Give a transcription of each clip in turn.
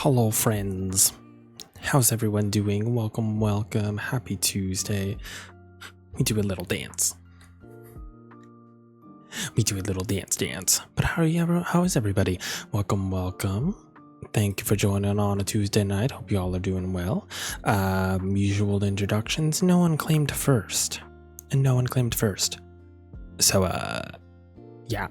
Hello friends, how's everyone doing? Welcome, happy Tuesday. We do a little dance. But how is everybody? Welcome. Thank you for joining on a Tuesday night. Hope you all are doing well. Usual introductions. No one claimed first. So, yeah.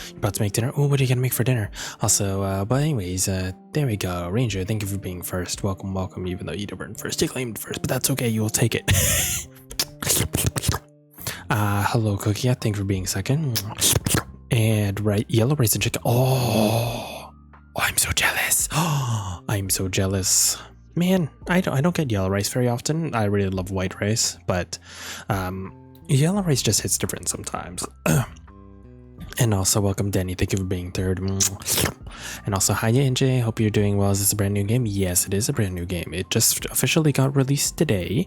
You're about to make dinner? Oh, what are you gonna make for dinner? Also, but anyways, there we go. Ranger, thank you for being first. Welcome, even though you weren't first. You claimed first, but that's okay, you'll take it. Hello, Cookie, thank you for being second. And yellow rice and chicken. Oh, I'm so jealous. I'm so jealous. Man, I don't get yellow rice very often. I really love white rice, but yellow rice just hits different sometimes. And also welcome Danny, thank you for being third. And also hi NJ, hope you're doing well. Is this a brand new game? Yes, it is a brand new game. It just officially got released today.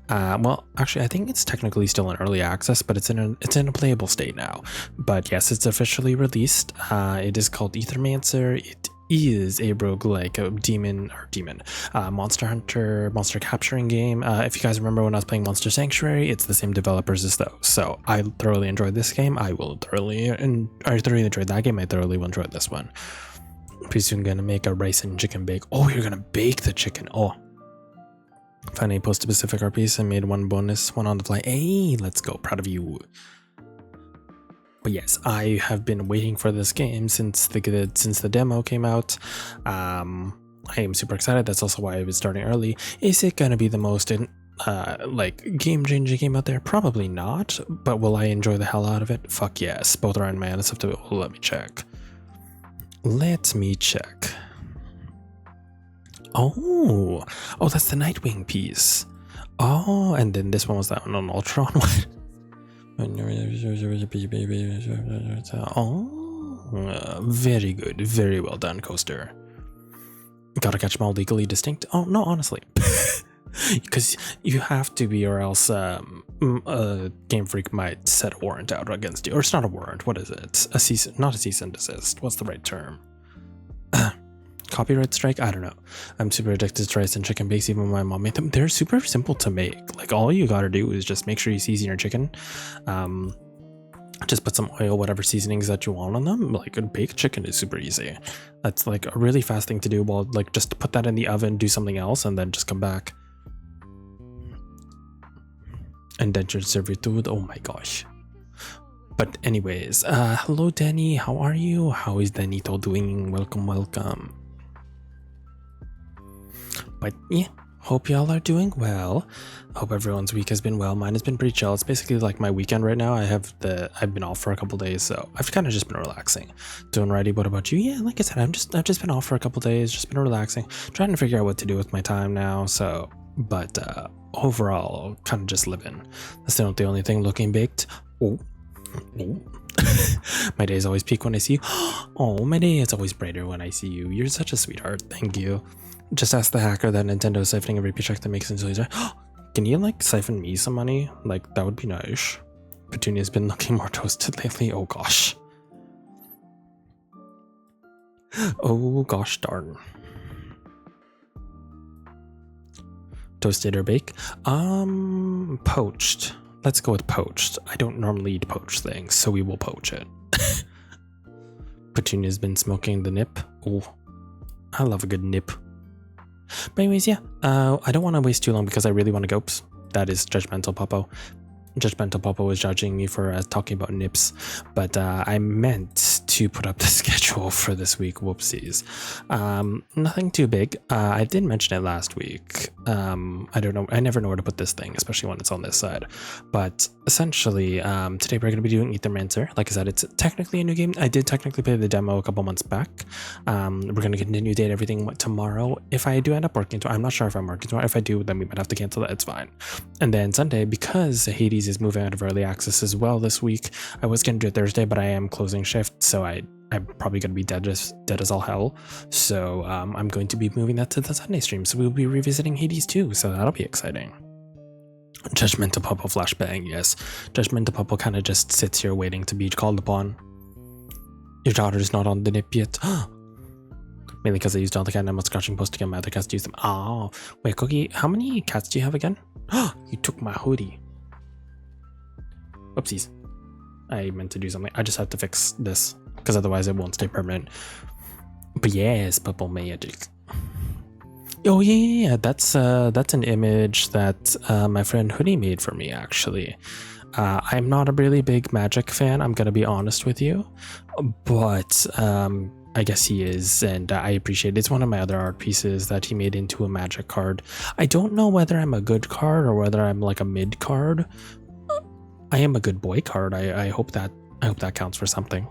Well, actually I think it's technically still in early access, but it's in a playable state now. But yes, it's officially released. It is called Aethermancer. It is a roguelike monster hunter, monster capturing game. If you guys remember when I was playing Monster Sanctuary, it's the same developers as those. So I thoroughly enjoyed this game. I thoroughly enjoyed that game. I thoroughly will enjoy this one. Pretty soon gonna make a rice and chicken bake. Oh, you're gonna bake the chicken. Oh. Finally posted Pacific RPs and made one bonus one on the fly. Hey, let's go. Proud of you. But yes, I have been waiting for this game since the demo came out. I am super excited. That's also why I was starting early. Is it gonna be the most game-changing game out there? Probably not. But will I enjoy the hell out of it? Fuck yes. Both are in my honest. Let me check. Let me check. Oh, that's the Nightwing piece. Oh, and then this one was that one on Ultron one. Oh, very good. Very well done, Coaster. Gotta catch them all legally distinct. Oh, no, honestly. Because you have to be, or else Game Freak might set a warrant out against you. Or it's not a warrant. What is it? Not a cease and desist. What's the right term? Copyright strike? I don't know. I'm super addicted to rice and chicken bakes. Even my mom made them. They're super simple to make. Like all you gotta do is just make sure you season your chicken. Just put some oil, whatever seasonings that you want on them. Like a baked chicken is super easy. That's like a really fast thing to do. Well, like just put that in the oven, do something else, and then just come back. Indentured servitude. Oh my gosh. But anyways, hello Danny. How are you? How is Danito doing? Welcome. But yeah, hope y'all are doing well. Hope everyone's week has been well. Mine has been pretty chill. It's basically like my weekend right now. I've been off for a couple days, so I've kind of just been relaxing. Doing righty. What about you? Yeah, like I said, I've just been off for a couple days, just been relaxing, trying to figure out what to do with my time now. So, but overall, kind of just living. That's not the only thing looking baked. Oh. My days always peak when I see you. Oh, my day is always brighter when I see you. You're such a sweetheart. Thank you. Just ask the hacker that Nintendo is siphoning every paycheck that makes until he's can you like siphon me some money? Like that would be nice. Petunia's been looking more toasted lately. Oh gosh. Oh gosh darn. Toasted or bake? Poached. Let's go with poached. I don't normally eat poached things, so we will poach it. Petunia's been smoking the nip. Oh, I love a good nip. But anyways, yeah, I don't want to waste too long because I really want to go. Oops, that is Judgmental Popo. Judgmental Popo was judging me for talking about nips, but I meant to put up the schedule for this week. Whoopsies. Nothing too big. I did mention it last week. I don't know. I never know where to put this thing, especially when it's on this side. But essentially, today we're going to be doing Aethermancer. Like I said, it's technically a new game. I did technically play the demo a couple months back. We're going to continue date everything tomorrow. If I do end up working tomorrow, I'm not sure if I'm working tomorrow. If I do, then we might have to cancel that. It's fine. And then Sunday, because Hades is moving out of early access as well this week, I was going to do it Thursday, but I am closing shift, so I'm probably going to be dead as all hell. So I'm going to be moving that to the Sunday stream. So we'll be revisiting Hades too. So that'll be exciting. Judgmental Popo flashbang, yes. Judgmental Popo kind of just sits here waiting to be called upon. Your daughter's not on the nip yet. Mainly because I used all the cat animal scratching post to get my other cats to use them. Oh, wait, Cookie, how many cats do you have again? Oh, you took my hoodie. Oopsies. I meant to do something. I just have to fix this because otherwise it won't stay permanent. But yes, purple magic. Oh yeah, that's an image that my friend Hoodie made for me actually. I'm not a really big magic fan, I'm gonna be honest with you, but I guess he is, and I appreciate it. It's one of my other art pieces that he made into a magic card. I don't know whether I'm a good card or whether I'm like a mid card. I am a good boy card. I hope that counts for something.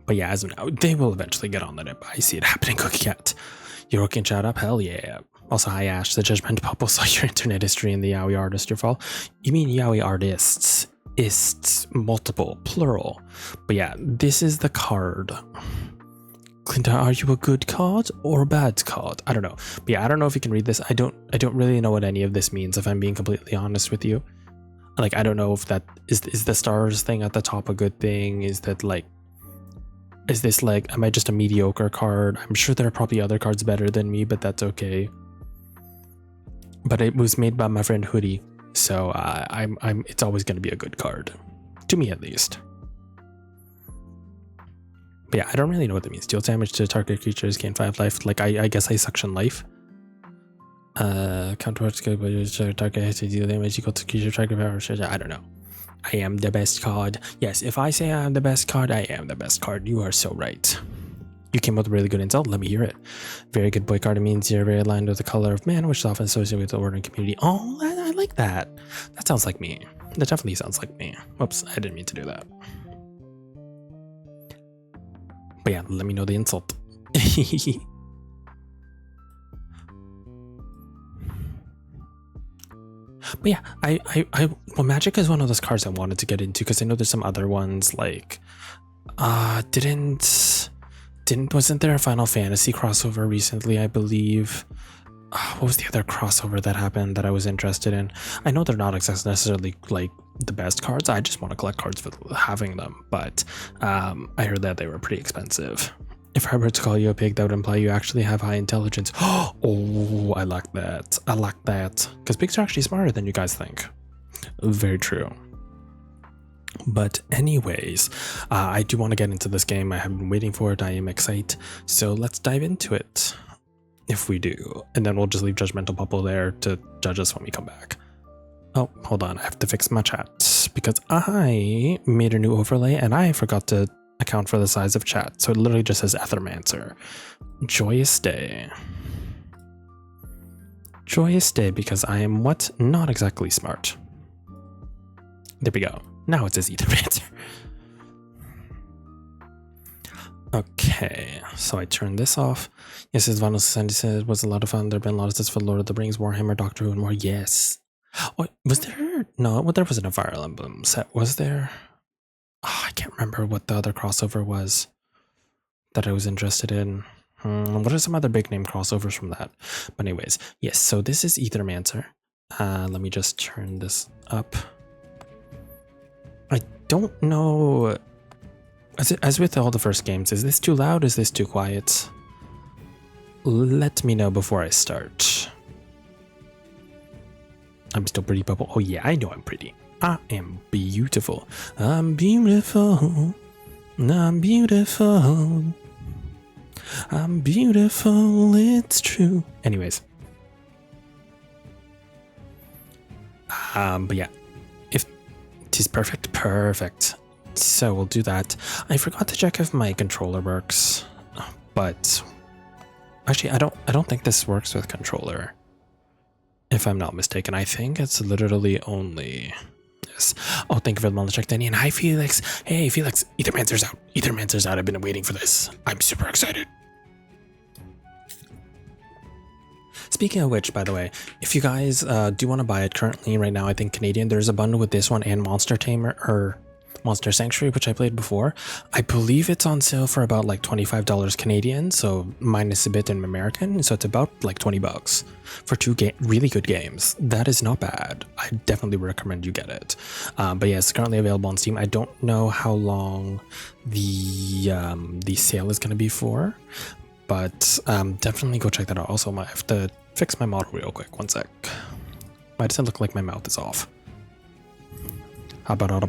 But yeah, as of now, they will eventually get on the nip. I see it happening, Cookie Cat. You're looking chat up? Hell yeah. Also, hi Ash, the Judgment Pupple saw your internet history in the Yaoi artist your fall. You mean Yaoi artists? Ists, multiple, plural. But yeah, this is the card. Clinta, are you a good card or a bad card? I don't know. But yeah, I don't know if you can read this. I don't really know what any of this means, if I'm being completely honest with you. Like, I don't know if that is the stars thing at the top a good thing? Is that like, is this like, am I just a mediocre card? I'm sure there are probably other cards better than me, but that's okay. But it was made by my friend Hoodie, so it's always going to be a good card, to me at least. But yeah, I don't really know what that means. Deal damage to target creatures, gain 5 life. Like I guess I suction life. Counterparts go target hits to deal damage equal to creature target power. I don't know. I am the best card. Yes, if I say I am the best card, I am the best card. You are so right. You came up with really good intel. Let me hear it. Very good boy card. It means you're very aligned with the color of man, which is often associated with the order and community. Oh, I like that. That sounds like me. That definitely sounds like me. Whoops, I didn't mean to do that. But yeah, let me know the insult. But yeah, well, Magic is one of those cards I wanted to get into because I know there's some other ones like, wasn't there a Final Fantasy crossover recently, I believe? What was the other crossover that happened that I was interested in? I know they're not necessarily like the best cards. I just want to collect cards for having them, but I heard that they were pretty expensive. If I were to call you a pig, that would imply you actually have high intelligence. Oh, I like that. I like that. Because pigs are actually smarter than you guys think. Very true. But anyways, I do want to get into this game. I have been waiting for it. I am excited. So let's dive into it. If we do. And then we'll just leave Judgmental Pupple there to judge us when we come back. Oh, hold on. I have to fix my chat. Because I made a new overlay and I forgot to account for the size of chat, so it literally just says Aethermancer. Joyous day. Joyous day because I am what? Not exactly smart. There we go. Now it says Aethermancer. Okay, so I turned this off. Yes, as Vinyl Society said, it was a lot of fun. There have been a lot of sets for Lord of the Rings, Warhammer, Doctor Who, and more. Yes. Oh, was there? No, well, there wasn't a Fire Emblem set, was there? Oh, I can't remember what the other crossover was that I was interested in. What are some other big name crossovers from that? But anyways, yes, so this is Aethermancer. Let me just turn this up. I don't know. As with all the first games, is this too loud? Is this too quiet? Let me know before I start. I'm still pretty purple. Oh yeah, I know I'm pretty. I am beautiful. I'm beautiful. I'm beautiful. I'm beautiful. It's true. Anyways. But yeah. If it is perfect. So we'll do that. I forgot to check if my controller works. But actually I don't think this works with controller. If I'm not mistaken. I think it's literally only this. Oh, thank you for the month check, Danny. And hi, Felix. Hey, Felix. Aethermancer's out. Aethermancer's out. I've been waiting for this. I'm super excited. Speaking of which, by the way, if you guys do want to buy it currently right now, I think Canadian, there's a bundle with this one and Monster Tamer, or Monster Sanctuary, which I played before. I believe it's on sale for about like $25 Canadian, so minus a bit in American, so it's about like 20 bucks for two really good games. That is not bad. I definitely recommend you get it. But yeah, it's currently available on Steam. I don't know how long the sale is going to be for, but definitely go check that out. Also, I have to fix my model real quick. One sec. Why does it look like my mouth is off? But I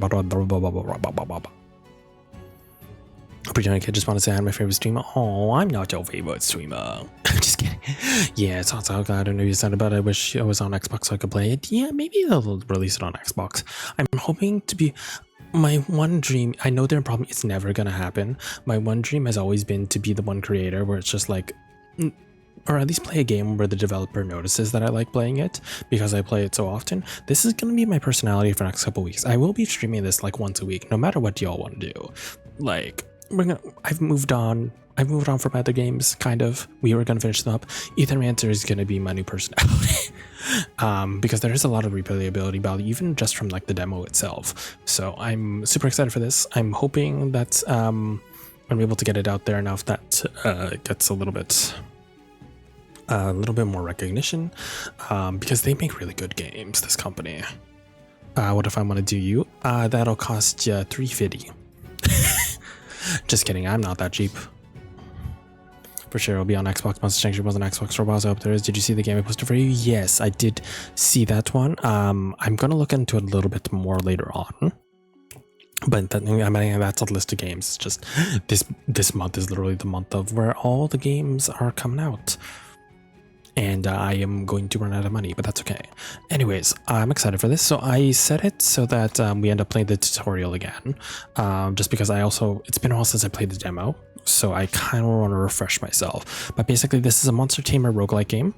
just want to say I'm my favorite streamer. Oh, I'm not your favorite streamer. Just kidding. Yeah, it's also good. I don't know what you said about it. I wish it was on Xbox so I could play it. Yeah, maybe they'll release it on Xbox. I'm hoping to be... My one dream, I know their problem, it's never gonna happen. My one dream has always been to be the one creator where it's just like, or at least play a game where the developer notices that I like playing it because I play it so often. This is gonna be my personality for the next couple weeks. I will be streaming this like once a week, no matter what y'all want to do. Like, I've moved on from other games, kind of. We were gonna finish them up. Aethermancer is gonna be my new personality. Because there is a lot of replayability value, even just from like the demo itself. So I'm super excited for this. I'm hoping that I'm able to get it out there enough that it gets a little bit more recognition, because they make really good games, this company. What if I want to do you? That'll cost you $3.50. Just kidding, I'm not that cheap. For sure, it'll be on Xbox. Monster Sanctuary was on Xbox for a while, so I hope there is. Did you see the game I posted for you? Yes, I did see that one. I'm gonna look into it a little bit more later on. But that's a list of games. It's just this month is literally the month of where all the games are coming out. And I am going to run out of money, but that's okay. Anyways, I'm excited for this. So I set it so that we end up playing the tutorial again. Just because it's been a while since I played the demo. So I kind of want to refresh myself. But basically, this is a Monster Tamer roguelike game.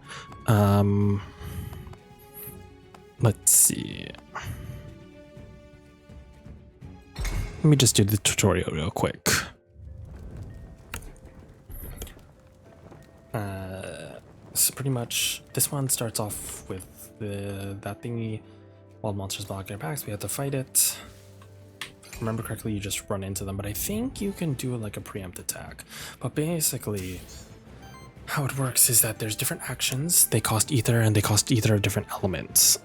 Let's see. Let me just do the tutorial real quick. So pretty much, this one starts off with that thingy. Wild monsters block your backs. We have to fight it. If I remember correctly, you just run into them, but I think you can do like a preempt attack. But basically, how it works is that there's different actions. They cost ether, and they cost ether of different elements.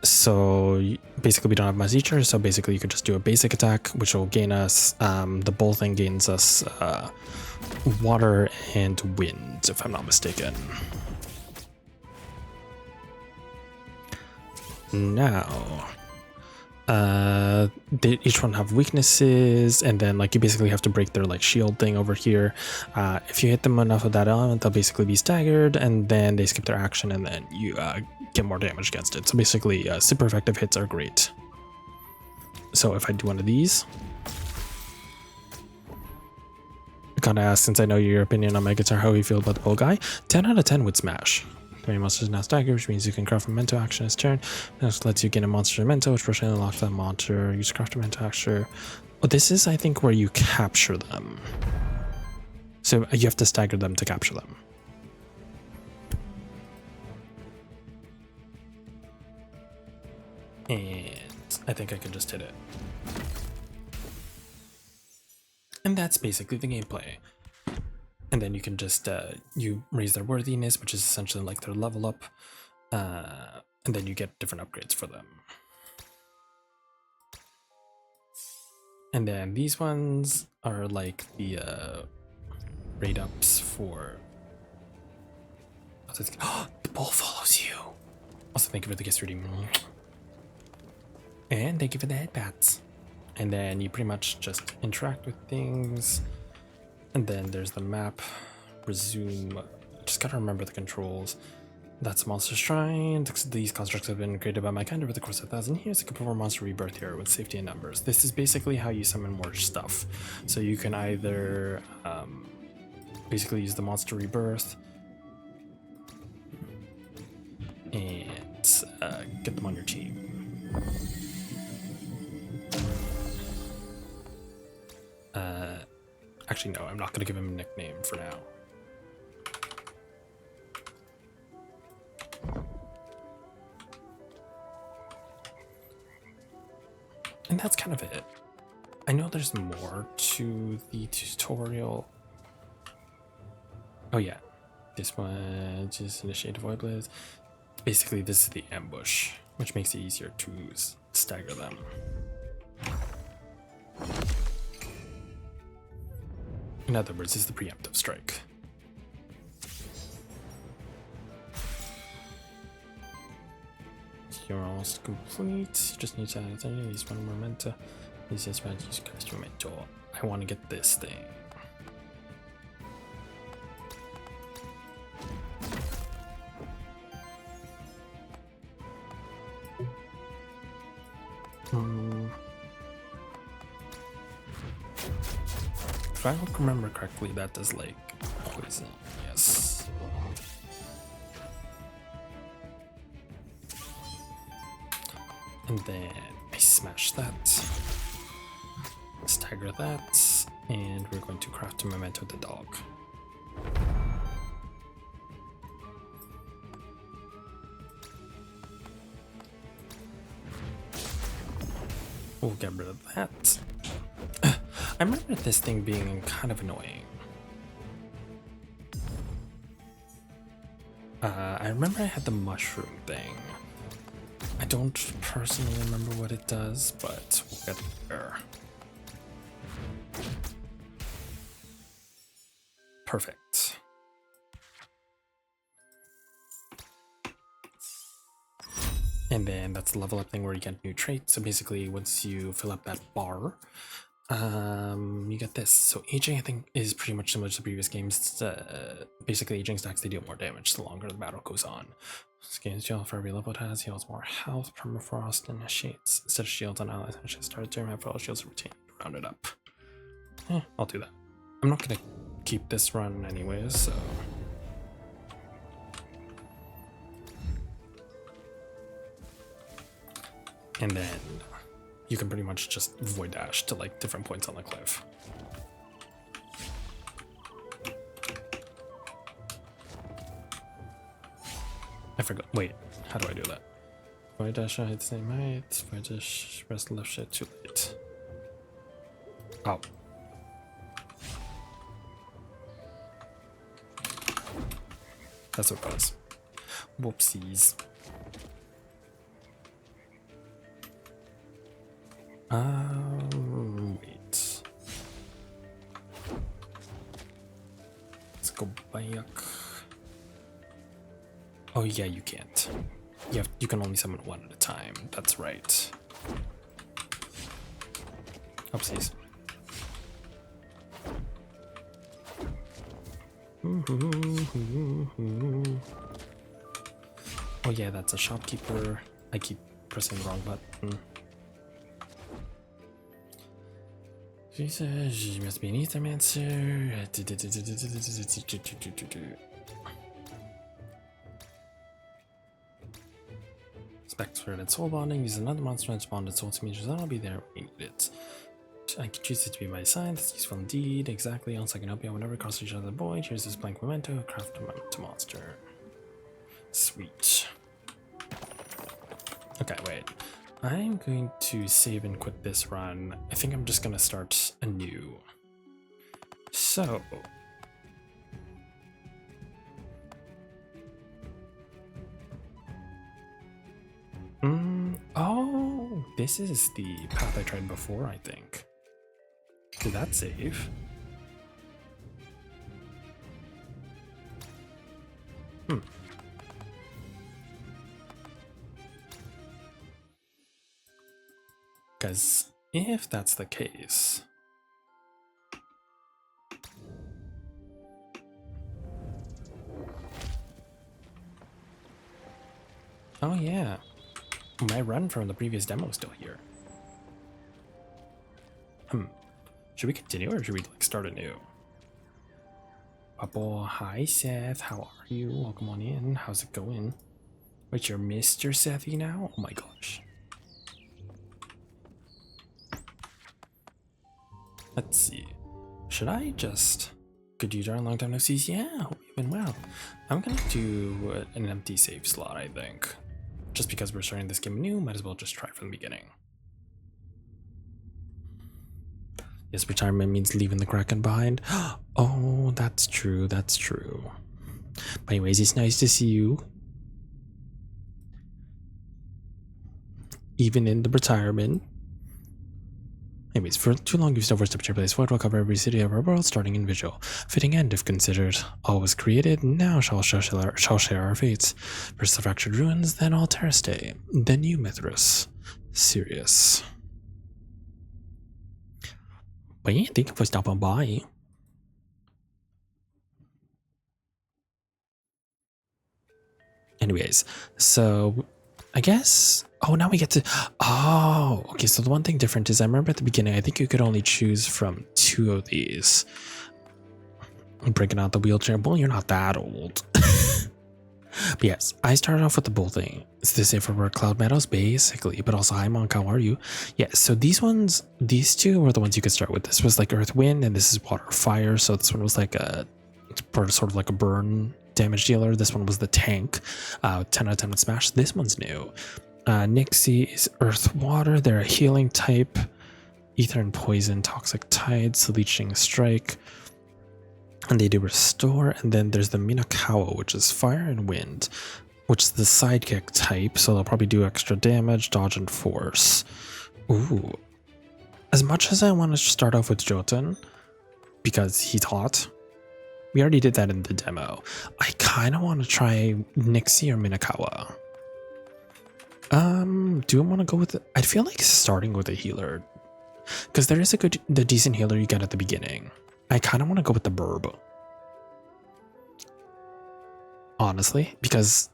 So basically, we don't have much ether. So basically, you could just do a basic attack, which will gain us. The bull thing gains us water and wind, if I'm not mistaken. Now, they each one have weaknesses, and then like you basically have to break their like shield thing over here. If you hit them enough of that element, they'll basically be staggered, and then they skip their action, and then you get more damage against it. So basically, super effective hits are great. So if I do one of these, I gotta ask, since I know your opinion on my guitar, how you feel about the bull guy. 10 out of 10 would smash. The monster is now staggered, which means you can craft a memento action as turn. This lets you gain a monster memento, which personally unlocks that monster. Use craft a memento action. Oh, this is, I think, where you capture them. So you have to stagger them to capture them. And I think I can just hit it. And that's basically the gameplay. And then you can just, you raise their worthiness, which is essentially like their level up. And then you get different upgrades for them. And then these ones are like the rate ups for... Oh, the bull follows you. Also, thank you for the gift reading. And thank you for the headbats. And then you pretty much just interact with things. And then there's the map. Resume. Just gotta remember the controls. That's Monster Shrine. These constructs have been created by my kind over the course of 1,000 years. You can perform monster rebirth here with safety in numbers. This is basically how you summon more stuff. So you can either basically use the monster rebirth and get them on your team. Actually, no, I'm not going to give him a nickname for now. And that's kind of it. I know there's more to the tutorial. Oh yeah, this one just initiate void blaze. Basically, this is the ambush, which makes it easier to stagger them. In other words, it's the preemptive strike. You're almost complete. You just need to use one memento. This is why I use cast memento. I want to get this thing. If I remember correctly, that does like poison. Yes. And then I smash that, stagger that, and we're going to craft a memento the dog. We'll get rid of that. I remember this thing being kind of annoying. I remember I had the mushroom thing. I don't personally remember what it does, but we'll get there. Perfect. And then that's the level up thing where you get new traits. So basically, once you fill up that bar, you get this. So aging, I think, is pretty much similar to the previous games. Basically, aging stacks, they deal more damage the longer the battle goes on. Gains heal for every level it has, heals more health, permafrost, and shades. Instead of shields on allies, I should start to have all shields retained. Round it up. I'll do that. I'm not gonna keep this run anyways, so. And then you can pretty much just void dash to like different points on the cliff. I forgot. Wait, how do I do that? Void dash height, same height. Void dash press left shift too late. Oh. That's what it was. Whoopsies. Wait. Let's go back. Oh yeah, you can't. You can only summon one at a time. That's right. Oopsies. Oh yeah, that's a shopkeeper. I keep pressing the wrong button. She says she must be an Aethermancer. Specs for its soul bonding. Use another monster and bonded soul to measures. I'll be there when you need it. I can choose it to be by sign. That's useful indeed. Exactly. Also, I can help you out whenever cross each other. Boy, here's this blank memento. Craft a memento monster. Sweet. Okay, wait. I'm going to save and quit this run. I think I'm just going to start anew. So. Oh, this is the path I tried before, I think. Did that save? Because if that's the case... Oh yeah, my run from the previous demo is still here. Should we continue or should we like start anew? Papa, hi Seth, how are you? Welcome on in. How's it going? Wait, you're Mr. Sethy now? Oh my gosh. Let's see. Should I just... Good you darn long time no see? Yeah, hope you've been well. I'm gonna do an empty save slot, I think. Just because we're starting this game anew, might as well just try from the beginning. Yes, retirement means leaving the Kraken behind. Oh, that's true. That's true. But anyways, it's nice to see you. Even in the retirement. Anyways, for too long you've overstepped your place. VoD will cover every city of our world, starting in visual. Fitting end if considered. All was created, now shall share our fates. First the fractured ruins, then all Terra stay. Then you, Mithras. Serious. But yeah, thank you for stopping by. Anyways, so I guess. Oh, now we get to. Oh, okay. So the one thing different is I remember at the beginning, I think you could only choose from 2 of these. I'm breaking out the wheelchair. Well, you're not that old. But yes, I started off with the bull thing. It's the safer for Cloud Meadows, basically. But also, hi, Monk, how are you? Yeah, so these 2 were the ones you could start with. This was like Earth, Wind, and this is Water, Fire. So this one was like sort of like a burn damage dealer. This one was the tank. 10 out of 10 with Smash. This one's new. Nixie is Earth, Water. They're a healing type. Ether and Poison, Toxic Tides, Leeching Strike. And they do Restore. And then there's the Minakawa, which is Fire and Wind, which is the sidekick type. So they'll probably do extra damage, dodge, and force. Ooh. As much as I want to start off with Jotun, because he's hot, we already did that in the demo. I kind of want to try Nixie or Minakawa. Do I want to go with I feel like starting with a healer, because there is the decent healer you get at the beginning. I kind of want to go with the Burb, honestly, because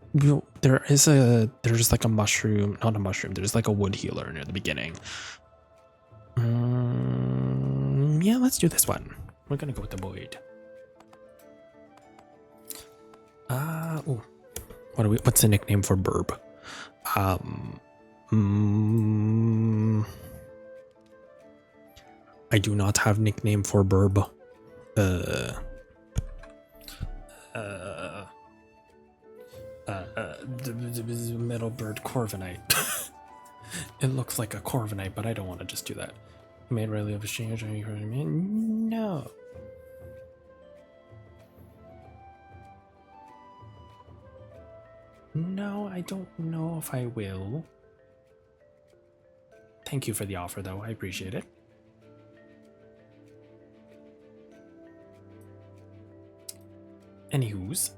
there's like a mushroom, not a mushroom. There's like a wood healer near the beginning. Yeah, let's do this one. We're gonna go with the Void. Ooh. What's the nickname for Burb? I do not have nickname for Burb. Metal Bird Corviknight. It looks like a Corviknight, but I don't want to just do that. Made Riley of exchange, are you heard me? No. No, I don't know if I will. Thank you for the offer, though. I appreciate it. Anywho's,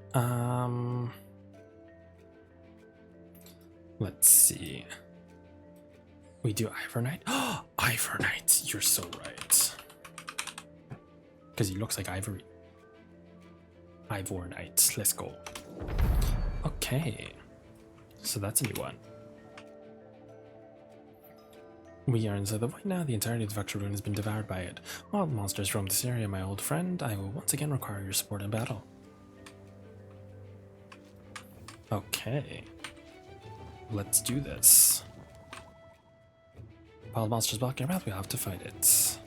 let's see. We do Ivorknight. Oh, Ivorknight, you're so right. Because he looks like Ivory. Ivorknight, let's go. Okay, so that's a new one. We are inside the void now. The entirety of the Vector Rune has been devoured by it. Wild monsters roam this area, my old friend. I will once again require your support in battle. Okay, let's do this. Wild monsters blocking your path, we'll have to fight it.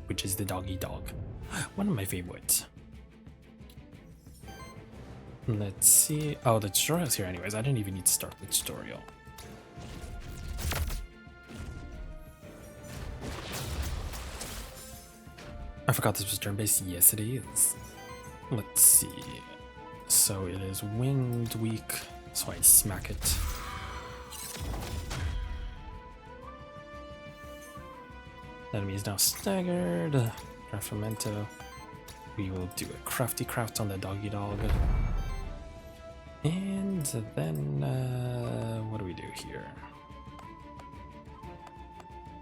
Which is the doggy dog. One of my favorites. Let's see. Oh, the tutorial's here anyways. I didn't even need to start the tutorial. I forgot this was turn-based. Yes, it is. Let's see. So it is wind weak, so I smack it. The enemy is now staggered. Craftmento. We will do a crafty craft on the doggy dog. And then, what do we do here?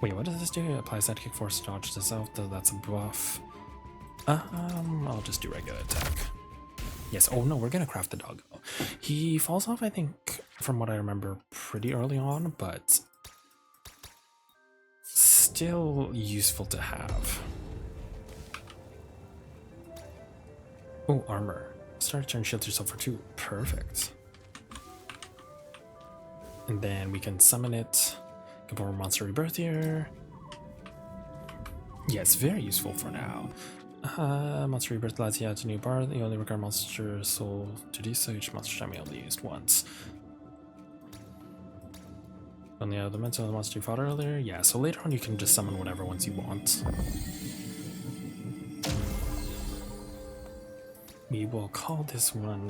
Wait, what does this do? Apply sidekick force dodge to self, though that's a buff. I'll just do regular attack. Yes, oh no, we're gonna craft the dog. He falls off, I think, from what I remember, pretty early on, but still useful to have. Oh, armor. Start turn, shield yourself for 2. Perfect. And then we can summon it. Go over monster rebirth here. Yeah, it's very useful for now. Monster rebirth allows you to add a new bar. You only require monster soul to do so. Each monster time we only used once. On the Aethermancer, the monster you fought earlier? Yeah, so later on you can just summon whatever ones you want. We will call this one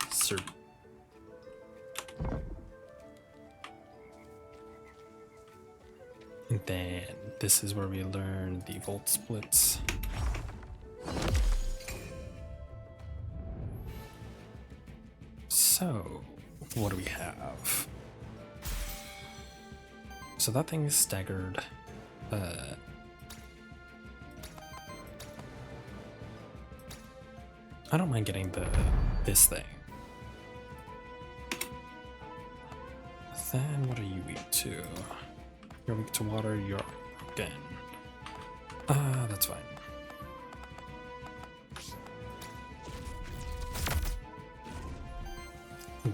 Sir. And then this is where we learn the volt splits. So, what do we have? So that thing is staggered. I don't mind getting this thing. Then what are you weak to? You're weak to water, you're broken. That's fine.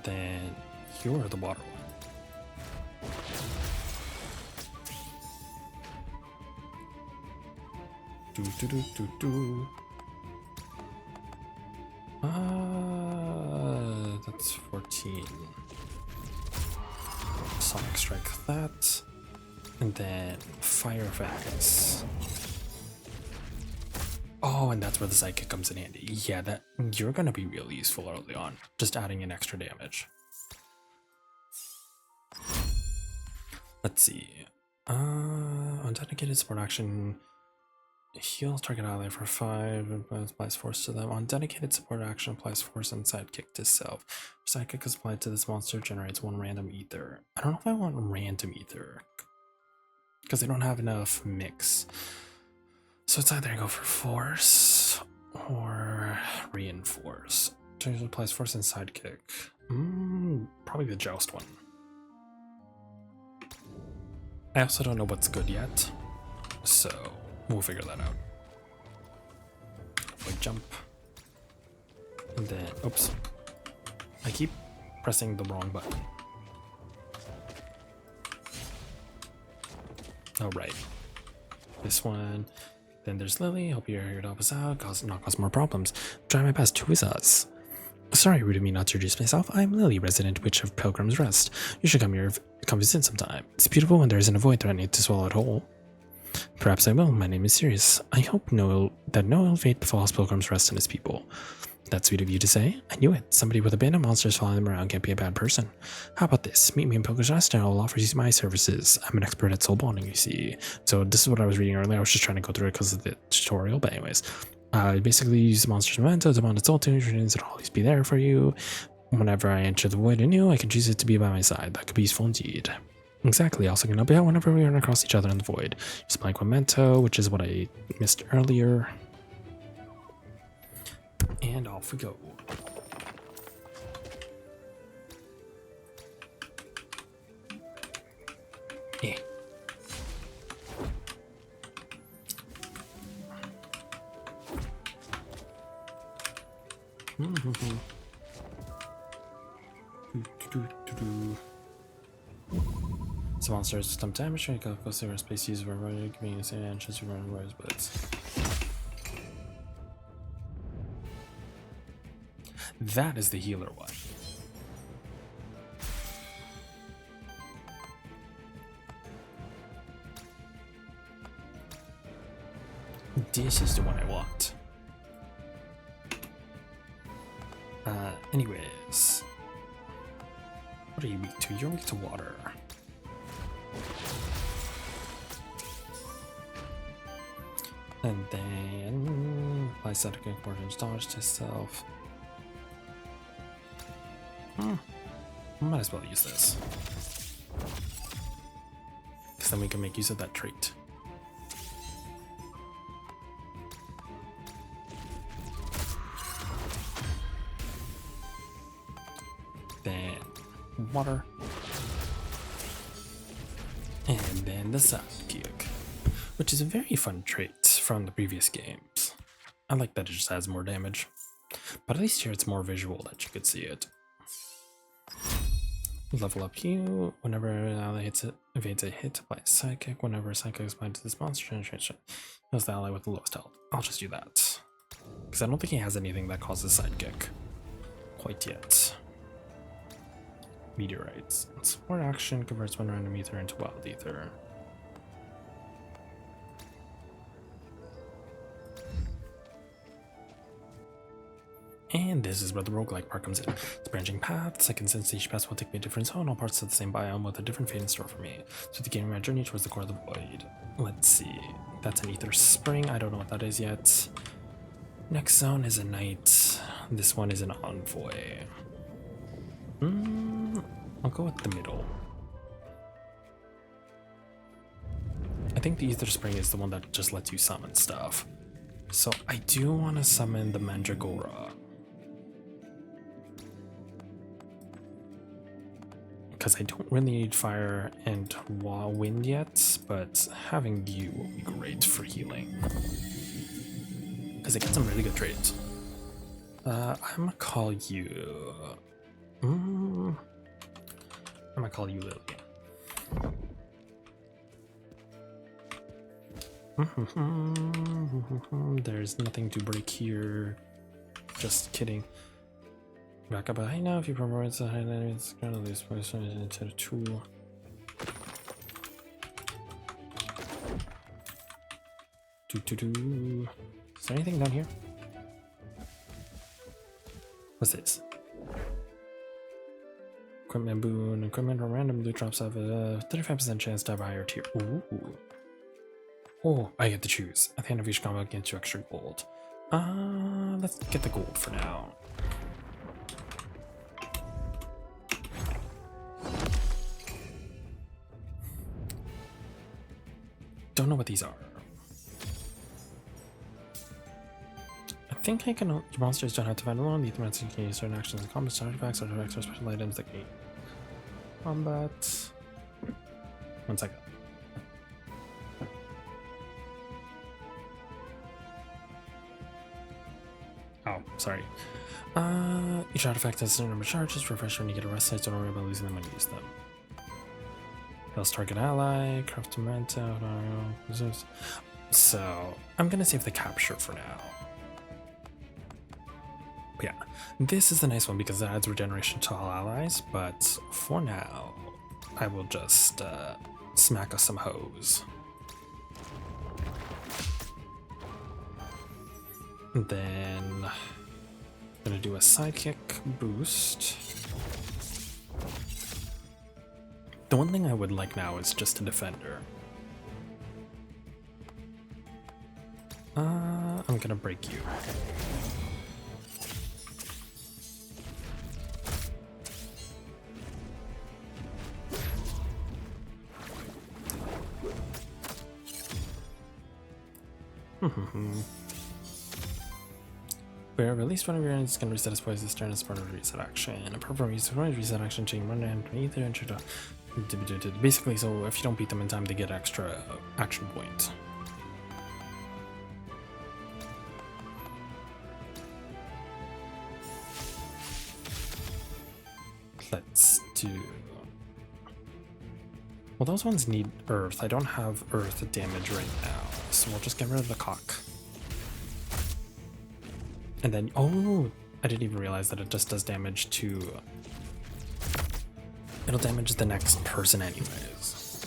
Then you're the water one. That's 14. Sonic Strike that. And then Fire Effects. Oh, and that's where the Psychic comes in handy. Yeah, that you're gonna be really useful early on. Just adding in extra damage. Let's see. On dedicated support action, heal target ally for 5 and applies force to them. On dedicated support action, applies force and sidekick to self. Sidekick is applied to this monster, generates 1 random ether. I don't know if I want random ether because they don't have enough mix. So it's either go for force or reinforce. Turns applies force and sidekick. Probably the joust one. I also don't know what's good yet, so we'll figure that out. Like jump. And then, oops. I keep pressing the wrong button. Alright. This one. Then there's Lily. Hope you're here to help us out. Not cause more problems. Try my best. Who is us? Sorry, rude of me not to introduce myself. I'm Lily, resident witch of Pilgrim's Rest. You should come visit sometime. It's beautiful when there isn't a void threatening to swallow it whole. Perhaps I will. My name is Sirius. I hope that no ill fate befalls Pilgrim's Rest and his people. That's sweet of you to say. I knew it. Somebody with abandoned monsters following them around can't be a bad person. How about this? Meet me in Pilgrim's Rest and I'll offer you my services. I'm an expert at soul bonding, you see. So this is what I was reading earlier. I was just trying to go through it because of the tutorial, but anyways. Basically use the monster's memento to bond its soul to ensures it'll always be there for you. Whenever I enter the void anew, I can choose it to be by my side. That could be useful indeed. Exactly, also can help you out whenever we run across each other in the void. Use blank memento, which is what I missed earlier. And off we go. Yeah. Some monsters system damage, you can go see space user for running, giving the same chance to run rose bullets. That is the healer one. This is the one I want. Anyways. What are you weak to? You're weak to water. And then apply static importance dodge to self. Might as well use this. Because then we can make use of that trait. Then water. And then the sidekick, which is a very fun trait from the previous games. I like that it just adds more damage. But at least here it's more visual that you could see it. Level up you. Whenever an ally evades a hit, apply a sidekick. Whenever a sidekick is applied to this monster, heals the ally with the lowest health. I'll just do that. Because I don't think he has anything that causes sidekick quite yet. Meteorites. Support action converts one random ether into wild ether. And this is where the roguelike part comes in. It's branching paths. I can sense each path will take me a different zone, all parts of the same biome with a different fate in store for me. So beginning my journey towards the core of the void. Let's see. That's an ether spring. I don't know what that is yet. Next zone is a knight. This one is an envoy. I'll go with the middle. I think the ether spring is the one that just lets you summon stuff. So I do want to summon the Mandragora. Because I don't really need fire and wind yet, but having you will be great for healing. Because it gets some really good trades. I'm gonna call you... I'm gonna call you Lily. There's nothing to break here. Just kidding. Back up high now. If you promote the high enemy, it's gonna lose person into the tool. Is there anything down here? What's this? Equipment boon. Equipment or random loot drops have a 35% chance to have a higher tier. Ooh. Oh, I get to choose. At the end of each combat, get 2 extra gold. Let's get the gold for now. Don't know what these are. I think I can. Your monsters don't have to fight alone. The Aethermancer can use certain actions and combat artifacts or special items that can combat. 1 second. Oh, sorry. Each artifact has a certain number of charges. Refresh when you get a rest site, so don't worry about losing them when you use them. Heals target ally, craft a manta, so I'm gonna save the capture for now. But yeah, this is the nice one because it adds regeneration to all allies, but for now, I will just smack us some hoes. And then I'm gonna do a sidekick boost. The one thing I would like now is just a defender. I'm gonna break you. Where release one of your enemies can reset its poise this turn as part of the reset action. Apart from reset action, chain one and either enter to basically, so if you don't beat them in time, they get extra action points. Let's do... Well, those ones need earth. I don't have earth damage right now, so we'll just get rid of the cock. And then, oh, I didn't even realize that it just does damage to... It'll damage the next person anyways.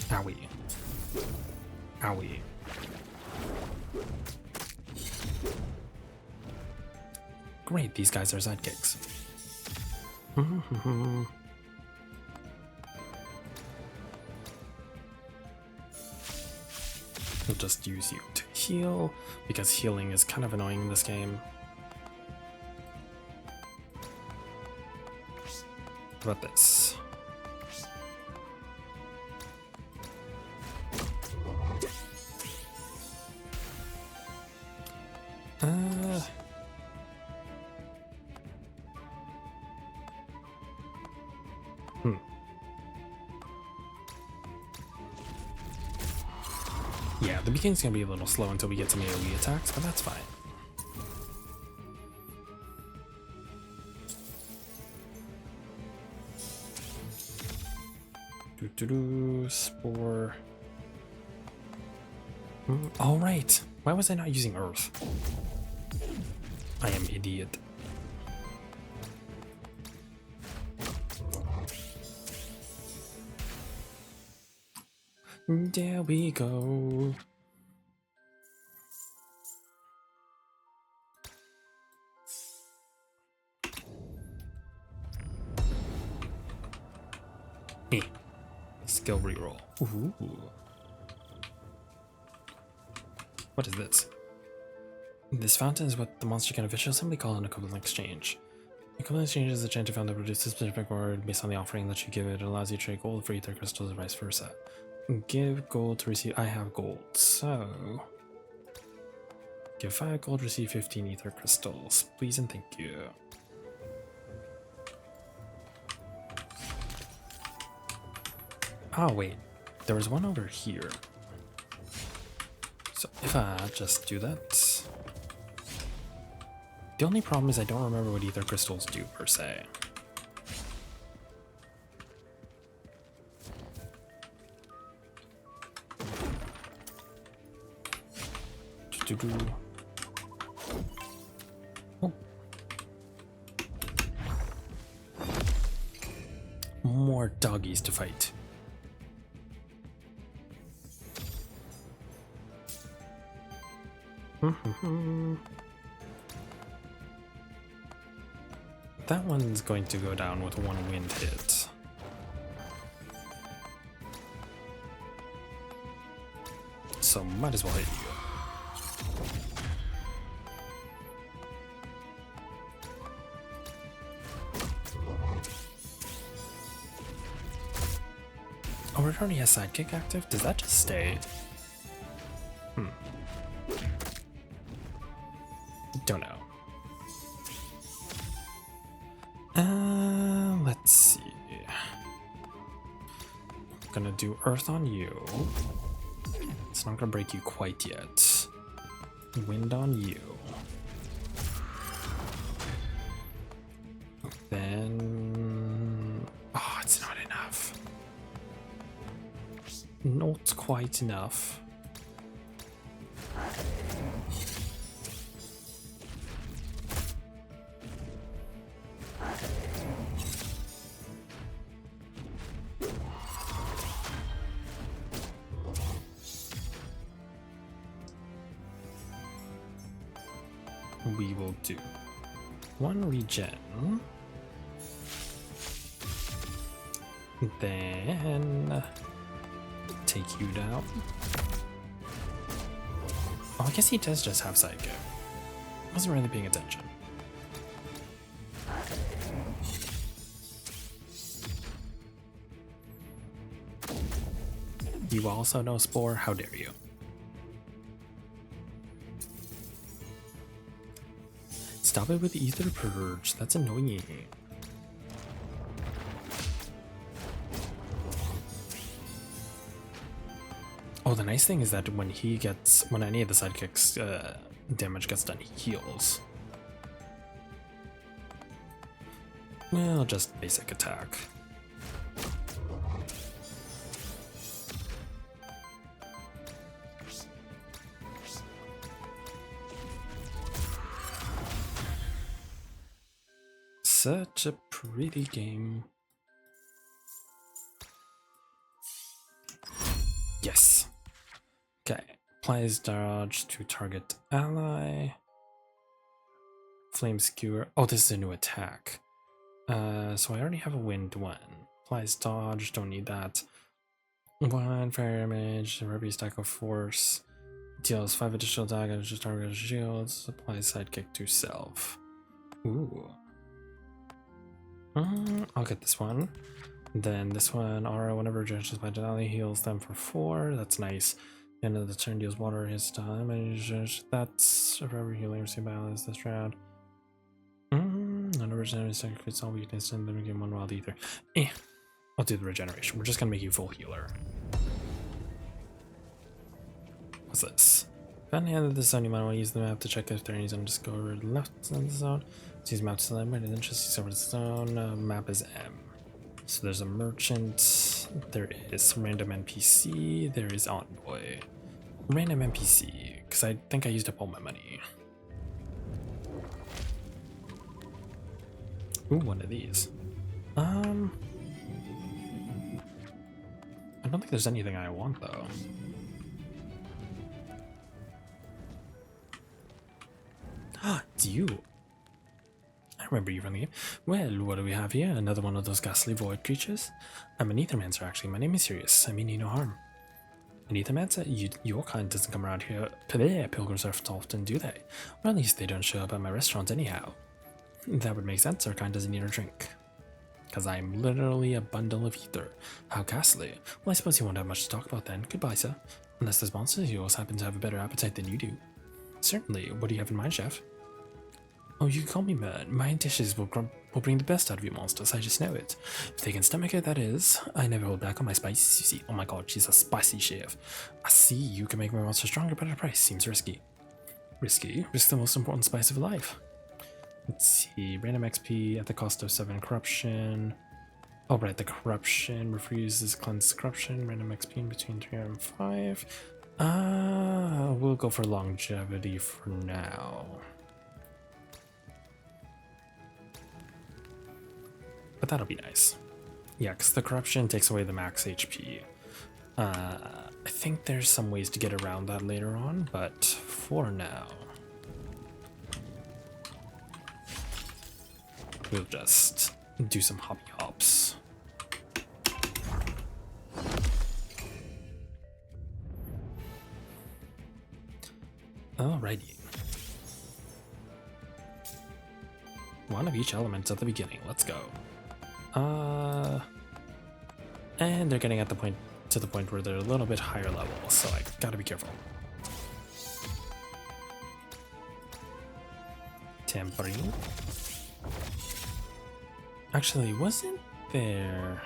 Owie. Owie. Great, these guys are sidekicks. We'll just use you to heal, because healing is kind of annoying in this game. How about this? Yeah, the beginning's gonna be a little slow until we get some AoE attacks, but that's fine. Spore. All right. Why was I not using earth? I am idiot. There we go. Skill reroll. Ooh. What is this? This fountain is what the monster can officially simply call an equivalent exchange. Equivalent exchange is a chance to found that produces a specific reward based on the offering that you give it. It allows you to trade gold for ether crystals and vice versa. Give gold to receive. I have gold, so give 5 gold, receive 15 ether crystals. Please and thank you. Oh wait, there was one over here. So if I just do that. The only problem is I don't remember what ether crystals do per se. Oh. More doggies to fight. That one's going to go down with one wind hit. So might as well hit you. Oh, it already has sidekick active? Does that just stay? Don't know. Let's see. I'm gonna do Earth on you. It's not gonna break you quite yet. Wind on you. Then... oh, it's not enough. Not quite enough. We will do one regen, then take you down. Oh, I guess he does just have sidekick. Wasn't really paying attention. You also know Spore? How dare you? Stop it with Ether Purge. That's annoying. Oh, the nice thing is that when any of the sidekicks damage gets done, he heals. Well, just basic attack. Such a pretty game. Yes. Okay. Applies dodge to target ally. Flame skewer. Oh, this is a new attack. So I already have a wind one. Applies dodge. Don't need that. 1 fire damage. Rubby stack of force. Deals 5 additional damage to target shields. Applies sidekick to self. Ooh. I'll get this one. Then this one, Aura, whenever judges by Denali, heals them for 4. That's nice. End of the turn deals water his time. That's forever healing received by allies this round. Whenever enemy sacrifices all weakness and then we gain 1 wild ether. I'll do the regeneration. We're just gonna make you full healer. What's this? Found the end of the zone, you might want to use the map to check if there are any zone. Just go over to the left of the zone. Use map to select right, and then just over the zone. Map is M. So there's a merchant. There is some random NPC. There is envoy. Random NPC, because I think I used up all my money. Ooh, one of these. I don't think there's anything I want, though. Ah, it's you. I remember you from the game. Well, what do we have here? Another one of those ghastly void creatures? I'm an Aethermancer, actually. My name is Sirius. I mean you no harm. An Aethermancer? Your kind doesn't come around here. Pilgrims are often, do they? Or at least they don't show up at my restaurant anyhow. That would make sense. Our kind doesn't need a drink. Because I'm literally a bundle of ether. How ghastly. Well, I suppose you won't have much to talk about then. Goodbye, sir. Unless those monsters of yours happen to have a better appetite than you do. Certainly. What do you have in mind, chef? Oh, you can call me Mert. My dishes will bring the best out of you monsters, I just know it. If they can stomach it, that is. I never hold back on my spices, you see. Oh my god, she's a spicy chef. I see, you can make my monster stronger, but at a price. Seems risky. Risky? Risk the most important spice of life. Let's see, random XP at the cost of 7 corruption. Oh right, the corruption refuses cleanse corruption, random XP in between 3 and 5. We'll go for longevity for now. But that'll be nice. Yeah, because the corruption takes away the max HP. I think there's some ways to get around that later on, but for now, we'll just do some hoppy hops. Alrighty. One of each element at the beginning. Let's go. And they're getting at the point where they're a little bit higher level, so I gotta be careful. Tambourine. Actually, wasn't there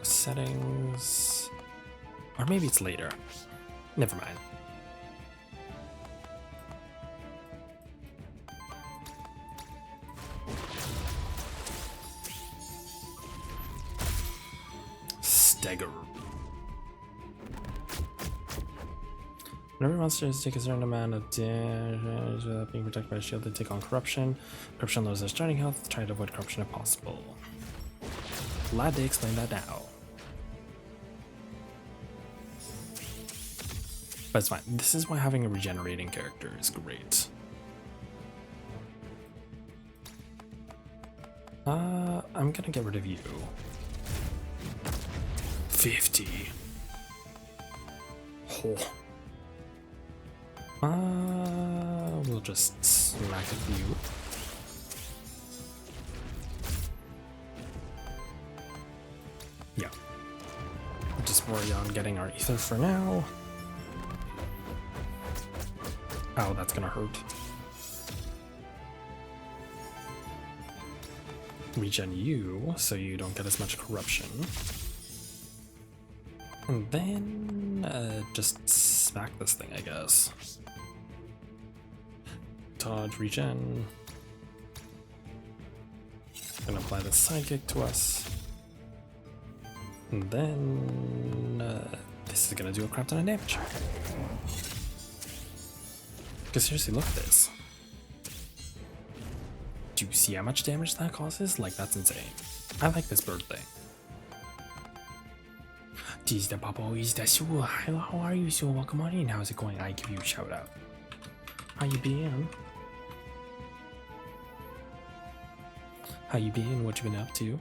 settings? Or maybe it's later. Never mind. Stagger. Whenever monsters take a certain amount of damage without being protected by a shield, they take on corruption. Corruption lowers their starting health. Try to avoid corruption if possible. Glad they explained that now. But it's fine. This is why having a regenerating character is great. I'm gonna get rid of you. 50. Oh. We'll just smack at you. Yeah. Just worry on getting our ether for now. Oh, that's gonna hurt. Regen you, so you don't get as much corruption. And then, just smack this thing, I guess. Dodge, regen. Gonna apply the sidekick to us. And then, this is gonna do a crap ton of damage. Because seriously, look at this. Do you see how much damage that causes? Like, that's insane. I like this bird thing. Geez, the Papa is the Sue. How are you, Sue? Welcome on in. How's it going? I give you a shout out. How you been? How you been? What you been up to?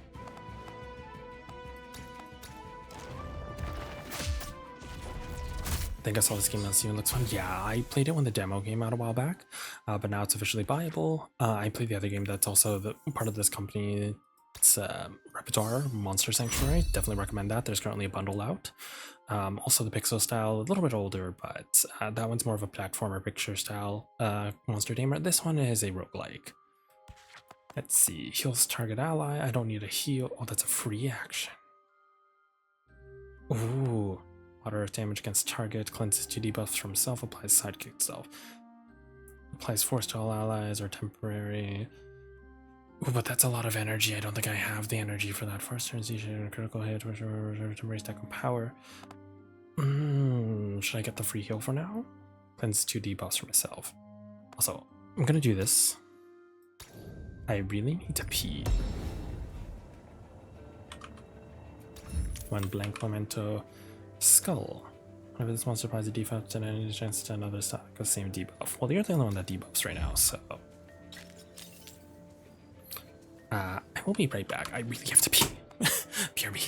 I think I saw this game on Steam. It looks fun. Yeah, I played it when the demo came out a while back, but now it's officially viable. I played the other game that's also part of this company. It's Repertoire, Monster Sanctuary. Definitely recommend that. There's currently a bundle out. Also the pixel style, a little bit older, but that one's more of a platformer picture style monster gamer. This one is a roguelike. Let's see. Heals target ally. I don't need a heal. Oh, that's a free action. Ooh. Water earth damage against target. Cleanses 2 debuffs from self. Applies sidekick self. Applies force to all allies or temporary. Ooh, but that's a lot of energy. I don't think I have the energy for that. First turn, critical hit, temporary stack of power. Should I get the free heal for now? Cleanse 2 debuffs for myself. Also, I'm gonna do this. I really need to pee. One blank memento. Skull. Whenever this monster applies a debuff, then any chance to another stock of the same debuff. Well, you're the only one that debuffs right now, so. I will be right back. I really have to pee. Pure me.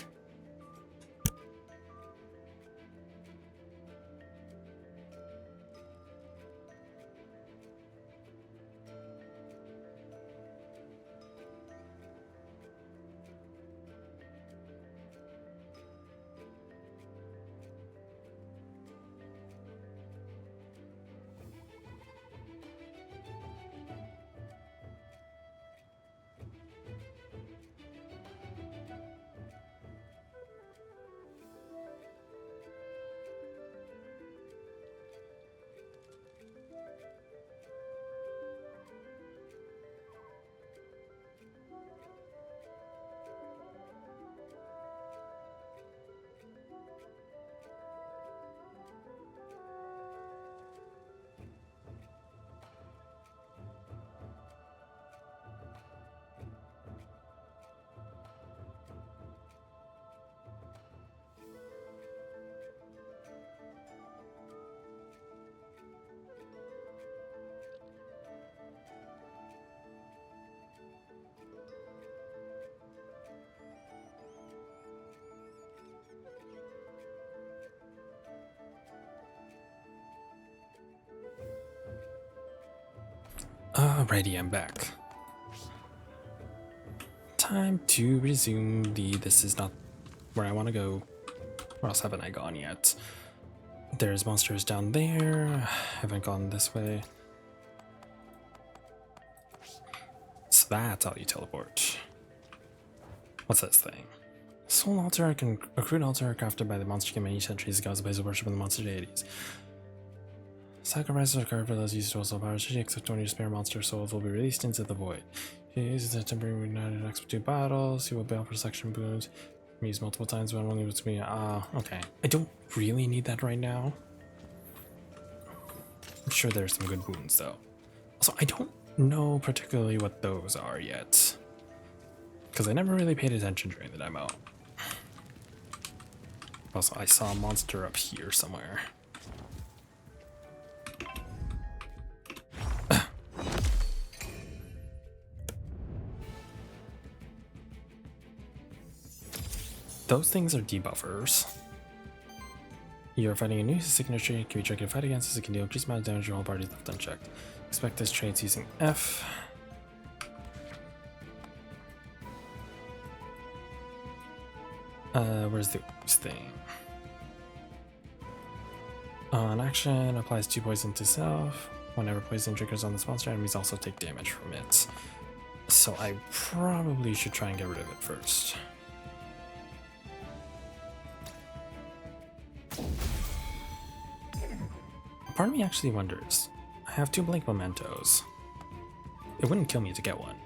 Alrighty, I'm back. Time to resume the this is not where I want to go. Where else haven't I gone yet? There's monsters down there. Haven't gone this way. So that's how you teleport. What's this thing? Soul altar, a crude altar crafted by the monster king many centuries ago as a place of worship of the monster deities. Sacrifices are carved for those used to soul powers, except when your spare monster souls will be released into the void. He uses a temporary united X for 2 battles. He will bail for section boons. Use multiple times when only with me. Okay. I don't really need that right now. I'm sure there's some good boons though. Also, I don't know particularly what those are yet, because I never really paid attention during the demo. Also, I saw a monster up here somewhere. Those things are debuffers. You are fighting a new signature, can be tricky to fight against as it can deal increased amount of damage to all parties left unchecked. Expect this traits using F. Where's the thing? On action, applies 2 poison to self. Whenever poison triggers on this monster, enemies also take damage from it. So I probably should try and get rid of it first. Part of me actually wonders, I have 2 blank mementos. It wouldn't kill me to get one.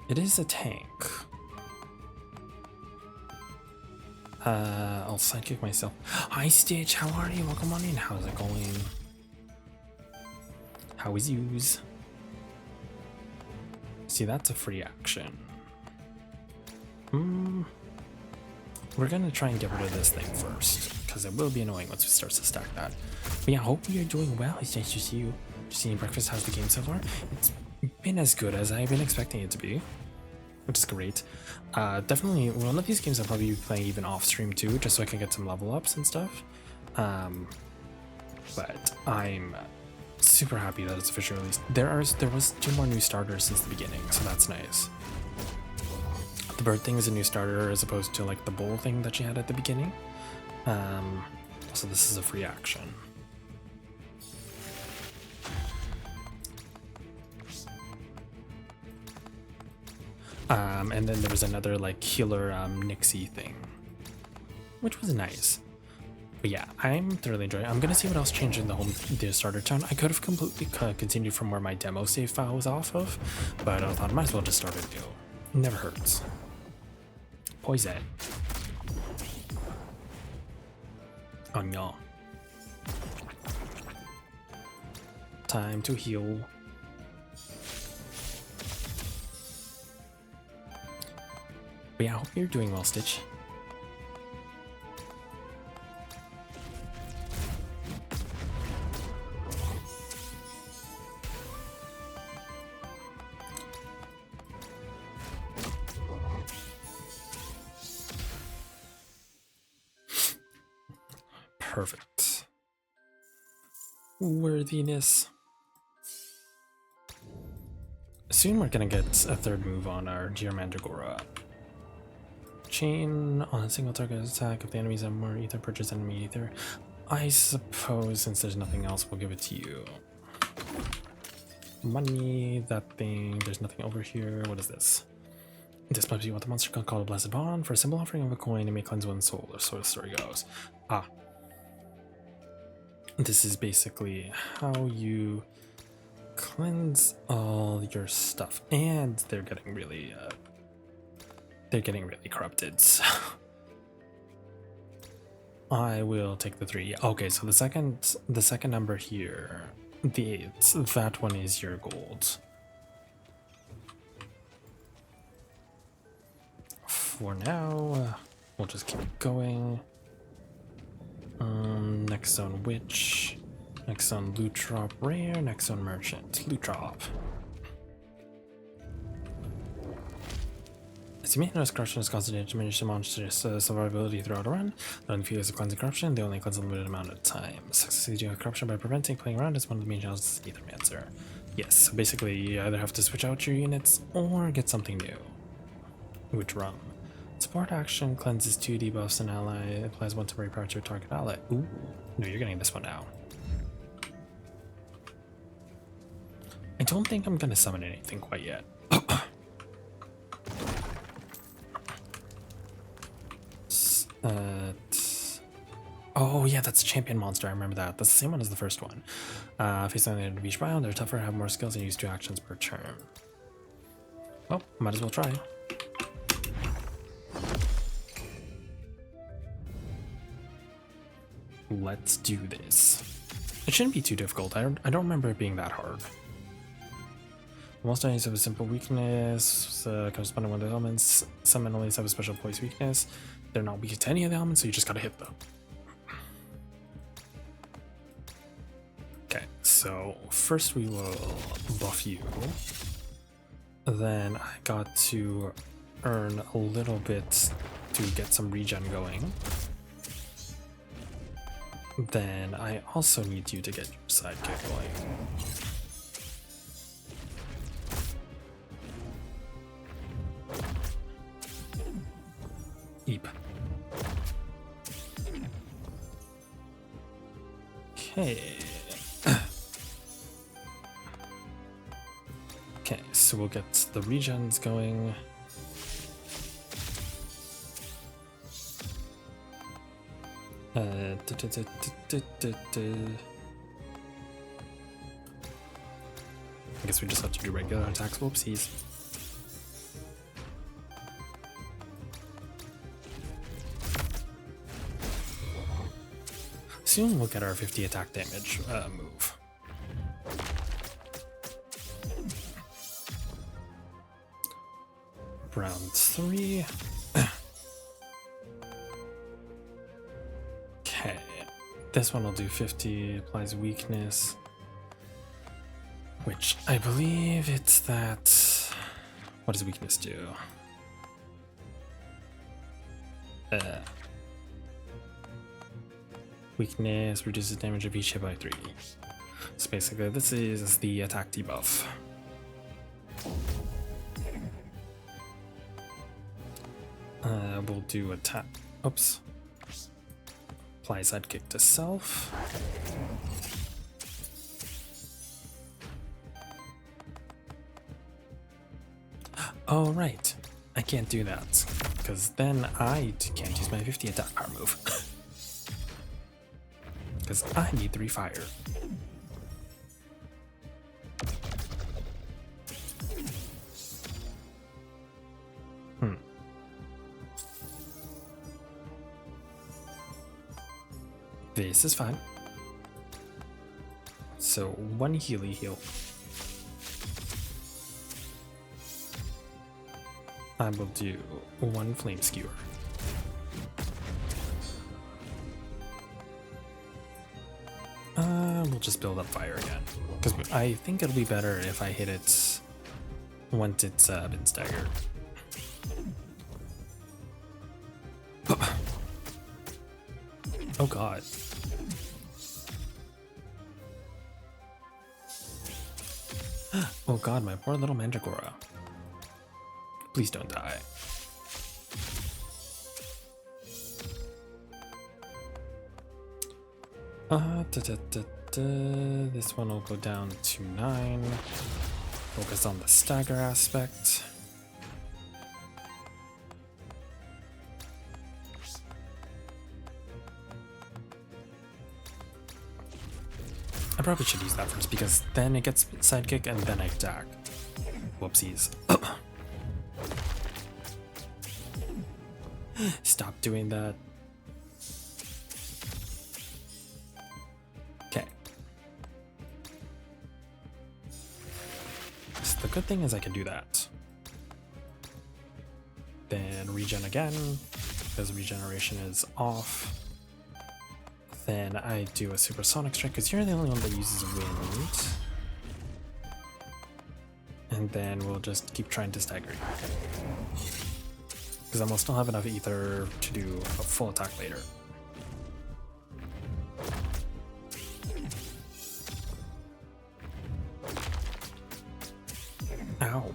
It is a tank. I'll sidekick myself. Hi Stitch, how are you? Welcome on in. How's it going? How is yous? See, that's a free action. We're gonna try and get rid of this thing first, because it will be annoying once we start to stack that. But yeah, hope you're doing well. It's nice to see you. Just eating breakfast. How's the game so far? It's been as good as I've been expecting it to be, which is great. Definitely one of these games I'll probably be playing even off stream too, just so I can get some level ups and stuff. But I'm super happy that it's officially released. There was 2 more new starters since the beginning, so that's nice. The bird thing is a new starter as opposed to like the bowl thing that she had at the beginning. So this is a free action. And then there was another like healer Nixie thing, which was nice. But yeah, I'm thoroughly enjoying it. I'm gonna see what else changed in the starter town. I could have completely continued from where my demo save file was off of, but I thought I might as well just start a new. Never hurts. Poison. Oh no. Time to heal. But yeah, I hope you're doing well, Stitch. Perfect. Worthiness. Soon we're gonna get a third move on our Dear Mandragora. Chain on a single target attack. If the enemies have more ether, purchase enemy ether. I suppose since there's nothing else, we'll give it to you. Money, that thing. There's nothing over here. What is this? This must be what the monster can call a blessed bond. For a simple offering of a coin, it may cleanse one's soul, or so the story goes. Ah. This is basically how you cleanse all your stuff. And they're getting really corrupted, so I will take the 3. Okay, so the second number here, the 8, that one is your gold. For now, we'll just keep going. Next zone witch, next zone loot drop rare, next zone merchant, loot drop. As you may notice, corruption is constantly diminished the monster's survivability throughout a run. Not infused with cleansing corruption, they only cleanse a limited amount of time. Successfully dealing with corruption by preventing playing around is one of the main challenges of Aethermancer. Yes, so basically you either have to switch out your units or get something new. Which rum? Support action cleanses 2 debuffs an ally, applies 1 temporary power to a target ally. Ooh, no, you're getting this one now. I don't think I'm gonna summon anything quite yet. Oh yeah, that's a champion monster, I remember that. That's the same one as the first one. Facing on the end of each round, they're tougher, have more skills, and use 2 actions per turn. Well, might as well try. Let's do this. It shouldn't be too difficult. I don't remember it being that hard. Most enemies have a simple weakness, corresponding with the elements. Some enemies have a special poise weakness. They're not weak to any of the elements, so you just gotta hit them. Okay, so first we will buff you. Then I got to earn a little bit to get some regen going. Then I also need you to get your sidekick going. Eep. Okay. Okay, so we'll get the regens going. I guess we just have to do regular attacks. Whoopsies. Soon we'll get our 50 attack damage move. Round 3. Okay, this one will do 50, applies weakness, which I believe it's that. What does weakness do? Weakness reduces damage of each hit by 3. So basically, this is the attack debuff. We'll do attack. Oops. Apply sidekick to self. Oh, right. I can't do that, because then I can't use my 50 attack power move. Because I need 3 fire. This is fine. So 1 heal. I will do one flame skewer. We'll just build up fire again, because I think it'll be better if I hit it once it's been staggered. Oh god. Oh god, my poor little Mandragora. Please don't die. This one will go down to 9. Focus on the stagger aspect. I probably should use that first because then it gets sidekick and then I attack. Whoopsies. Stop doing that. Okay. So the good thing is I can do that. Then regen again, because regeneration is off. Then I do a supersonic strike, because you're the only one that uses wind. And then we'll just keep trying to stagger you. Because then we'll still have enough ether to do a full attack later. Ow.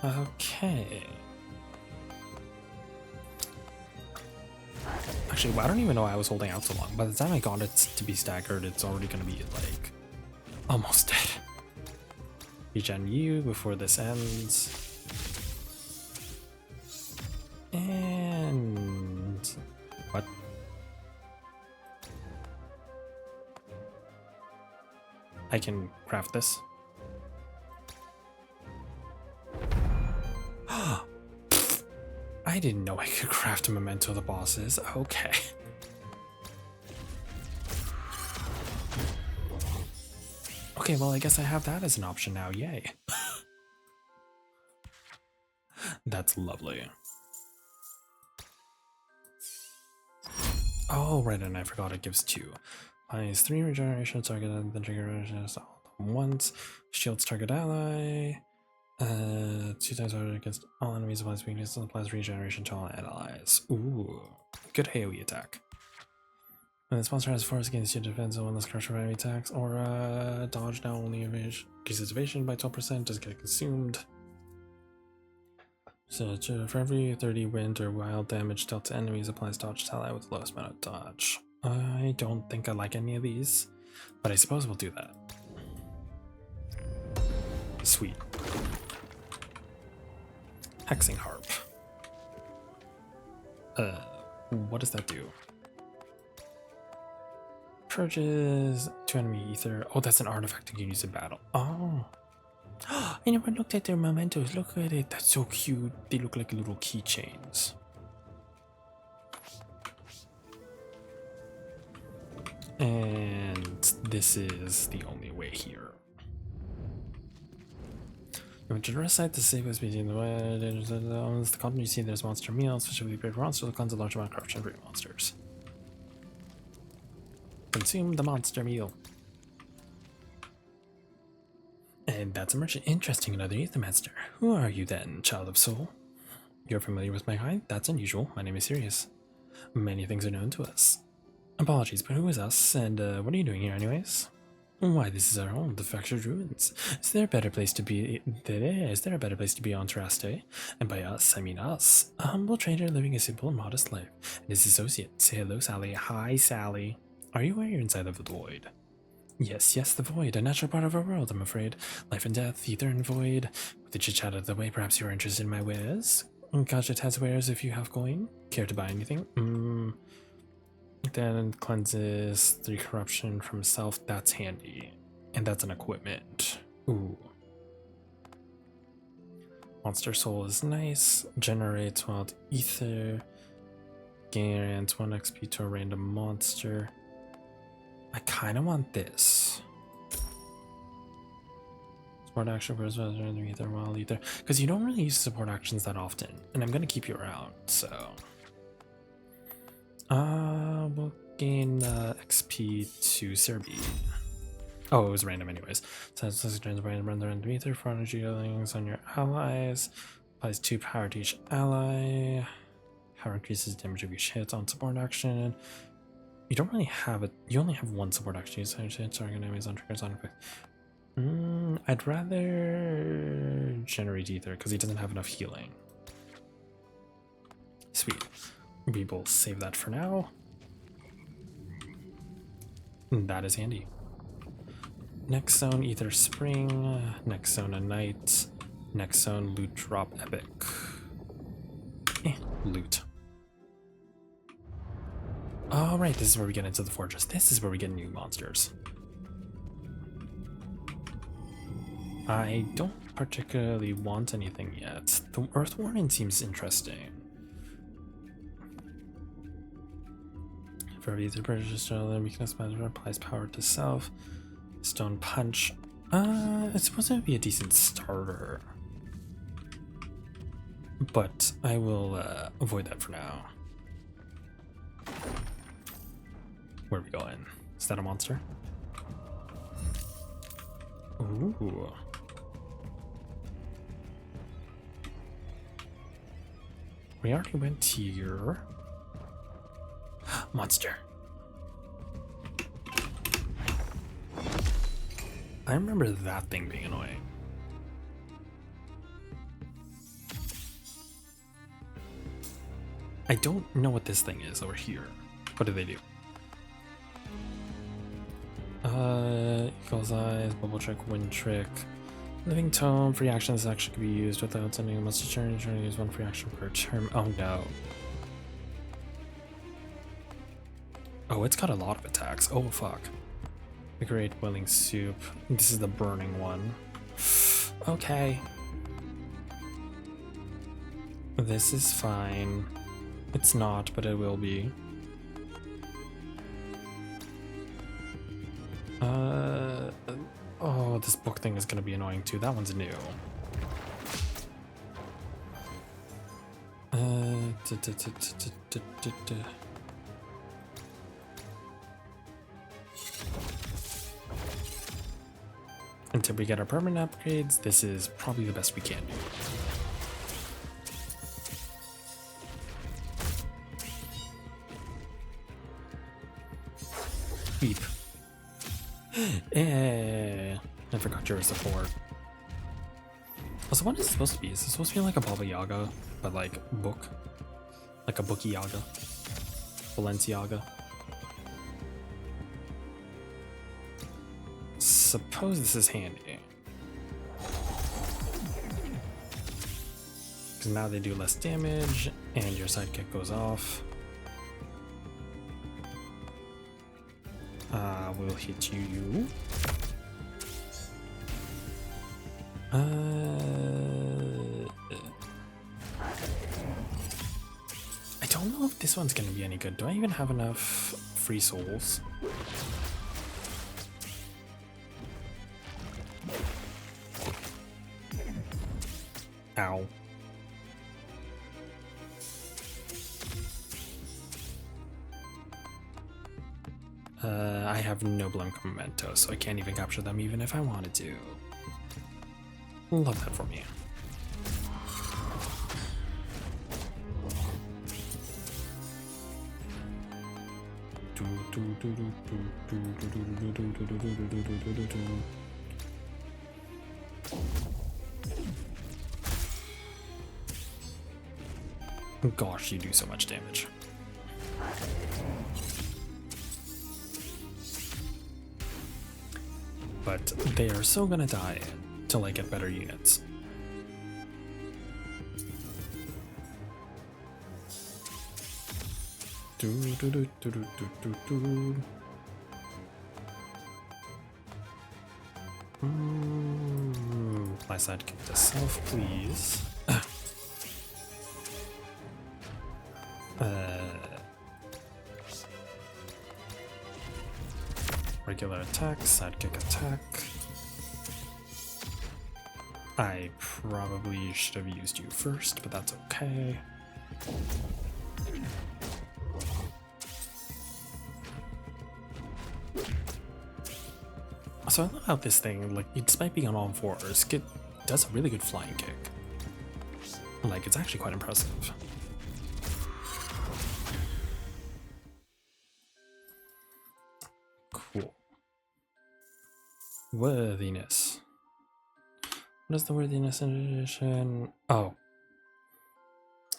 Okay. Actually, I don't even know why I was holding out so long. By the time I got it to be staggered, it's already going to be, like, almost dead. Regen you before this ends. And... what? I can craft this. I didn't know I could craft a memento of the bosses. Okay. Okay, well, I guess I have that as an option now. Yay. That's lovely. Oh, right, and I forgot it gives 2. Minus 3 regeneration, target, and then trigger regeneration all at once. Shields target ally. 2 times harder against all enemies, applies weakness, and applies regeneration to all allies. Ooh, good AoE attack. When this monster has force against you, defense on this crush of enemy attacks, or dodge now only increases evasion by 12%, doesn't get consumed. So for every 30 wind or wild damage dealt to enemies, applies dodge to ally with the lowest amount of dodge. I don't think I like any of these, but I suppose we'll do that. Sweet. Hexing Harp. What does that do? Purges 2 enemy ether. Oh, that's an artifact you can use in battle. Oh. I never looked at their mementos. Look at it. That's so cute. They look like little keychains. And this is the only way here. You to recite the safest between the way the content you see there's monster meal, specifically prepared monsters that cleanse a large amount of corruption free monsters. Consume the monster meal. And that's a merchant. Interesting, another Aethermancer. Who are you then, child of soul? You're familiar with my kind? That's unusual. My name is Sirius. Many things are known to us. Apologies, but who is us, and what are you doing here anyways? Why, this is our home, the fractured ruins. Is there a better place to be? Is there a better place to be on Terraste? And by us, I mean us. A humble trader living a simple and modest life. And his associate. Say hello, Sally. Hi, Sally. Are you aware you're inside of the void? Yes, the void, a natural part of our world, I'm afraid. Life and death, ether and void. With the chit-chat out of the way, perhaps you're interested in my wares? Gadget has wares if you have coin. Care to buy anything? Then cleanses 3 corruption from self. That's handy. And that's an equipment. Ooh. Monster soul is nice. Generates wild ether. Grants 1 XP to a random monster. I kind of want this. Support action for ether, wild ether. Because you don't really use support actions that often. And I'm going to keep you around, so. We'll gain XP to Serbi. Oh, it was random anyways. Says this turns random into ether for energy dealings on your allies. Applies 2 power to each ally. Power increases damage of each hit on support action. You don't really have it. You only have 1 support action. So target enemies on triggers on effect. I'd rather generate ether because he doesn't have enough healing. Sweet. We will save that for now. That is handy. Next zone, Ether Spring. Next zone, a Night. Next zone, Loot Drop Epic. Loot. Alright, this is where we get into the fortress. This is where we get new monsters. I don't particularly want anything yet. The Earth Warden seems interesting. For either purchase, weakness manager applies power to self. Stone Punch. It's supposed to be a decent starter. But I will avoid that for now. Where are we going? Is that a monster? Ooh. We already went here. Monster. I remember that thing being annoying. I don't know what this thing is over here. What do they do? Eagle's Eyes, Bubble Trick, Wind Trick. Living Tome, free actions actually can be used without sending a message turn. Trying to use 1 free action per turn. Oh no. Oh, it's got a lot of attacks. Oh fuck. The Great Boiling Soup. This is the burning one. Okay. This is fine. It's not, but it will be. Oh, this book thing is gonna be annoying too. That one's new. Until we get our permanent upgrades, this is probably the best we can do. Beep. I forgot your support. Also, what is it supposed to be? Is it supposed to be like a Baba Yaga, but like book? Like a Bookie Yaga? Balenciaga? Suppose this is handy. Because now they do less damage, and your sidekick goes off. We'll hit you. I don't know if this one's gonna be any good. Do I even have enough free souls? Ow. I have no Blum Memento, so I can't even capture them even if I wanted to. Love that for me. Gosh, you do so much damage. But they are so gonna die till I get better units. My sidekick to self, please. Regular attack, sidekick attack. I probably should have used you first, but that's okay. So I love how this thing, like, despite being on all fours, it does a really good flying kick. Like, it's actually quite impressive. Cool. Worthiness. What is the worthiness addition? Oh.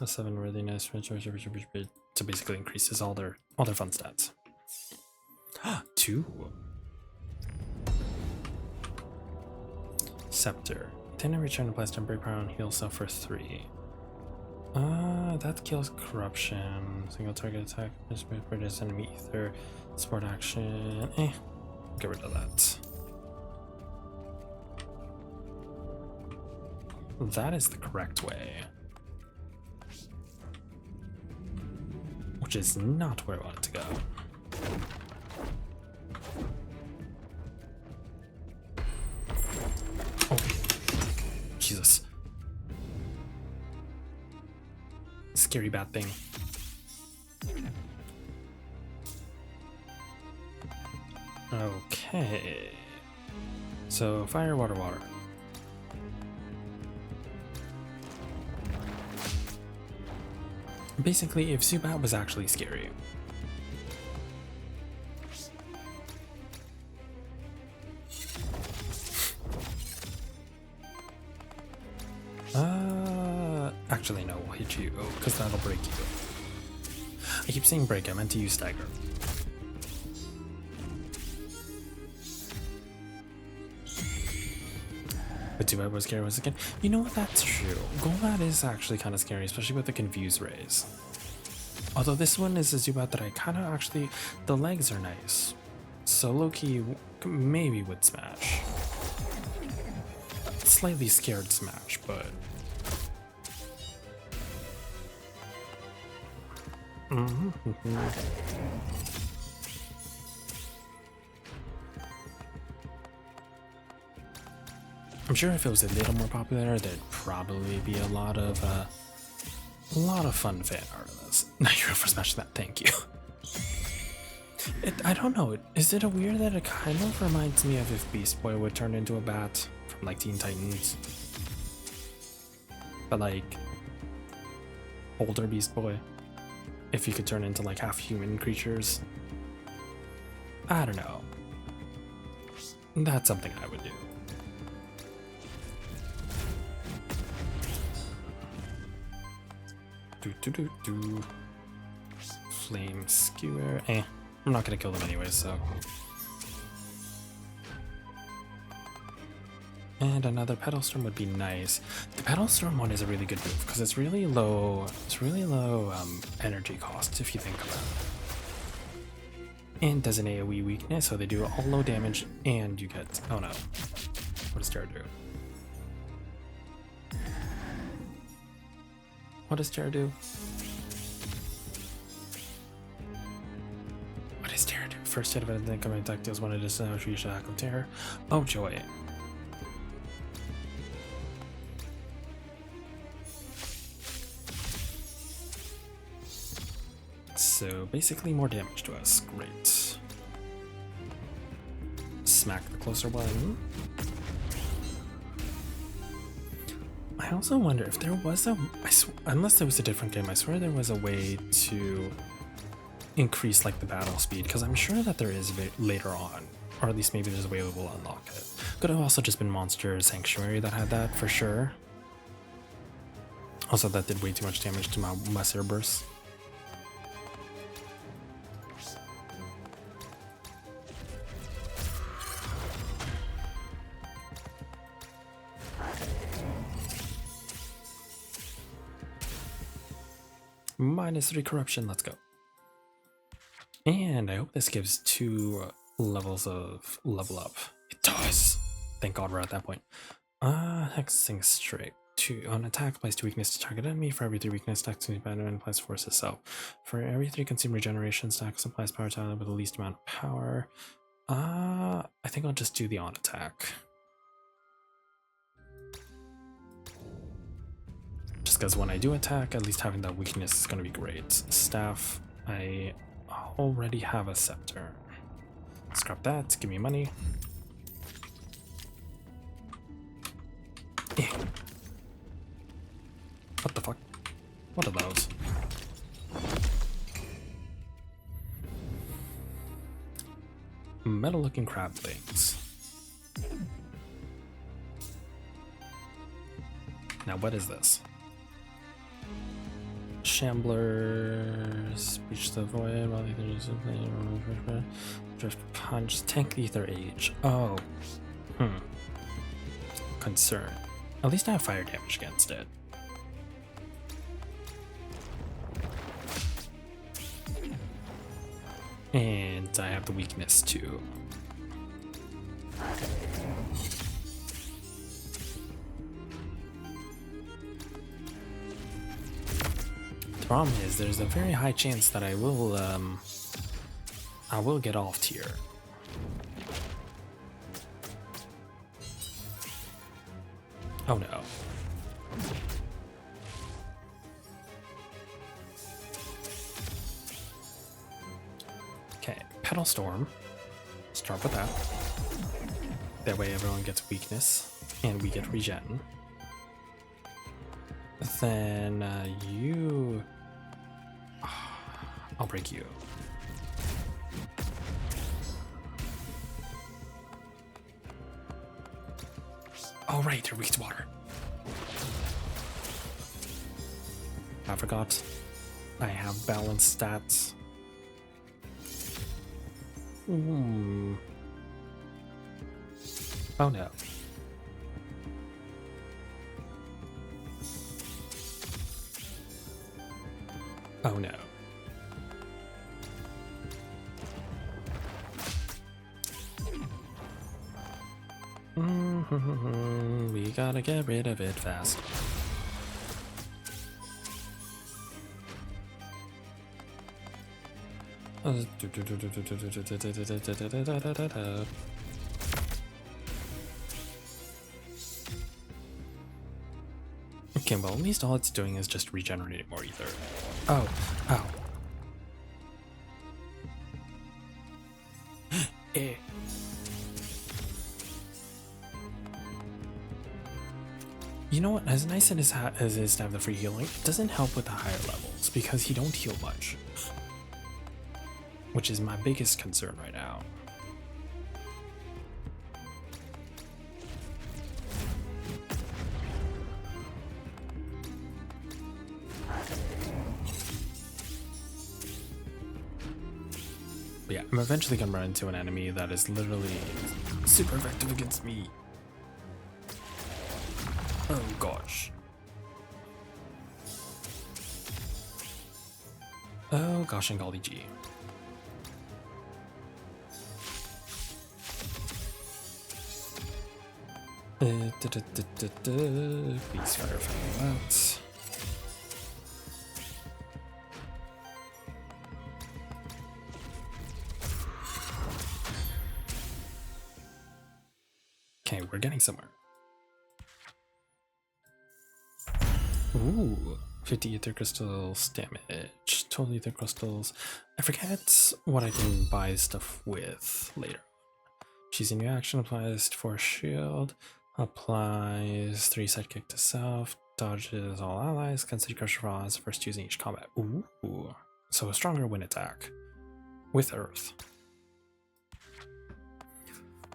A 7 worthiness, so basically increases all their fun stats. 2. Scepter. Then return applies temporary power and heal self for 3. That kills corruption. Single target attack, British enemy ether, sport action. Get rid of that. That is the correct way. Which is not where I want it to go. Oh, Jesus. Scary bad thing. Okay. So, fire, water, water. Basically, if Zubat was actually scary. Actually no, we'll hit you, because that'll break you. I keep saying break, I meant to use stagger. But Zubat was scary once again. You know what, that's true. Golbat is actually kind of scary, especially with the Confuse Rays. Although this one is a Zubat that I kind of actually... The legs are nice. So low-key maybe would smash. Slightly scared smash, but... I'm sure if it was a little more popular, there'd probably be a lot of fun fan art of this. Now you're for smashing that, thank you. I don't know, is it a weird that it kind of reminds me of if Beast Boy would turn into a bat from like Teen Titans? But like, older Beast Boy. If you could turn into like half human creatures. I don't know. That's something I would do. Flame Skewer. I'm not gonna kill them anyway, so. And another Petal Storm would be nice. The Petal Storm one is a really good move because it's really low. It's really low energy cost if you think about it. And does an AoE weakness, so they do all low damage, and you get. Oh no! What does Terra do? What does Terra do? What does Terra do? First hit of an incoming attack deals one additional attack of Terror. Oh joy! So basically more damage to us. Great. Smack the closer one. I also wonder if there was unless there was a different game, I swear there was a way to increase like the battle speed, because I'm sure that there is later on, or at least maybe there's a way we will unlock it. Could have also just been Monster Sanctuary that had that for sure. Also, that did way too much damage to my Messer Burst. -3 corruption, let's go. And I hope this gives 2 levels of level up. It does! Thank God we're at that point. Hexing Strike. 2 on attack applies 2 weakness to target enemy. For every 3 weakness stacks to enemy applies force itself. For every 3 consume regeneration stacks applies power to with the least amount of power. I think I'll just do the on attack. because when I do attack, at least having that weakness is going to be great. Staff, I already have a scepter. Scrap that, give me money. Eh. What the fuck? What are those? Metal looking crab things. Now what is this? Shamblers, Breach the Void, while Ether Drift Punch, Tank Ether Age. Oh. Concern. At least I have fire damage against it. And I have the weakness too. The problem is there's a very high chance that I will get off tier. Oh no. Okay, Petal Storm. Start with that. That way everyone gets weakness, and we get regen. Then you... I'll break you. Oh right, you're weak to water. I forgot. I have balanced stats. Oh no. Oh no. We gotta get rid of it fast. Okay, well, at least all it's doing is just regenerating more ether. Oh, ow. Eh. You know what, as nice as it is to have the free healing, it doesn't help with the higher levels because he don't heal much. Which is my biggest concern right now. But yeah, I'm eventually gonna run into an enemy that is literally super effective against me. Oh gosh. Oh gosh, and golly gee. Please fire from that. Okay, we're getting somewhere. Ooh, 50 ether crystals damage, 12 ether crystals. I forget what I can buy stuff with later. She's a new action, applies for shield, applies 3 sidekick to self, dodges all allies, consider Crusher Frost first using each combat. Ooh, so a stronger wind attack with earth.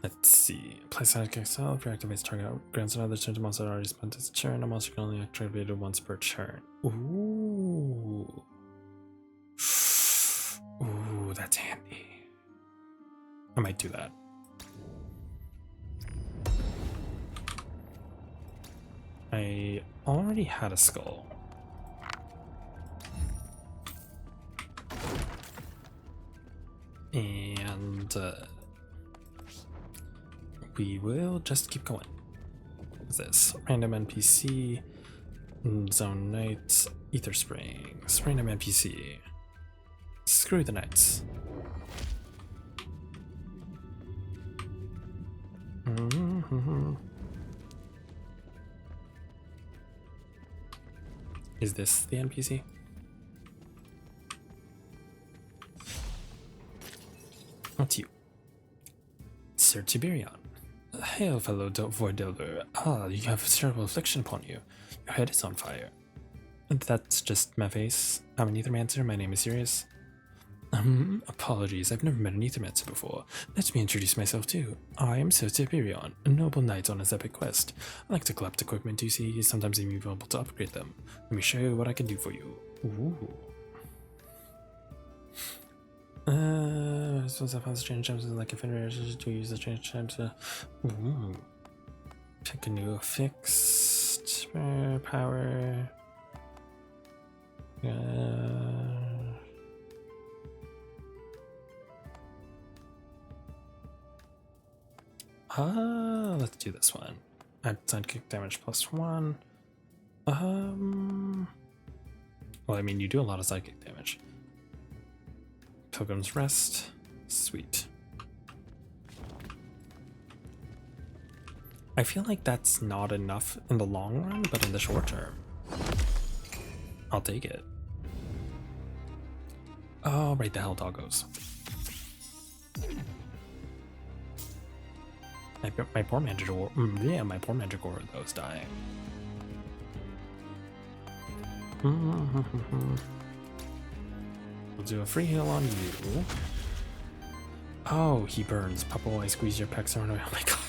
Let's see. Apply sidekick self, reactivates target, grants another turn to monster that already spent its turn. A monster can only activate it once per turn. Ooh. Ooh, that's handy. I might do that. I already had a skull. And we will just keep going. What's this? Random NPC, Zone Knights, Ether Springs, random NPC. Screw the Knights. Is this the NPC? What's you? Sir Tiberion. Hail, fellow VoD. Ah, you have a terrible affliction upon you. Your head is on fire. That's just my face. I'm an Aethermancer. My name is Sirius. Apologies. I've never met an Aethermancer before. Let me introduce myself too. I am Sir Tiberion, a noble knight on his epic quest. I like to collect equipment you see. Sometimes I'm even able to upgrade them. Let me show you what I can do for you. Ooh. Suppose I found strange gems like a federation to use the strange gems to pick a new fixed power. Let's do this one. Add sidekick damage +1. Well, I mean, you do a lot of sidekick damage. Pilgrim's Rest. Sweet. I feel like that's not enough in the long run, but in the short term, I'll take it. Oh, right, the hell doggos. My poor Mandragora. Yeah, my poor Mandragora though is dying. We'll do a free heal on you. Oh, he burns. Puppo, I squeeze your pecs around. Oh my god.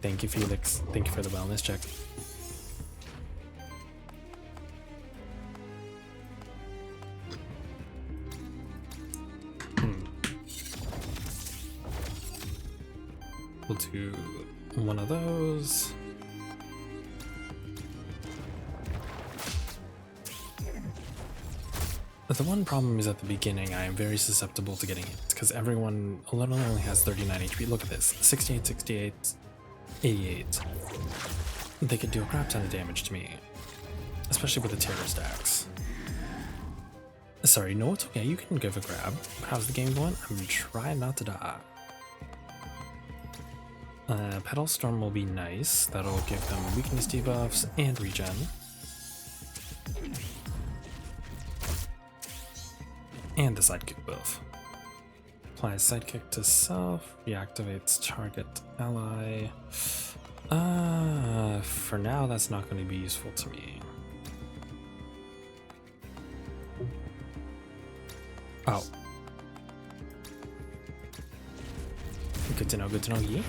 Thank you, Felix. Thank you for the wellness check. We'll do one of those. But the one problem is at the beginning, I am very susceptible to getting hit because everyone literally only has 39 HP. Look at this, 68, 68, 88. They could do a crap ton of damage to me, especially with the terror stacks. Sorry, no, it's okay, you can give a grab. How's the game going? I'm trying not to die. Petal Storm will be nice. That'll give them weakness debuffs and regen. And the sidekick buff. Applies sidekick to self, reactivates target ally. For now, that's not going to be useful to me. Oh. Good to know, yeah.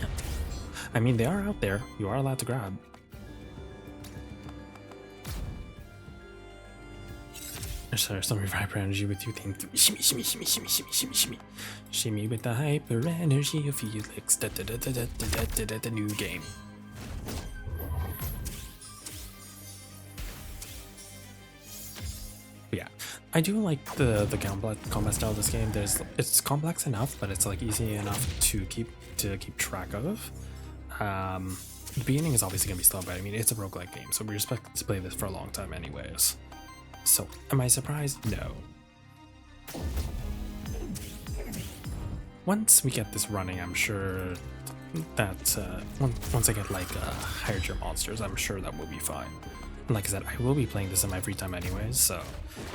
I mean, they are out there. You are allowed to grab. Sorry, some hyper energy with you. Thank you. Shimmy, shimmy, shimmy, shimmy, shimmy, shimmy, shimmy. Shimmy with the hyper energy of Felix. The new game. But yeah, I do like the combat style of this game. It's complex enough, but it's like easy enough to keep track of. The beginning is obviously gonna be slow, but I mean it's a roguelike game, so we expect to play this for a long time anyways. So, am I surprised? No. Once we get this running, I'm sure that once I get like higher tier monsters, I'm sure that will be fine. And like I said, I will be playing this in my free time anyways, so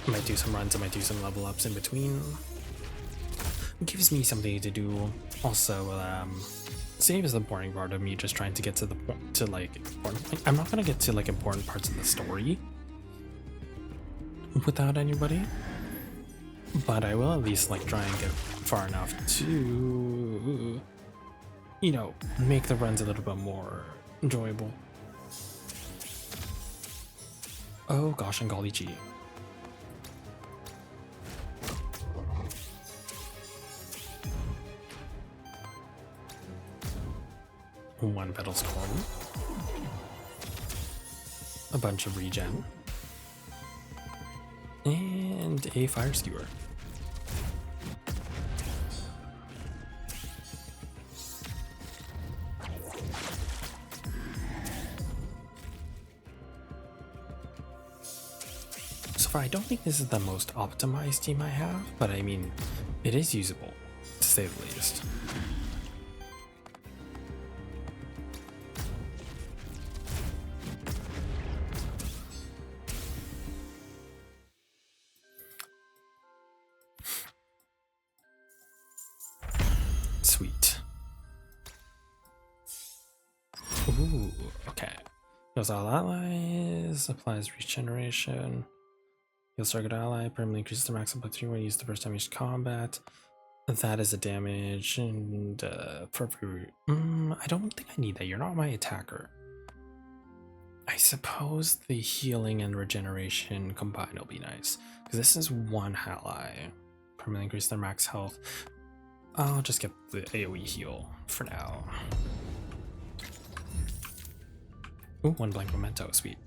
I might do some runs, I might do some level ups in between. It gives me something to do. Also, save is the boring part of me just trying to get to the point to like important. I'm not gonna get to like important parts of the story without anybody, but I will at least like try and get far enough to, you know, make the runs a little bit more enjoyable. Oh gosh, and golly gee. One Petal Storm. A bunch of regen. And a Fire Skewer. So far, I don't think this is the most optimized team I have, but I mean, it is usable, to say the least. Ooh, okay. Heals all allies, applies regeneration. Heals target ally, permanently increases the max complexity when used the first time used combat. That is a damage, and I don't think I need that. You're not my attacker. I suppose the healing and regeneration combined will be nice, because this is one ally. Permanently increase their max health. I'll just get the AoE heal for now. Ooh, one blank memento, sweet.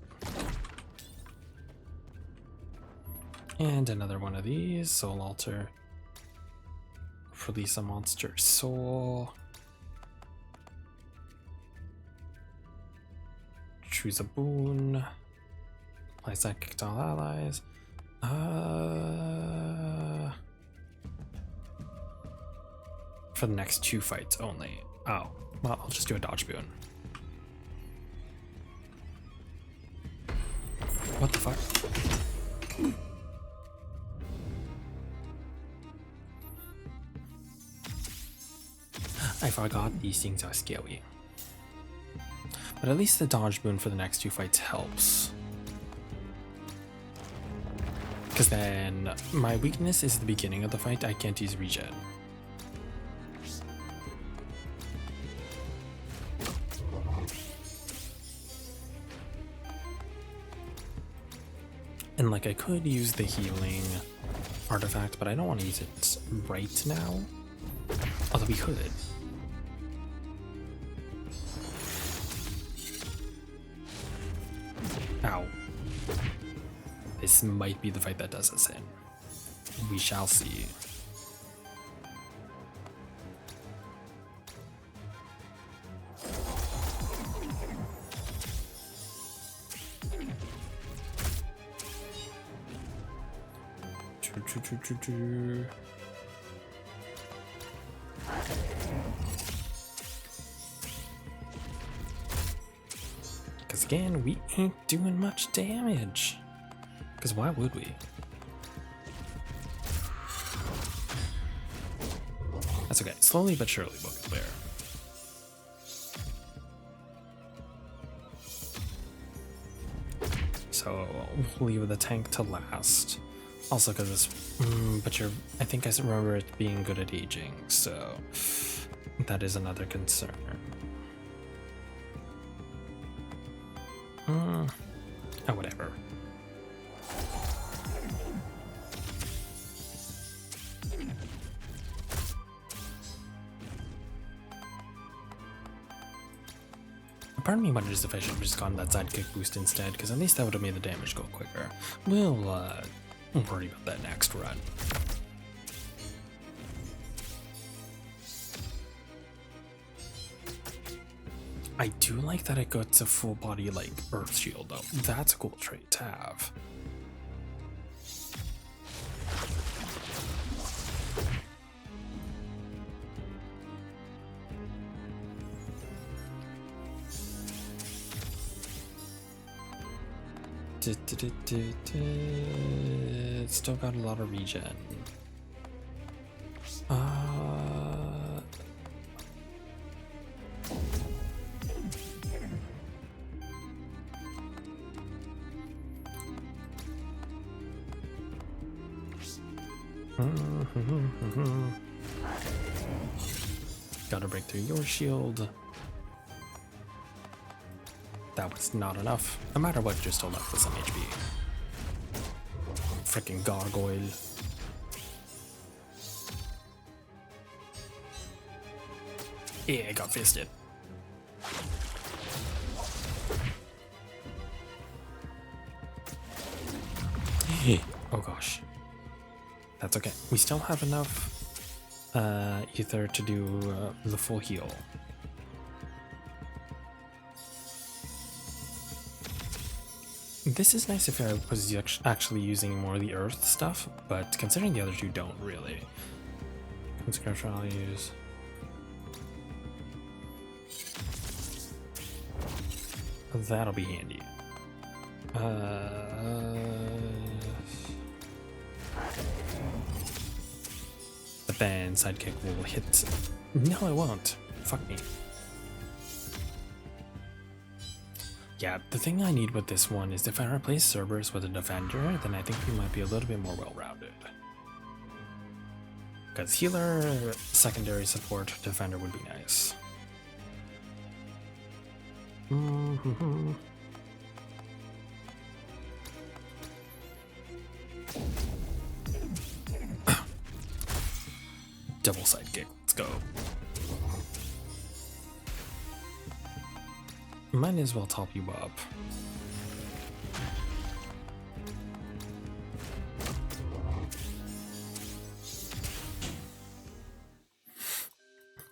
And another one of these, soul altar. Release a monster soul. Choose a boon. Apply sidekick to all allies. For the next 2 fights only. Oh, well, I'll just do a dodge boon. What the fuck? I forgot these things are scary. But at least the dodge boon for the next 2 fights helps. Because then my weakness is the beginning of the fight. I can't use regen. And like I could use the healing artifact, but I don't want to use it right now. Although we could. Ow. This might be the fight that does us in. We shall see. Because again, we ain't doing much damage. Because why would we? That's okay. Slowly but surely we'll get there. So we'll leave the tank to last. Also because it's, I think I remember it being good at aging, so that is another concern. Oh, whatever. Part of me wonders if I should have just gone that sidekick boost instead, because at least that would have made the damage go quicker. We'll worry about that next run. I do like that it got a full body like Earth Shield though. That's a cool trait to have. It's still got a lot of regen. Gotta break through your shield. That was not enough. No matter what, you're still left with some HP. Freaking gargoyle. Yeah, I got fisted. Oh gosh. That's okay. We still have enough ether to do the full heal. This is nice if I was actually using more of the earth stuff, but considering the other two don't really. Conscription I'll use. That'll be handy. But then sidekick will hit. No, it won't. Fuck me. Yeah, the thing I need with this one is if I replace Cerberus with a defender, then I think we might be a little bit more well-rounded. Because healer, secondary support, defender would be nice. Double sidekick, let's go. Might as well top you up.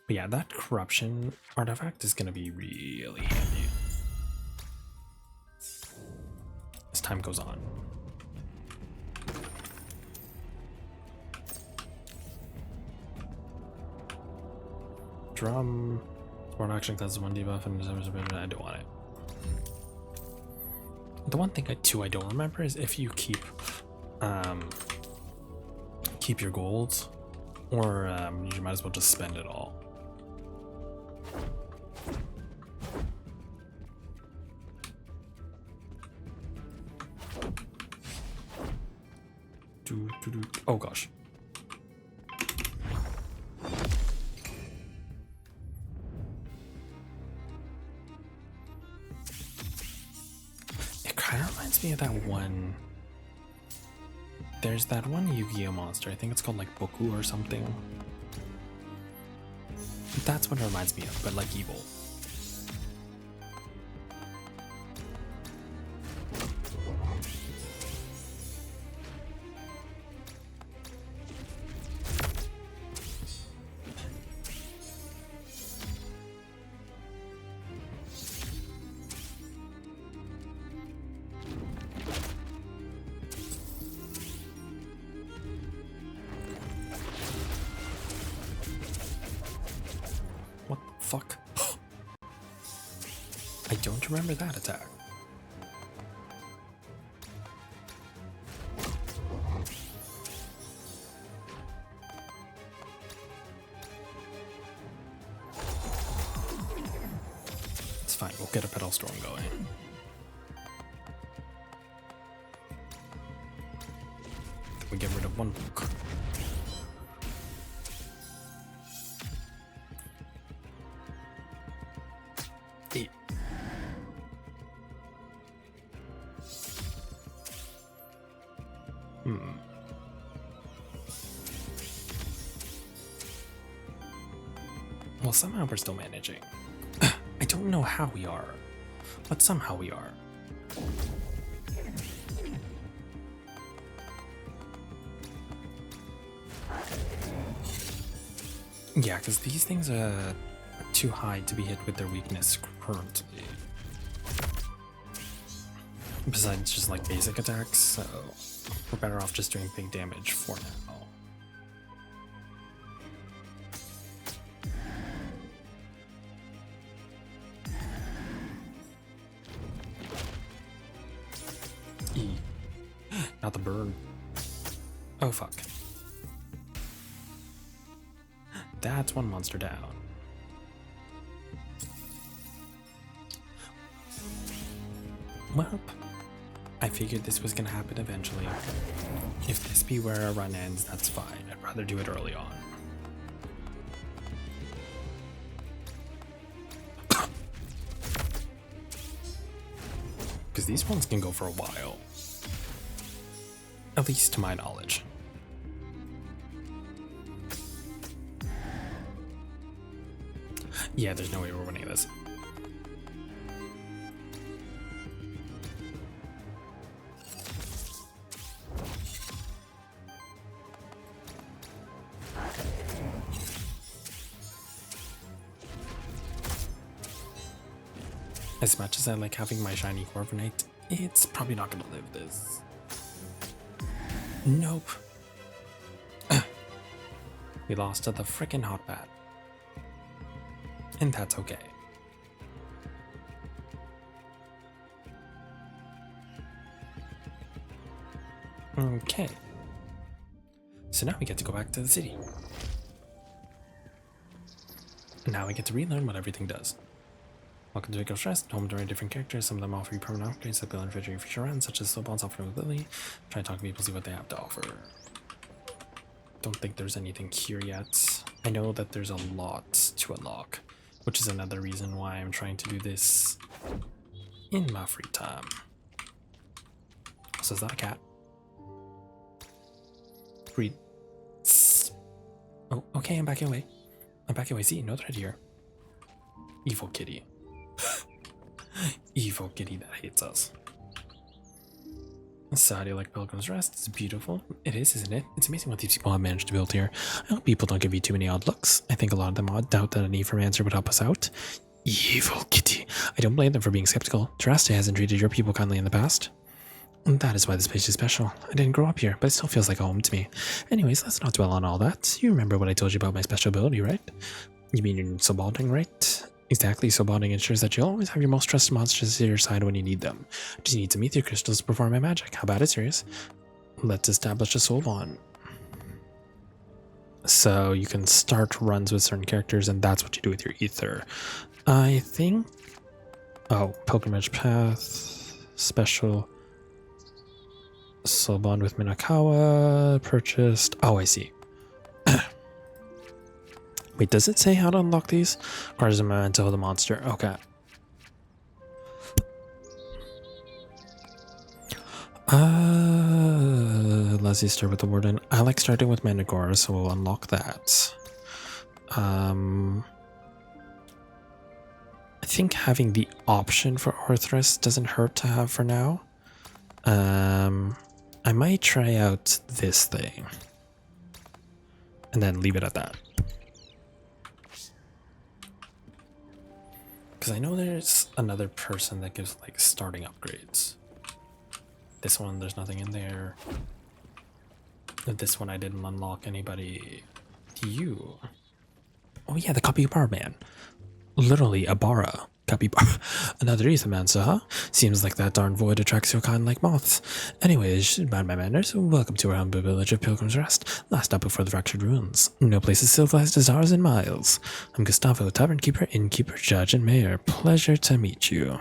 But yeah, that corruption artifact is gonna be really handy as time goes on. Drum. Sport action causes 1 debuff and I don't want it. The one thing I don't remember is if you keep your gold, or you might as well just spend it all. Oh gosh. It kind of reminds me of that one. There's that one Yu-Gi-Oh monster. I think it's called like Boku or something. That's what it reminds me of, but like evil. What the fuck? I don't remember that attack. It's fine, we'll get a pedal storm going. Then we get rid of one book. Well, somehow we're still managing. I don't know how we are, but somehow we are. Yeah, because these things are too high to be hit with their weakness currently. Besides just like basic attacks, so we're better off just doing big damage for now. Not the burn. Oh fuck. That's one monster down. Well, I figured this was gonna happen eventually. If this be where our run ends, that's fine. I'd rather do it early on. Because these ones can go for a while. At least to my knowledge. Yeah, there's no way we're winning this. As much as I like having my shiny Corviknight, it's probably not gonna live this. Nope. We lost to the frickin' hot bat. And that's okay. Okay. So now we get to go back to the city. Now we get to relearn what everything does. Welcome to Victor's Rest, home to different characters. Some of them offer you permanent upgrades that build and feature your future runs, such as Snowball's offer mobility. Try to talk to people, see what they have to offer. Don't think there's anything here yet. I know that there's a lot to unlock, which is another reason why I'm trying to do this in my free time. So is that a cat? Read. Oh, okay, I'm backing away. I'm backing away. See, no threat here. Evil kitty. Evil kitty that hates us. So how do you like Pilgrim's Rest? It's beautiful. It is, isn't it? It's amazing what these people have managed to build here. I hope people don't give you too many odd looks. I think a lot of them doubt that an Aethermancer would help us out. Evil kitty. I don't blame them for being skeptical. Terraste hasn't treated your people kindly in the past. And that is why this place is special. I didn't grow up here, but it still feels like a home to me. Anyways, let's not dwell on all that. You remember what I told you about my special ability, right? You mean your soul bonding, right? Exactly, soul bonding ensures that you'll always have your most trusted monsters at your side when you need them. Just need some ether crystals to perform my magic. How about it, serious? Let's establish a soul bond. So you can start runs with certain characters, and that's what you do with your ether. I think... Oh, pilgrimage path, special soul bond with Minakawa, purchased. Oh, I see. Wait, does it say how to unlock these? Or is it meant to hold a monster? Okay. Let's see, start with the warden. I like starting with Mandragora, so we'll unlock that. I think having the option for Orthrus doesn't hurt to have for now. I might try out this thing. And then leave it at that. Because I know there's another person that gives like starting upgrades. This one, there's nothing in there. This one, I didn't unlock anybody. You. Oh yeah, the Capybara man. Literally a bara. Capybara. Another Aethermancer, huh? Seems like that darn void attracts your kind like moths. Anyways, mind my manners. Welcome to our humble village of Pilgrim's Rest. Last stop before the fractured ruins. No place as civilized as ours in miles. I'm Gustavo, tavern keeper, innkeeper, judge, and mayor. Pleasure to meet you.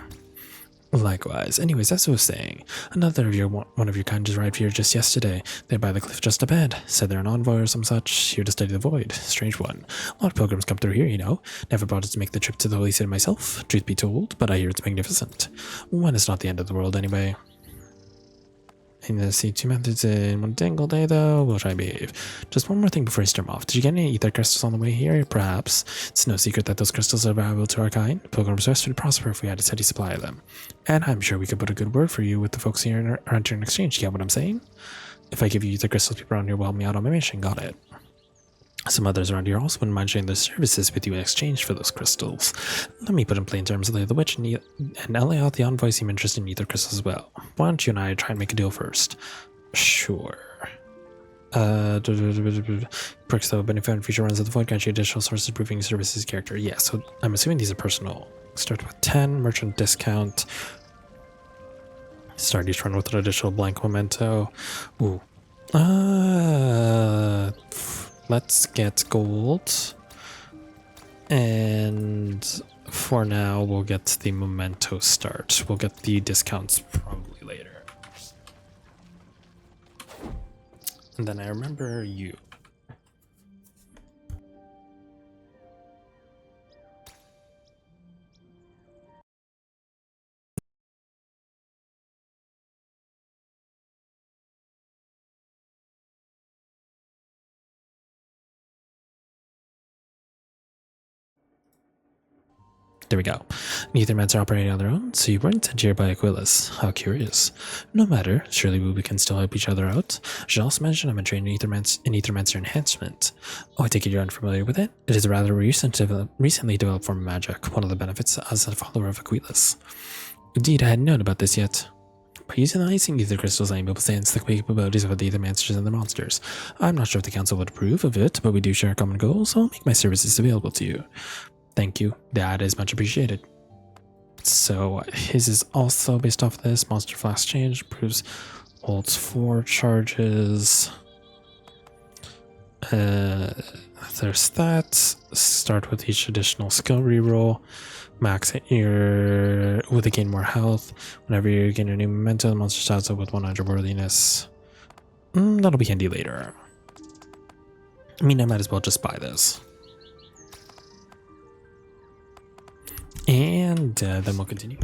Likewise. Anyways, as I was saying, another of one of your kind just arrived here just yesterday. They're by the cliff just ahead. Said they're an envoy or some such, here to study the void. Strange one. A lot of pilgrims come through here, you know. Never bothered to make the trip to the holy city myself, truth be told, but I hear it's magnificent. When it's not the end of the world anyway. And let's see, 2 methods in one single day though. We'll try and behave. Just one more thing before I storm off. Did you get any ether crystals on the way here? Perhaps. It's no secret that those crystals are valuable to our kind. Pilgrim's Rest would prosper if we had a steady supply of them. And I'm sure we could put a good word for you with the folks here around here in exchange. You get what I'm saying? If I give you ether crystals, people around here will help me out on my mission. Got it. Some others around here also wouldn't mind sharing their services with you in exchange for those crystals. Let me put in plain terms, Leia the Witch and Elia the Envoy seem interested in ether crystals as well. Why don't you and I try and make a deal first? Sure. Perks though, benefit and future runs of the void grant you additional sources improving your services character. Yeah, so I'm assuming these are personal. Start with 10, merchant discount. Start each run with an additional blank memento. Ooh. Let's get gold. And for now, we'll get the memento start. We'll get the discounts probably later. And then I remember you. There we go. Neither men are operating on their own, so you weren't sent here by Aquilus. How curious. No matter, surely we can still help each other out. I should also mention I'm trained in Aethermancer enhancement. Oh, I take it you're unfamiliar with it? It is a rather recently developed form of magic, one of the benefits as a follower of Aquilus. Indeed, I hadn't known about this yet. By using the icing ether crystals, I am able to enhance the capabilities of the Aethermancers and their monsters. I'm not sure if the council would approve of it, but we do share a common goal, so I'll make my services available to you. Thank you. That is much appreciated. So his is also based off of this. Monster Flask change improves holds 4 charges. There's that. Start with each additional skill reroll. Max your with a gain more health. Whenever you gain a new momentum, the monster starts up with 100 worthiness. That'll be handy later. I mean, I might as well just buy this. And then we'll continue.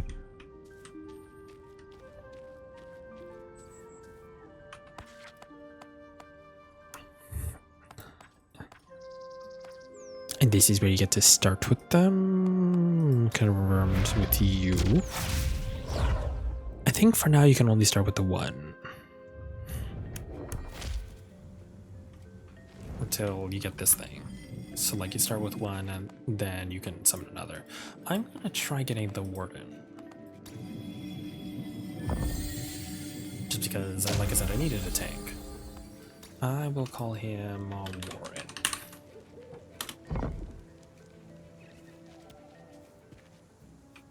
And this is where you get to start with them. Confirmed with you. I think for now you can only start with the one. Until you get this thing. So like you start with one and then you can summon another. I'm gonna try getting the warden. Just because, like I said, I needed a tank. I will call him Warren.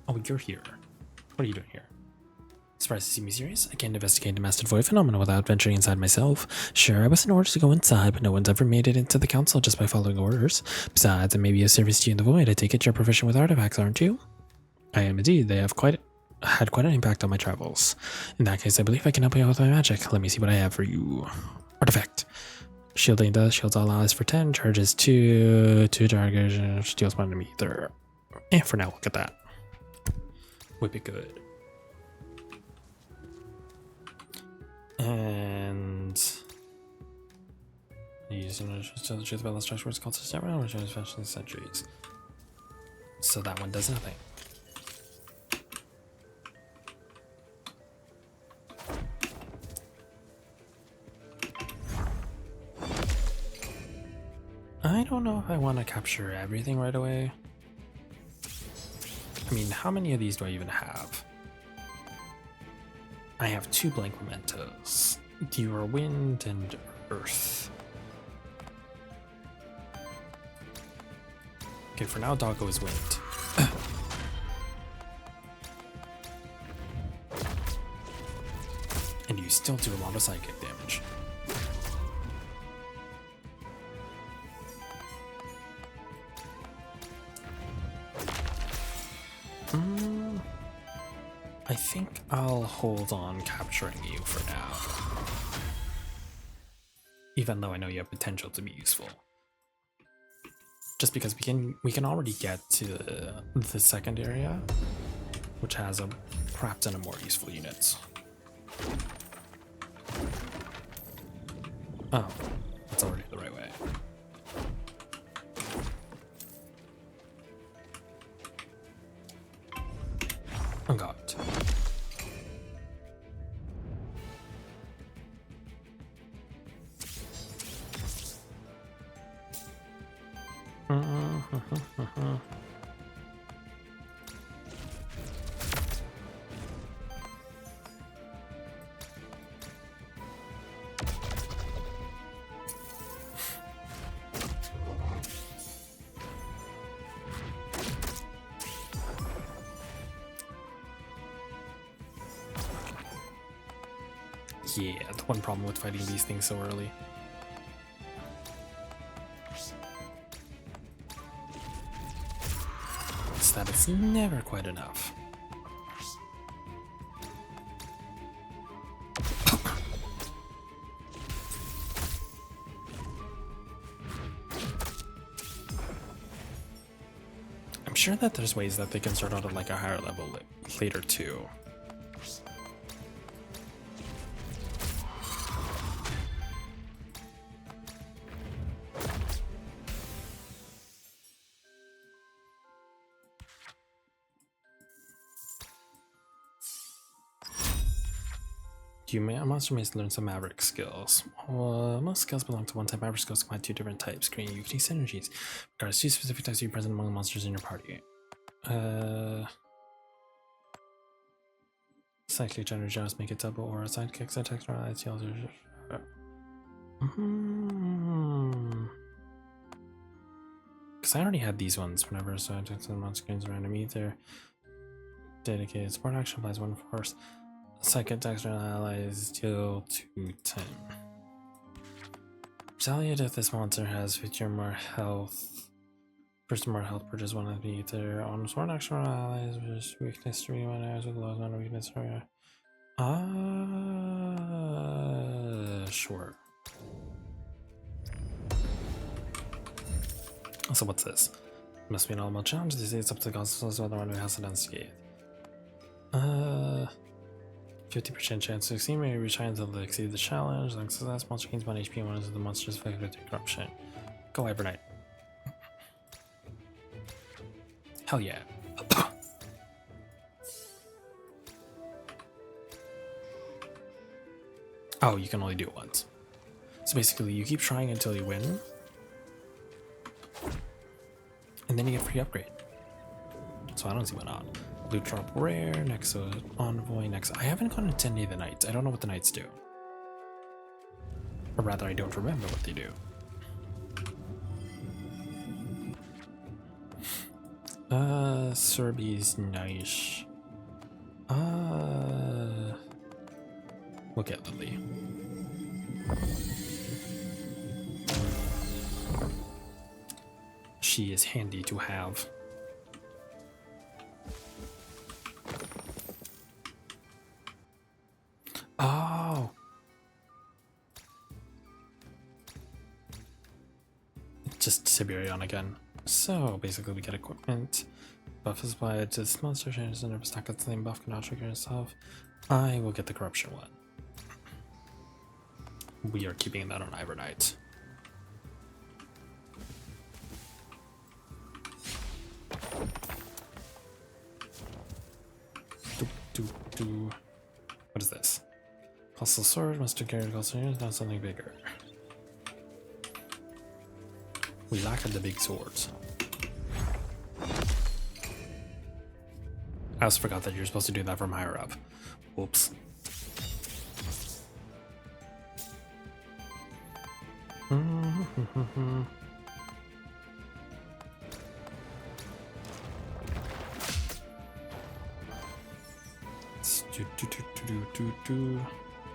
Oh, you're here. What are you doing here? Surprised to see me serious? I can't investigate the mastered void phenomena without venturing inside myself. Sure, I was in orders to go inside, but no one's ever made it into the council just by following orders. Besides, it may be of service to you in the void. I take it you're proficient with artifacts, aren't you? I am indeed. They have had quite an impact on my travels. In that case, I believe I can help you out with my magic. Let me see what I have for you. Artifact. Shielding does. Shields all allies for 10. Charges 2. 2 targets. Steals 1 enemy either. And for now, look at that. Would be good. And using the truth about the structure it's called system, which is fashion centuries. So that one does nothing. I don't know if I want to capture everything right away. I mean, how many of these do I even have? I have 2 blank mementos. You are wind and earth. Okay, for now, Doggo is wind. And you still do a lot of psychic damage. I think I'll hold on capturing you for now. Even though I know you have potential to be useful. Just because we can already get to the second area, which has a crap ton of more useful units. Oh, that's already the right way. Oh god. Yeah, the one problem with fighting these things so early. Is that it's never quite enough. I'm sure that there's ways that they can start out at like a higher level later too. A monster may learn some maverick skills. Most skills belong to one type. Maverick skills combine 2 different types, creating unique synergies. Regards 2 specific types to be present among the monsters in your party. Cyclic general just make it double or sidekicks attack allies. Because I already had these ones whenever I attack the monster gains a random ether. Dedicated support action applies 1 force. Second extra allies deal 210. retaliate if this monster has 50 or more health. First more health, purchase one of the ether. On sworn action allies, which weakness to me when I was with the lowest amount of weakness. Sure. So what's this? Must be an all challenge. They say it's up to the gods of the other one who has it unscathed. 50% chance to succeed. Maybe we try until they exceed the challenge. Like success, monster gains 1 HP and 1 is the monster's affected with corruption. Go Evernight. Hell yeah. Oh, you can only do it once. So basically, you keep trying until you win. And then you get free upgrade. So I don't see why not. Blue drop rare, next to envoy, next. I haven't gone into any of the knights. I don't know what the knights do. Or rather, I don't remember what they do. Serby's nice. We'll get Lily. She is handy to have. Oh. Just Siberian again. So basically we get equipment. Buff is applied to this monster, changes the nervous attack at the same buff cannot trigger itself. I will get the corruption one. We are keeping that on Evernight. What is this? Colossal sword must have carried colossal units, not something bigger. We lack the big swords. I also forgot that you're supposed to do that from higher up. Whoops.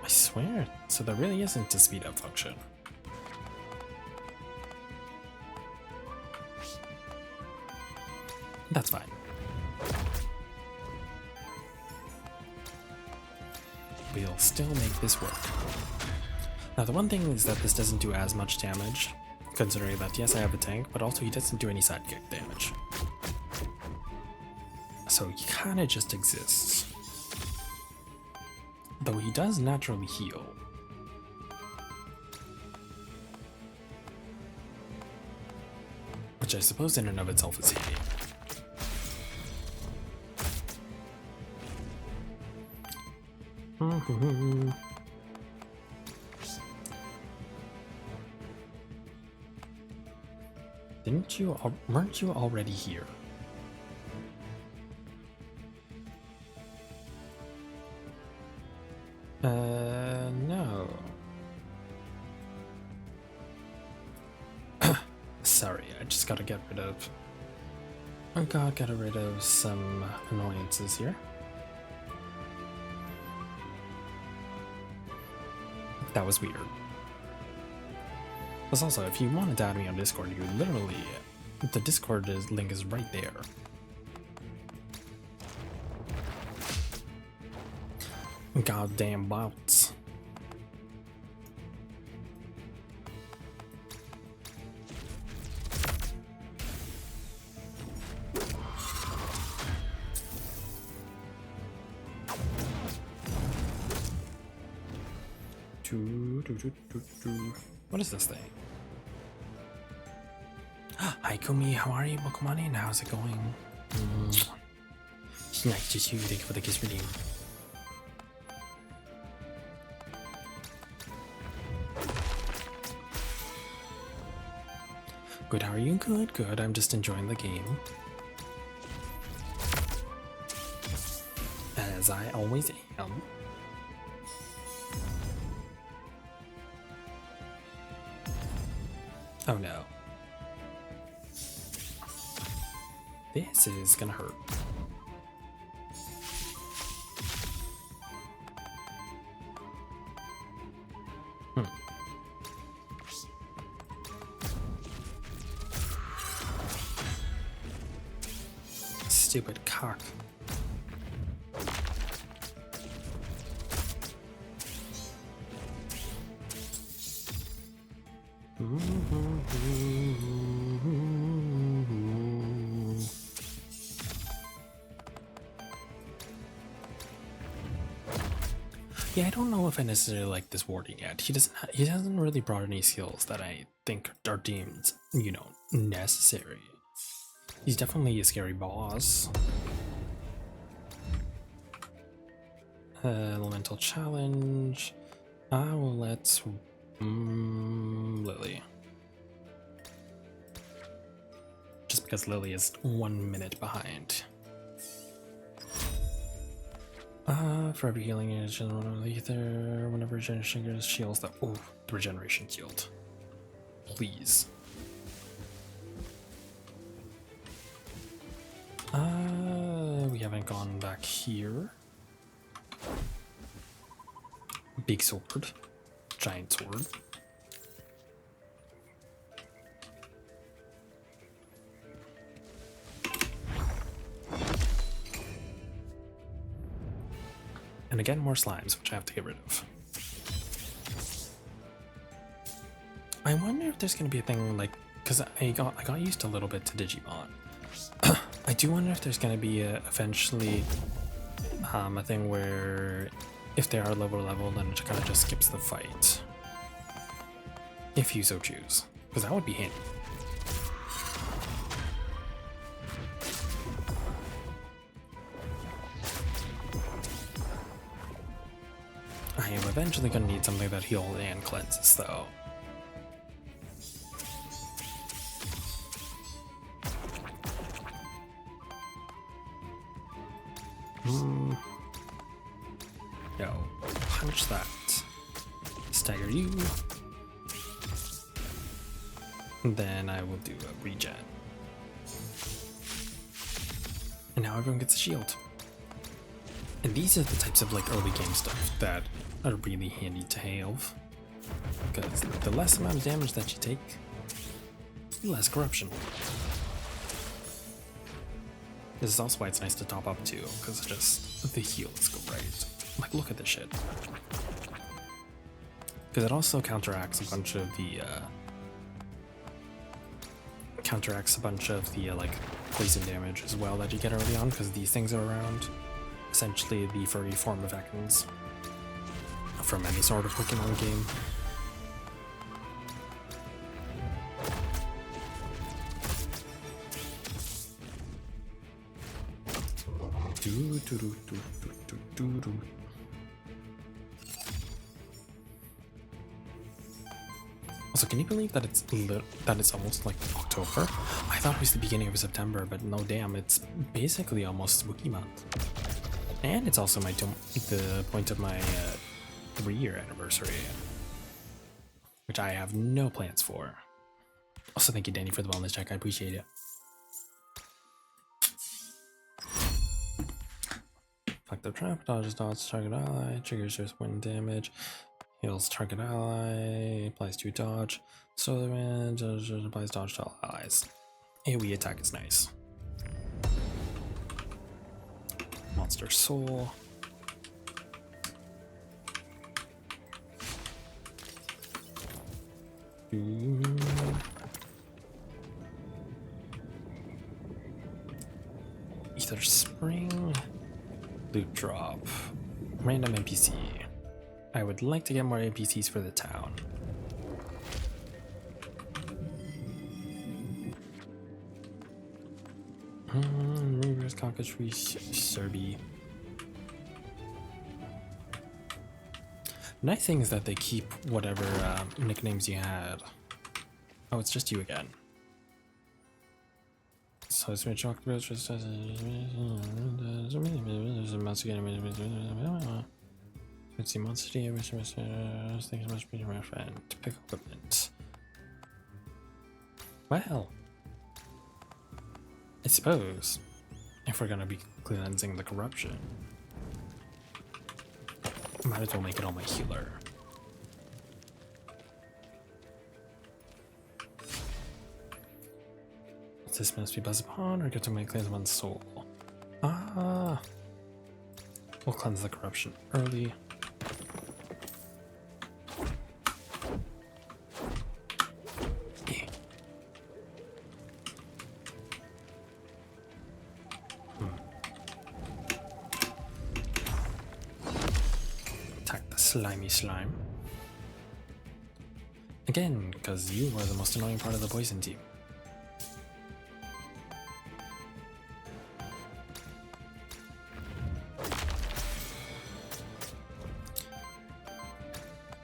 I swear, so there really isn't a speed up function. That's fine. We'll still make this work. Now the one thing is that this doesn't do as much damage, considering that yes I have a tank, but also he doesn't do any sidekick damage. So he kinda just exists. Though he does naturally heal. Which I suppose in and of itself is handy. Weren't you already here? No. Sorry, I just gotta get rid of... I gotta get rid of some annoyances here. That was weird. Plus also, if you wanted to add me on Discord, you literally... The Discord link is right there. Goddamn bots. What is this thing? Hi Kumi, how are you? Welcome in. How's it going? Nice to see you. Thank you for the kiss redeem. Good, how are you? Good, good. I'm just enjoying the game. As I always am. Oh no. This is gonna hurt. stupid cock. Yeah, I don't know if I necessarily like this warding yet. He hasn't really brought any skills that I think are deemed, you know, necessary. He's definitely a scary boss. Elemental challenge. I will let Lily. Just because Lily is 1 minute behind. For every healing agent, ether, whenever regeneration triggers shields that. Oh, the regeneration shield. Please. We haven't gone back here. Big sword. Giant sword. And again, more slimes, which I have to get rid of. I wonder if there's going to be a thing like, because I got used a little bit to Digimon. I do wonder if there's going to be eventually a thing where if they are lower level, then it kind of just skips the fight. If you so choose, because that would be handy. I am eventually going to need something that heals and cleanses, though. Yo, punch that. Stagger you. Then I will do a regen. And now everyone gets a shield. And these are the types of like early game stuff that are really handy to have. Because the less amount of damage that you take, the less corruption. This is also why it's nice to top up too, because just the heal is great. Like, look at this shit. Because it also counteracts a bunch of the like poison damage as well that you get early on, because these things are around. Essentially the furry form of Ekans from any sort of Pokemon game. Also, can you believe that it's almost like October? I thought it was the beginning of September, but no, damn, it's basically almost Spooky Month. And it's also the point of my 3-year anniversary, which I have no plans for. Also, thank you, Danny, for the wellness check. I appreciate it. Fuck the trap, dodges target ally, triggers just win damage, heals target ally, applies to dodge, so the man applies dodge to all allies. AoE attack is nice. Monster Soul. Ether Spring. Loot drop. Random NPC. I would like to get more NPCs for the town. Reverse Cockatree Serby. Nice thing is that they keep whatever nicknames you had. Oh, it's just you again. So it's Let's see, monster thanks so much for being my friend. Pick equipment. Well, I suppose if we're gonna be cleansing the corruption, might as well make it all my healer. This must be buzzed upon or get to my cleanse one's soul. We'll cleanse the corruption early. Yeah. Attack the slimy slime. Again, because you are the most annoying part of the poison team.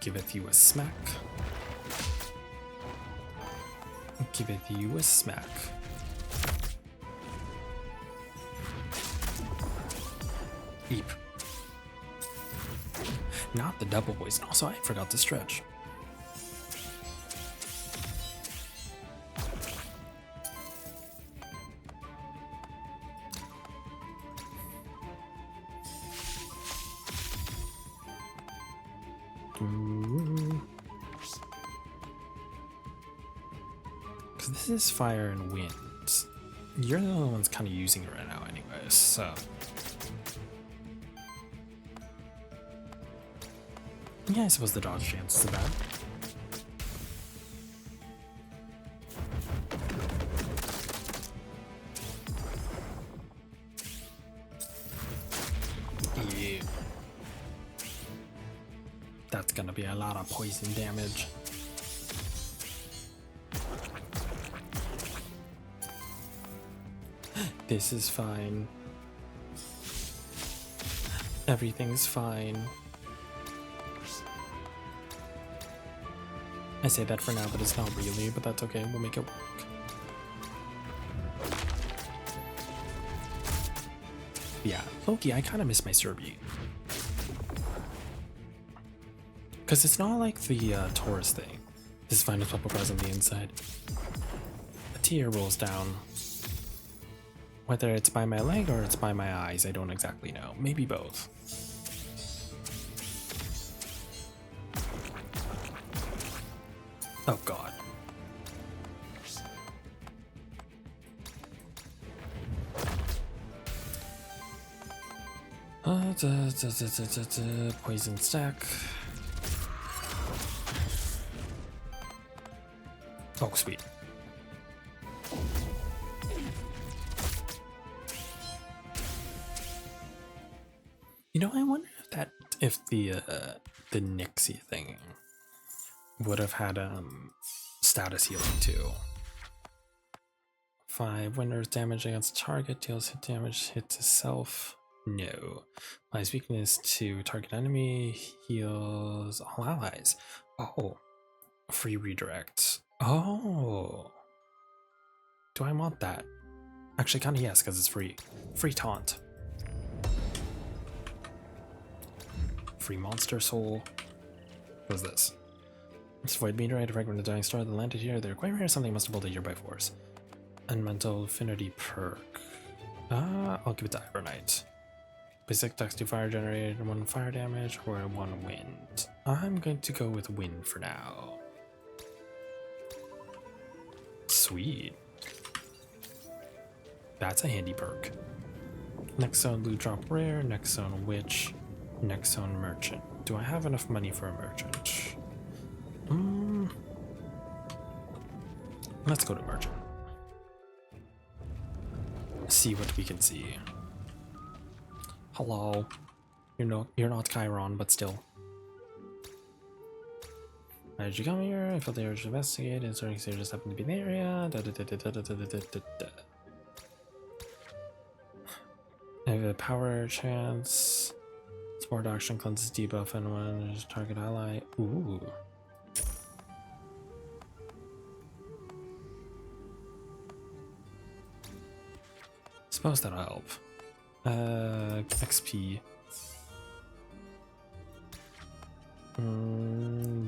Giveth you a smack. Giveth you a smack. Eep. Not the double poison. Also, I forgot to stretch. Because this is fire and wind. You're the only one's kind of using it right now anyways, so... yeah, I suppose the dodge chance is bad. Yeah. That's gonna be a lot of poison damage. This is fine. Everything's fine. I say that for now, but it's not really, but that's okay, we'll make it work. Yeah, Loki, I kind of miss my Serbian. Because it's not like the Taurus thing. This is fine with Purple Prize on the inside. A tear rolls down. Whether it's by my leg or it's by my eyes, I don't exactly know. Maybe both. Oh god. Poison stack. Oh, sweet. You know, I wonder if the Nixie thing would have had status healing too. 5 when there's damage against target, deals hit damage, hits itself. No. Applies weakness to target enemy, heals all allies. Oh. Free redirect. Oh. Do I want that? Actually, kinda yes, because it's free. Free taunt. Free monster soul. What is this? It's void meteorite, a fragment of the dying star that landed here. They're quite rare, something must have pulled it here by force. And mental affinity perk. I'll give it to Ironite. Basic attacks 2 fire generated, 1 fire damage, or 1 wind. I'm going to go with wind for now. Sweet. That's a handy perk. Next zone loot drop rare, next zone witch, next zone merchant. Do I have enough money for a merchant? Let's go to merchant. See what we can see. Hello. You're not Chiron, but still. Why did you come here? I felt the urge to investigate, and certain things just happened to be in the area. I have a power chance. Sport action cleanses debuff and one target ally. Ooh. Suppose that'll help. XP.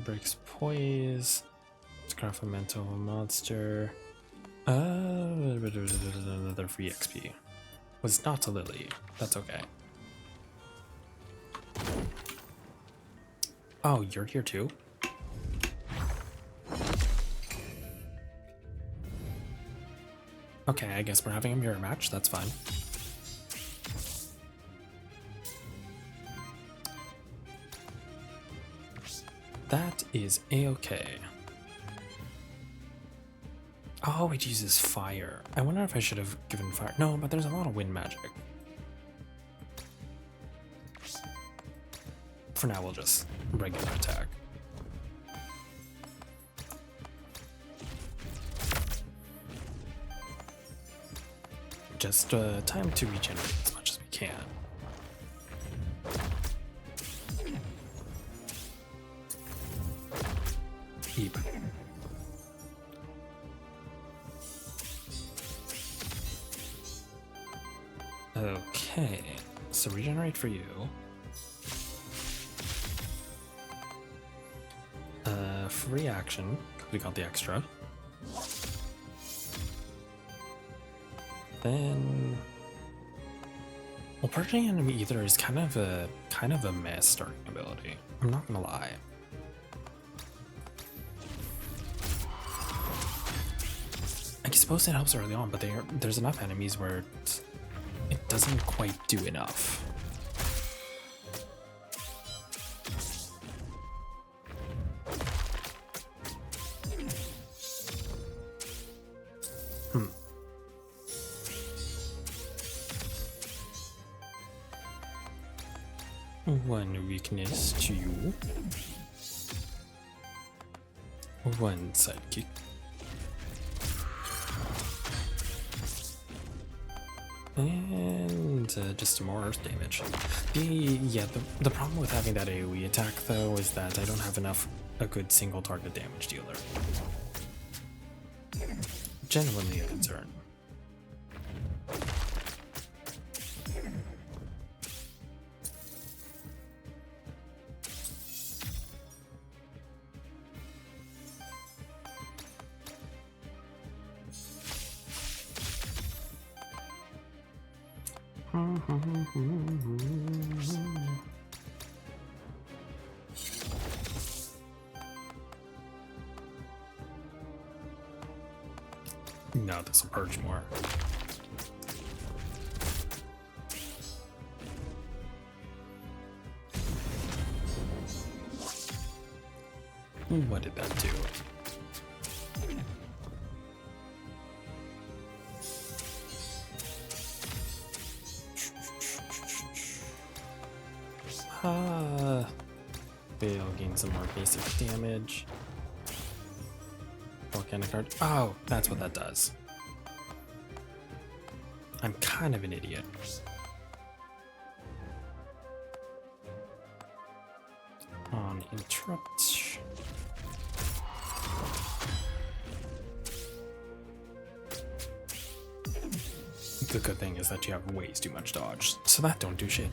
Breaks poise. Let's craft a mental monster. Another free XP. Was not a lily. That's okay. Oh, you're here too? Okay, I guess we're having a mirror match. That's fine. That is a-okay. Oh, it uses fire. I wonder if I should have given fire. No, but there's a lot of wind magic. For now, we'll just regular attack. Just time to regenerate as much as we can. Eep. Okay, so regenerate for you. Free action, we got the extra. Then, well, purging enemy ether is kind of a mess starting ability. I'm not gonna lie. I suppose it helps early on, but there's enough enemies where it doesn't quite do enough. One weakness to you. One sidekick. And just more earth damage. The problem with having that AoE attack though is that I don't have a good single target damage dealer. Genuinely a concern. No, this will purge more. What did that do? They'll gain some more basic damage. Volcanic card. Oh, that's what that does. I'm kind of an idiot. On interrupt. The good thing is that you have way too much dodge, so that don't do shit.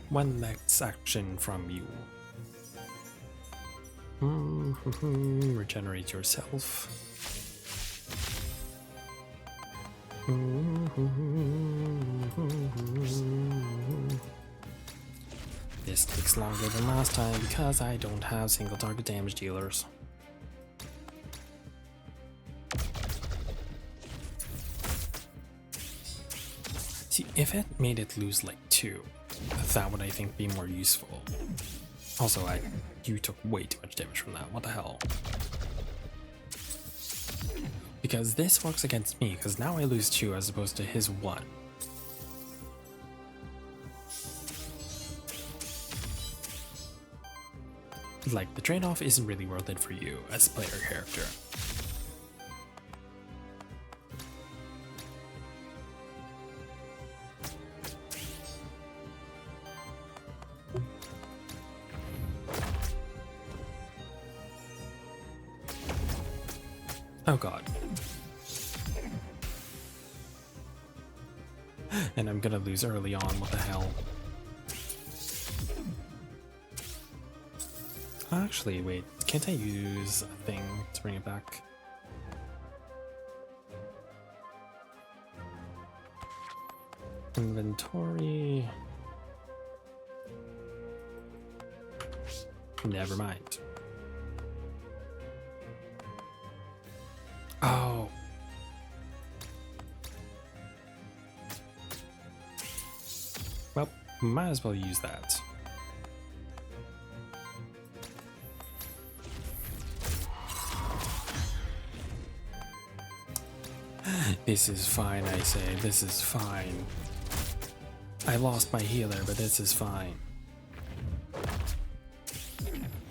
One next action from you. Regenerate yourself. This takes longer than last time because I don't have single target damage dealers. See, if it made it lose like 2, that would I think be more useful. Also, you took way too much damage from that, what the hell? Because this works against me, because now I lose 2 as opposed to his 1. Like, the trade-off isn't really worth it for you as a player character. Oh god. And I'm gonna lose early on, what the hell? Actually, wait, can't I use a thing to bring it back? Inventory. Never mind. Oh. Might as well use that. This is fine, I say. This is fine. I lost my healer, but this is fine.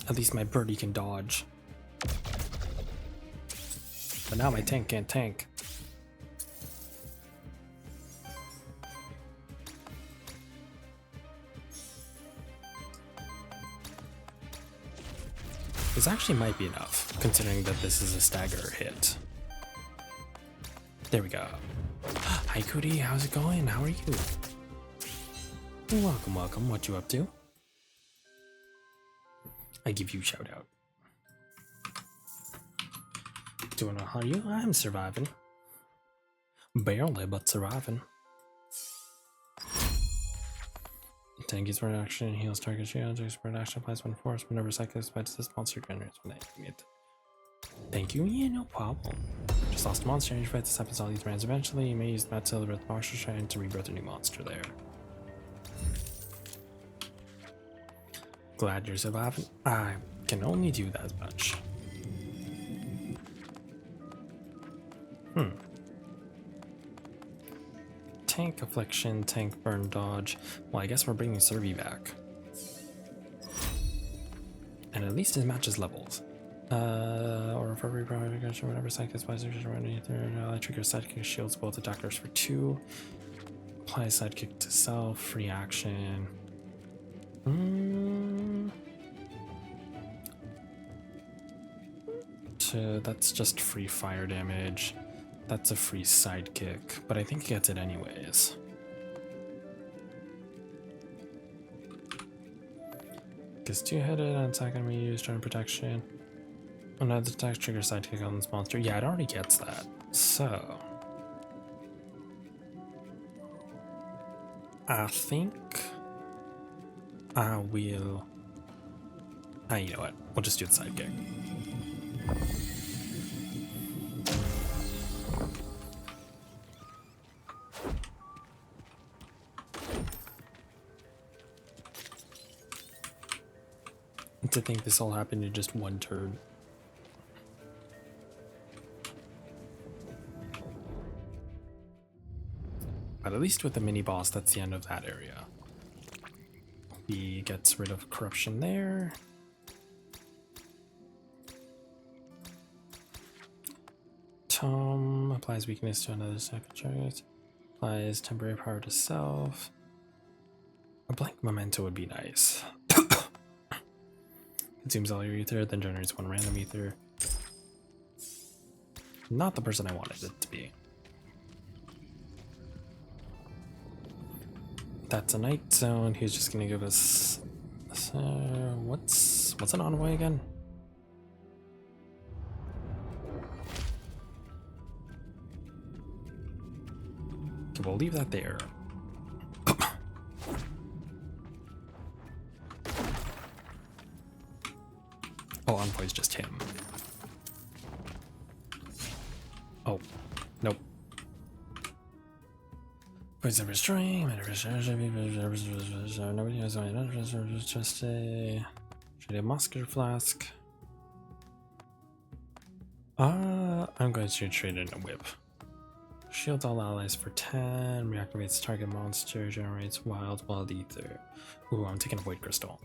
At least my birdie can dodge. But now my tank can't tank. This actually might be enough, considering that this is a stagger hit. There we go. Hi Cootie, how's it going? How are you? Welcome, welcome. What you up to? I give you a shout out. Doing well, how are you? I'm surviving. Barely, but surviving. Tank is reaction, heals target shield, expert action applies when force, whenever cycles bites this monster generates when they hit. Thank you, yeah, no problem. Just lost a monster, and you fight this happens all these rounds eventually. You may use that to rebirth the monster shrine to rebirth a new monster there. Glad you're surviving. I can only do that much. Tank affliction, tank burn dodge. Well, I guess we're bringing Survey back. And at least it matches levels. Or for every project, whatever sidekick spies running through, I trigger sidekick shields both attackers for 2. Apply sidekick to self, free action. That's just free fire damage. That's a free sidekick, but I think he gets it anyways. Gets 2-headed on attack enemy use turn protection. Another attack trigger sidekick on this monster. Yeah, it already gets that. So I think I will. You know what? We'll just do the sidekick. To think this all happened in just one turn. But at least with the mini boss, that's the end of that area. He gets rid of corruption there. Tom applies weakness to another second target. Applies temporary power to self. A blank memento would be nice. Consumes all your ether, then generates 1 random ether. Not the person I wanted it to be. That's a night zone. He's just gonna give us. What's an envoy again? Okay, we'll leave that there. Oh, envoy's just him. Oh, nope. Points of restraint, nobody has just a muscular flask. I'm going to trade in a whip. Shields all allies for 10, reactivates target monster, generates wild ether. Ooh, I'm taking a void crystal.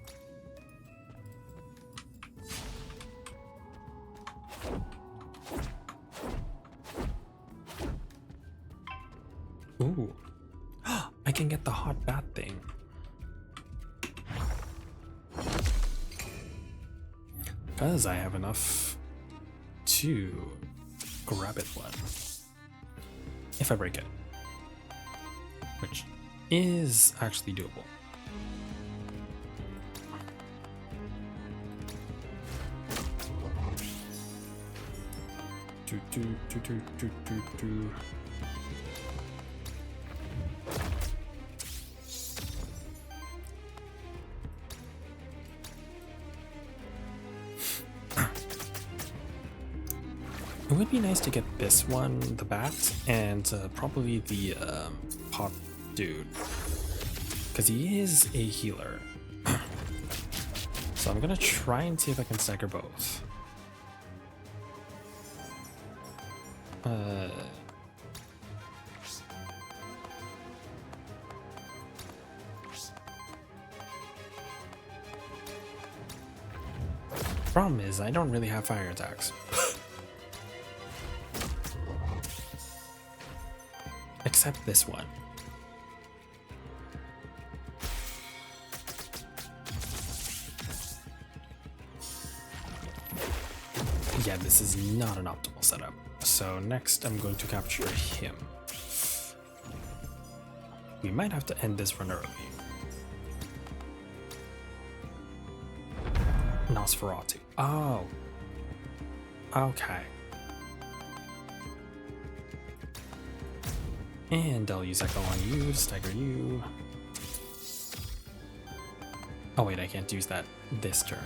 Ooh, I can get the hot bat thing. Because I have enough to grab it one. If I break it. Which is actually doable. It would be nice to get this one, the bat, and probably the pop dude, because he is a healer. So I'm gonna try and see if I can stagger both. Problem is, I don't really have fire attacks. Except this one. Yeah, this is not an optimal setup. So next I'm going to capture him. We might have to end this run early. Nosferatu. Oh. Okay. And I'll use Echo on you to stagger you. Oh wait, I can't use that this turn.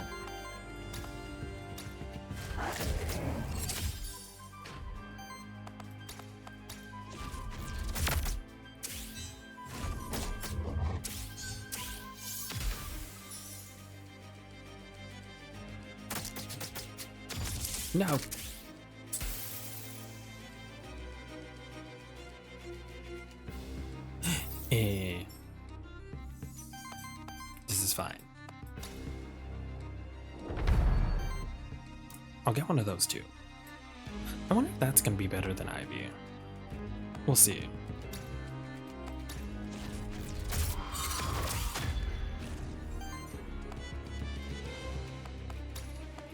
No. This is fine. I'll get one of those too. I wonder if that's gonna be better than Ivy. We'll see.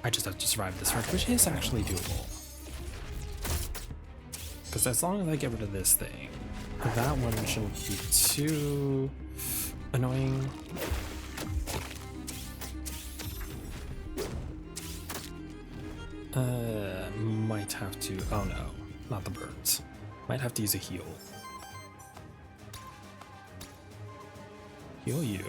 I just have to survive this round, which is actually doable. Because as long as I get rid of this thing, that one shouldn't be too annoying. Might have to, oh no, not the birds. Might have to use a heal. Heal you.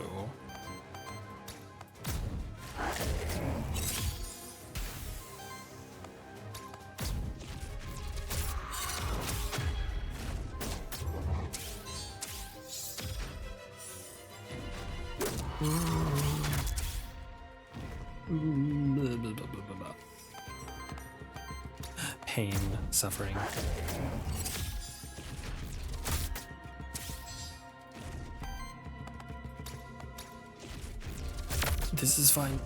Pain, suffering. This is fine.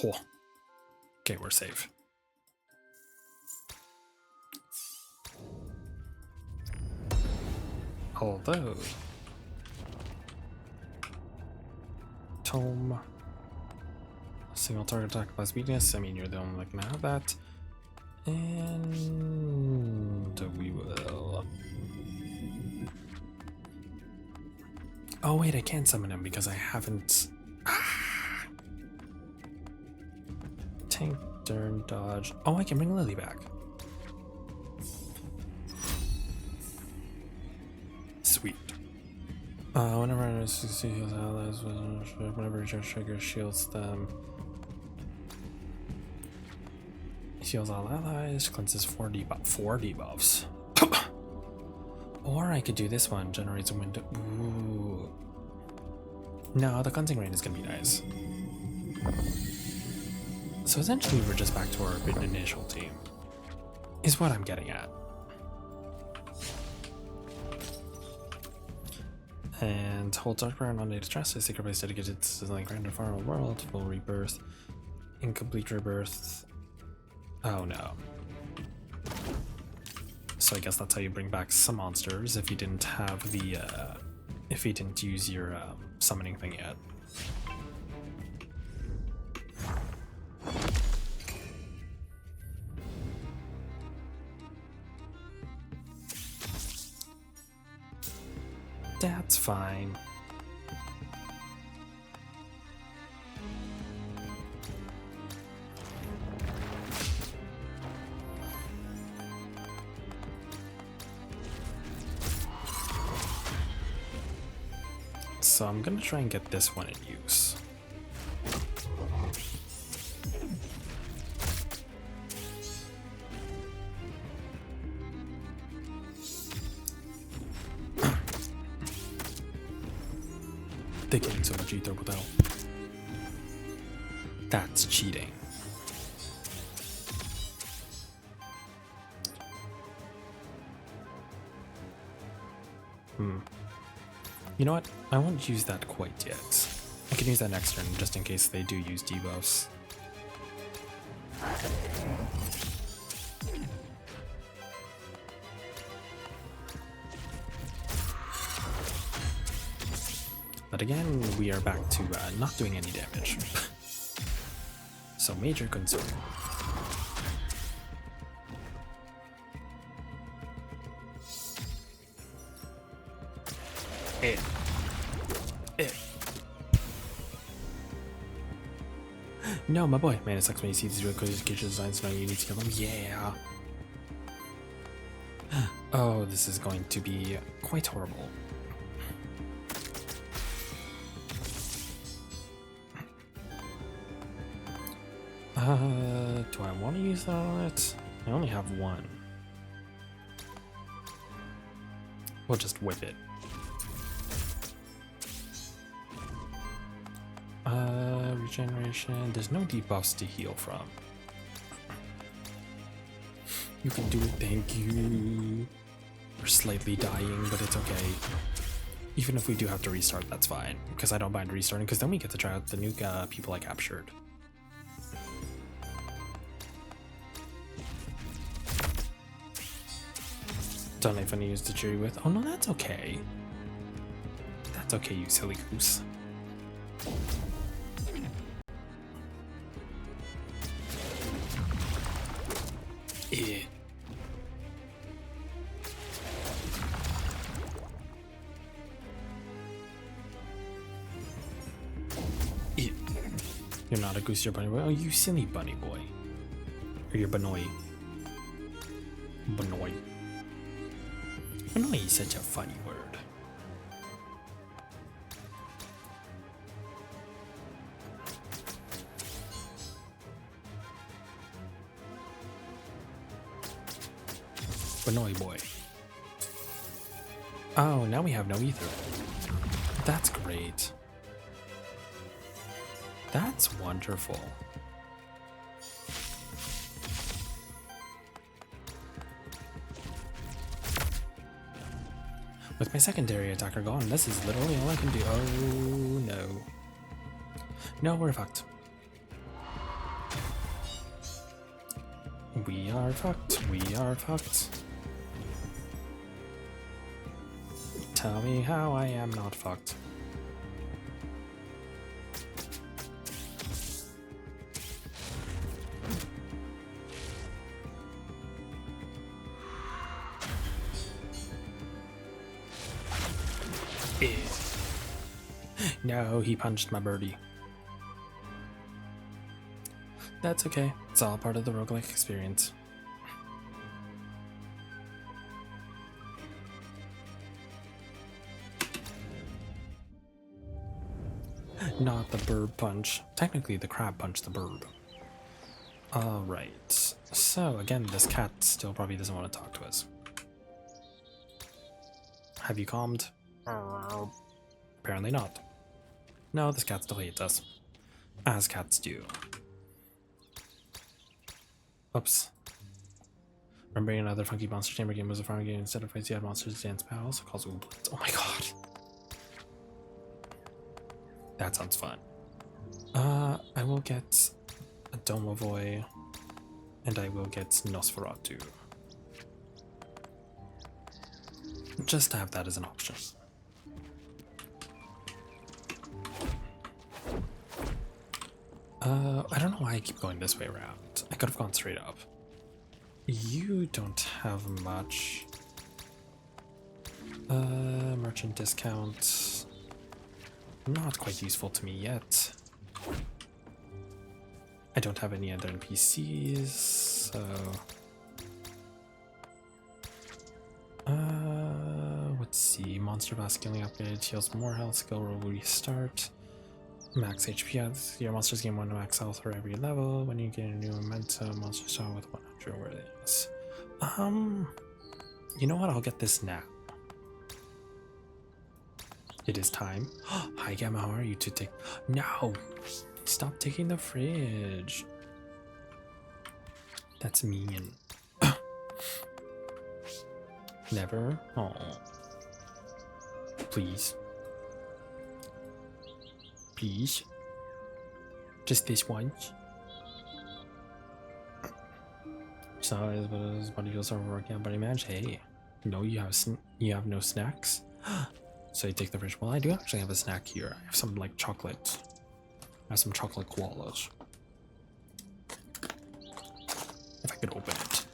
Oh. Okay, we're safe. Although Tome single target attack plus weakness, I mean you're the only one that can have that. And we will. Oh wait, I can't summon him because I haven't. Tank, turn, dodge. Oh, I can bring Lily back. Sweet. Whenever I see heals allies, whenever your trigger shields them. Heals all allies, cleanses 4 debuffs. Or I could do this one, generates a window. Ooh. No, the cleansing rain is gonna be nice. So essentially we're just back to our initial team, is what I'm getting at. And hold dark power and undated stress, a secret place dedicated to the grand and far world, full rebirth, incomplete rebirth. Oh no. So I guess that's how you bring back some monsters if you didn't have the, if you didn't use your summoning thing yet. That's fine. So I'm gonna try and get this one in use. They gain so much ether without. That's cheating. You know what? I won't use that quite yet. I can use that next turn just in case they do use debuffs. But again, we are back to not doing any damage. So major concern. Eh. No, my boy. Man, it sucks when you see these really cool education designs knowing you need to kill them. Yeah. Oh, this is going to be quite horrible. Do I want to use that on it? I only have one. We'll just whip it. Regeneration. There's no debuffs to heal from. You can do it, thank you. We're slightly dying, but it's okay. Even if we do have to restart, that's fine. Because I don't mind restarting, because then we get to try out the new people I captured. Don't know if I need to use the jury with. Oh no, that's okay. That's okay, you silly goose. Eh. Eh. You're not a goose, you're a bunny boy. Oh, you silly bunny boy. Or you're Banoy. Banoy. Banoy is such a funny word. Banoy boy. Oh, now we have no ether. That's great. That's wonderful. With my secondary attacker gone, this is literally all I can do. Oh no. No, we're fucked. We are fucked. We are fucked. Tell me how I am not fucked. No, he punched my birdie. That's okay. It's all part of the roguelike experience. Not the bird punch. Technically, the crab punched the bird. Alright. So, again, this cat still probably doesn't want to talk to us. Have you calmed? Apparently not. No, this cat still hates us. As cats do. Oops. Remembering another funky monster chamber game was a farm game. Instead of fights, you had monsters dance battles. It calls Ooblets. Oh my god. That sounds fun. I will get a Domovoy, and I will get Nosferatu. Just to have that as an option. I don't know why I keep going this way around. I could have gone straight up. You don't have much. Merchant discount. Not quite useful to me yet. I don't have any other NPCs, so... let's see. Monster Blast scaling upgrade heals more health, skill roll restart. Max HP, your monsters gain 1 max health for every level. When you get a new momentum, monster start with 100 worthiness. You know what? I'll get this now. It is time. Hi, Gamma, how are you to take? No! Stop taking the fridge. That's mean. Never? Oh. Please. Please. Just this once. So, but his body feels overworking on body match. Hey, no, you have no snacks. So you take the fridge. Well, I do actually have a snack here. I have some like chocolate. I have some chocolate koalas. If I could open it.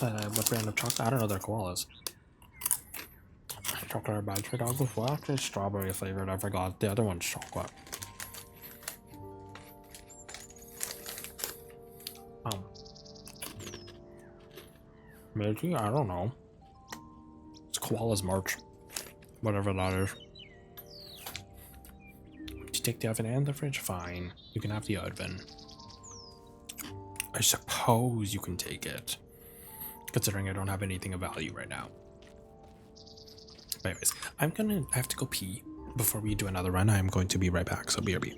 What brand of chocolate? I don't know. They're koalas. Chocolate or bad for dog with what? It's strawberry flavored. I forgot. The other one's chocolate. Um, maybe? I don't know. It's koala's merch. Whatever that is. Did you take the oven and the fridge? Fine. You can have the oven. I suppose you can take it. Considering I don't have anything of value right now. But anyways, I have to go pee before we do another run. I'm going to be right back, so BRB.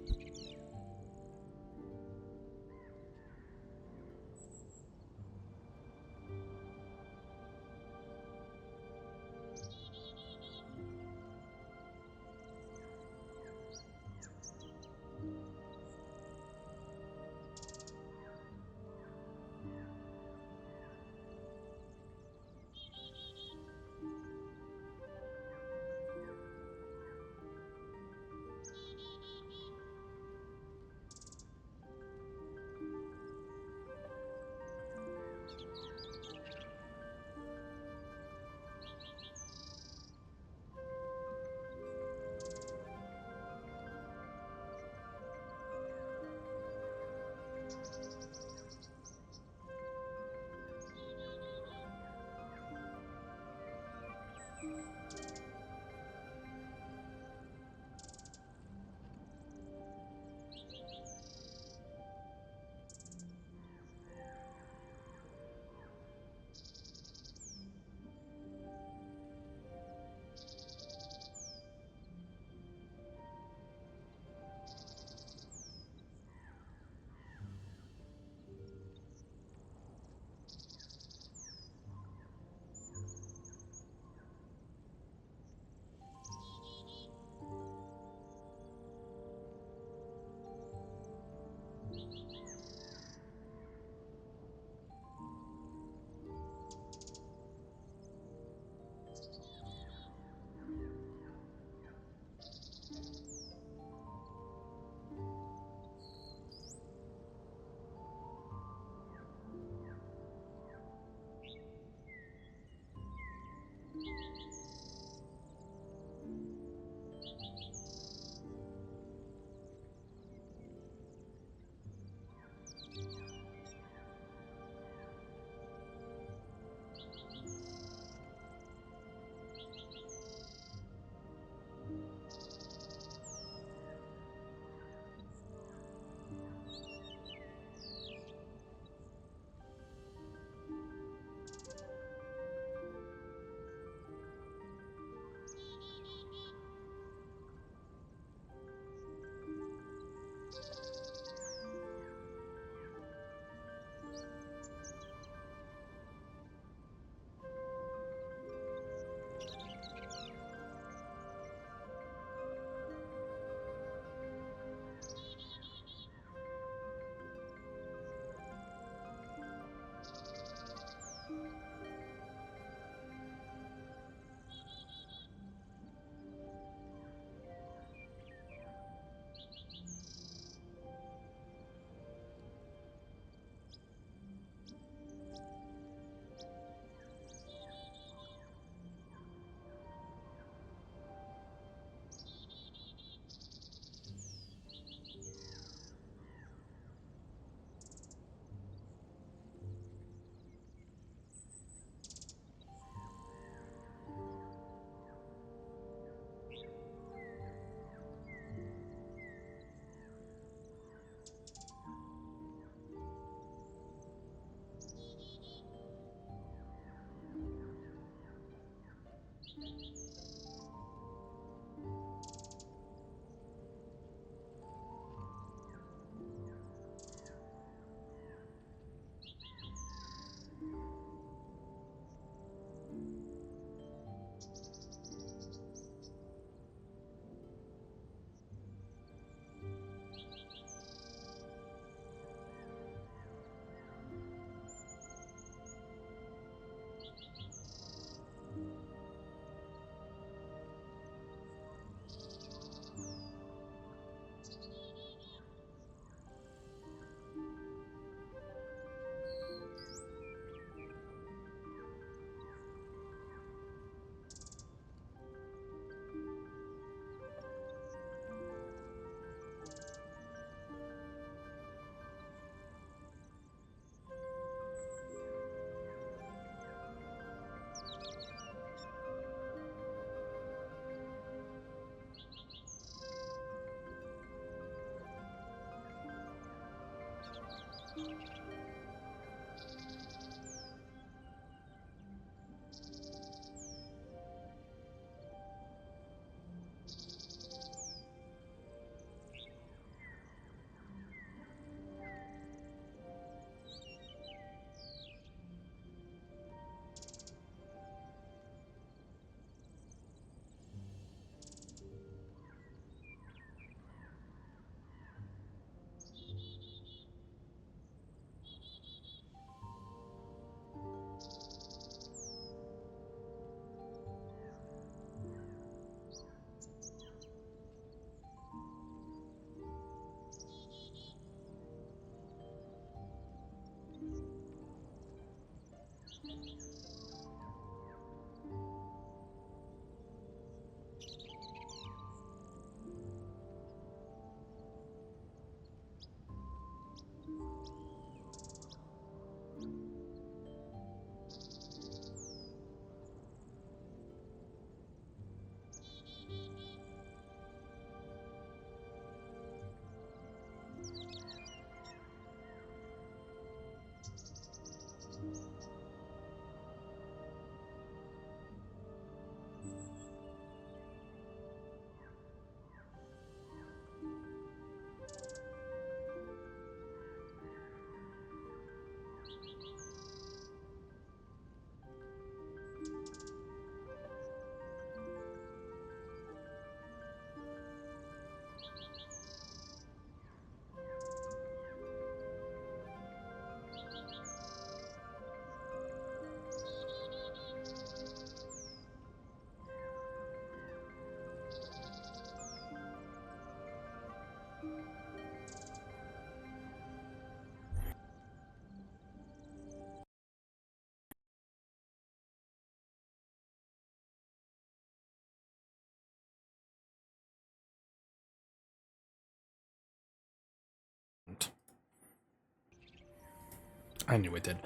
I knew it did.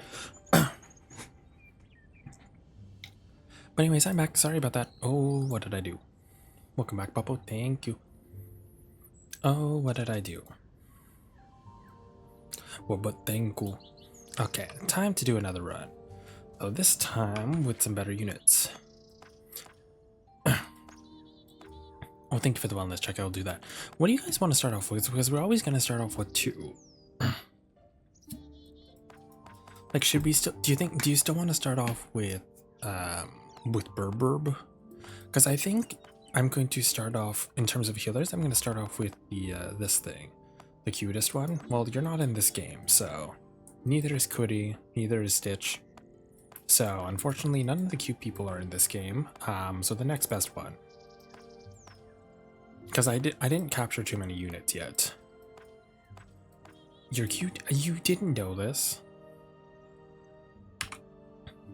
But anyways, I'm back. Sorry about that. Oh, what did I do? Welcome back, Popo. Thank you. Oh, what did I do? Well, but thank you. Okay, time to do another run. Oh, this time with some better units. Oh, thank you for the wellness check. I'll do that. What do you guys want to start off with? Because we're always going to start off with 2. Like, should we still... Do you still want to start off with Burburb? Because I think I'm going to start off, in terms of healers, I'm going to start off with the this thing. The cutest one. Well, you're not in this game, so... Neither is Cuddy, neither is Stitch. So, unfortunately, none of the cute people are in this game. So the next best one. Because I didn't capture too many units yet. You're cute. You didn't know this.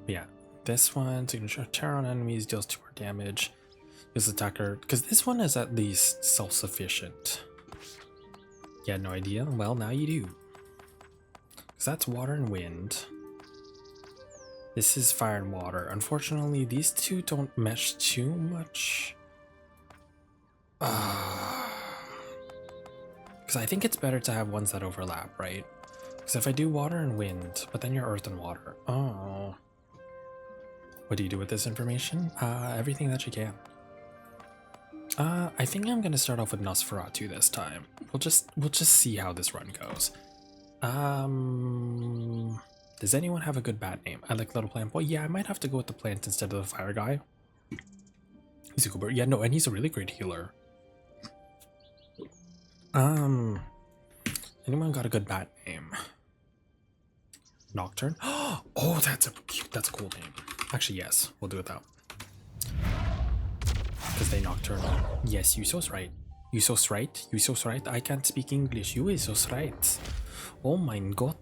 Yeah, this one, signature terror on enemies, deals 2 more damage. This attacker, because this one is at least self-sufficient. You had no idea? Well, now you do. Because that's water and wind. This is fire and water. Unfortunately, these 2 don't mesh too much. Because I think it's better to have ones that overlap, right? Because if I do water and wind, but then you're earth and water. Oh. What do you do with this information? Everything that you can. I think I'm gonna start off with Nosferatu this time. We'll just see how this run goes. Does anyone have a good bat name? I like Little Plant Boy. Yeah, I might have to go with the plant instead of the fire guy. He's a cool bird. Yeah, no, and he's a really great healer. Anyone got a good bat name? Nocturne? Oh, that's a cool name. Actually, yes, we'll do it that. Because they nocturnal. Yes, you so right. You so right. You so right. I can't speak English. You is so right. Oh my god.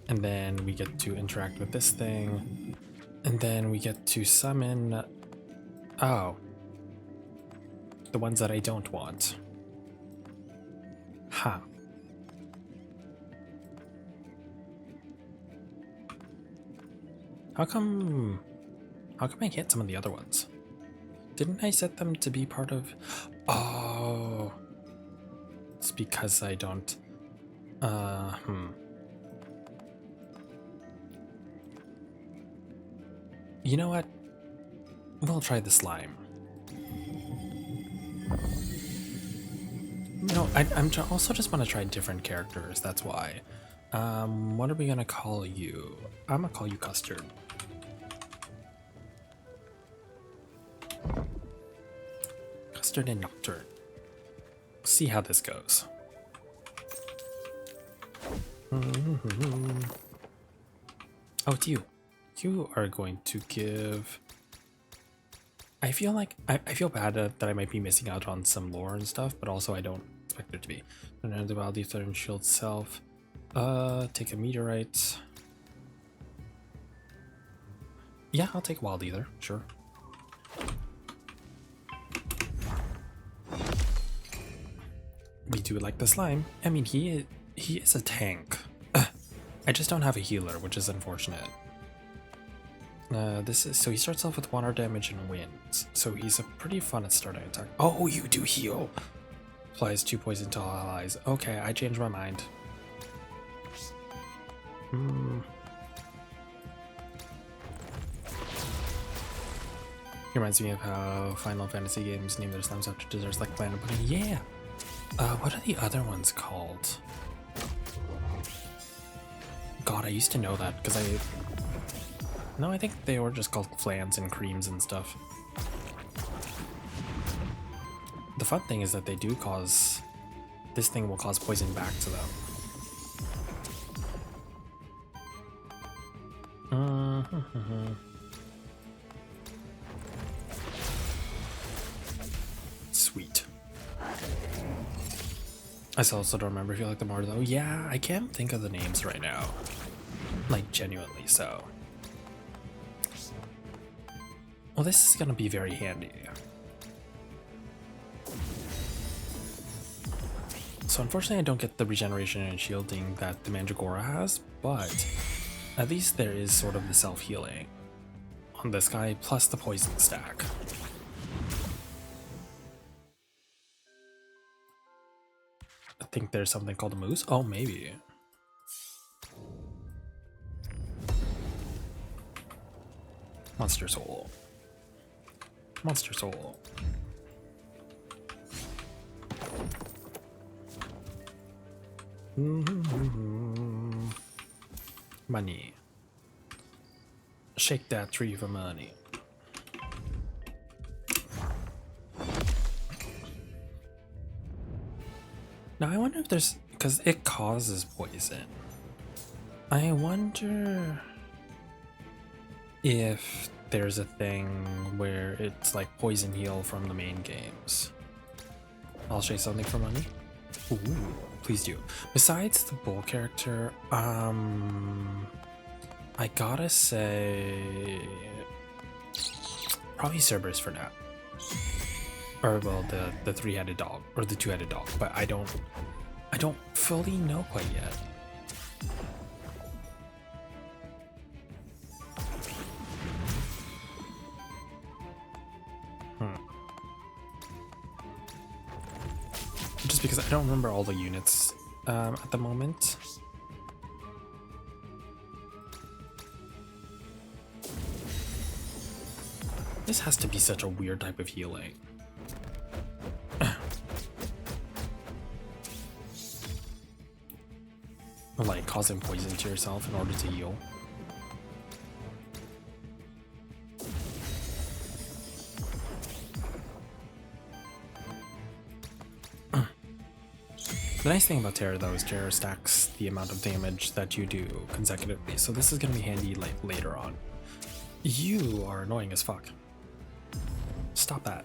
And then we get to interact with this thing. And then we get to summon... Oh. The ones that I don't want. Ha. How come I hit some of the other ones? Didn't I set them to be part of... Oh. It's because I don't... You know what? We'll try the slime. No, I'm also just want to try different characters, that's why. What are we gonna call you? I'm gonna call you Custard. Custard and Nocturne. See how this goes. Oh, it's you. You are going to give... I feel like... I feel bad that I might be missing out on some lore and stuff, but also I don't expect there to be. The Wild Ether and Shield Self. Take a Meteorite. Yeah, I'll take Wild Ether, sure. We do like the slime. I mean, he is a tank. I just don't have a healer, which is unfortunate. So he starts off with water damage and winds. So he's a pretty fun at starting attack. Oh, you do heal. Applies 2 poison to all allies. Okay, I changed my mind. He reminds me of how Final Fantasy games name their slimes after desserts like Planet Pudding. Yeah! What are the other ones called? God, I used to know that, because No, I think they were just called flans and creams and stuff. The fun thing is that they do cause... This thing will cause poison back to them. Sweet. I also don't remember if you like the more though. Yeah, I can't think of the names right now. Like, genuinely so. Well, this is gonna be very handy. So unfortunately I don't get the regeneration and shielding that the Mandragora has, but at least there is sort of the self-healing on this guy, plus the poison stack. I think there's something called a moose. Oh, maybe. Monster Soul. Monster Soul. Money. Shake that tree for money. Now I wonder if there's, because it causes poison. I wonder if there's a thing where it's like poison heal from the main games. I'll shake something for money. Ooh, please do. Besides the bull character, I gotta say probably Cerberus for now. Or well, the three-headed dog or the two-headed dog, but I don't fully know quite yet. Just because I don't remember all the units at the moment. This has to be such a weird type of healing. Like causing poison to yourself in order to heal. The nice thing about Terror though is Terror stacks the amount of damage that you do consecutively, so this is going to be handy like later on. You are annoying as fuck. Stop that.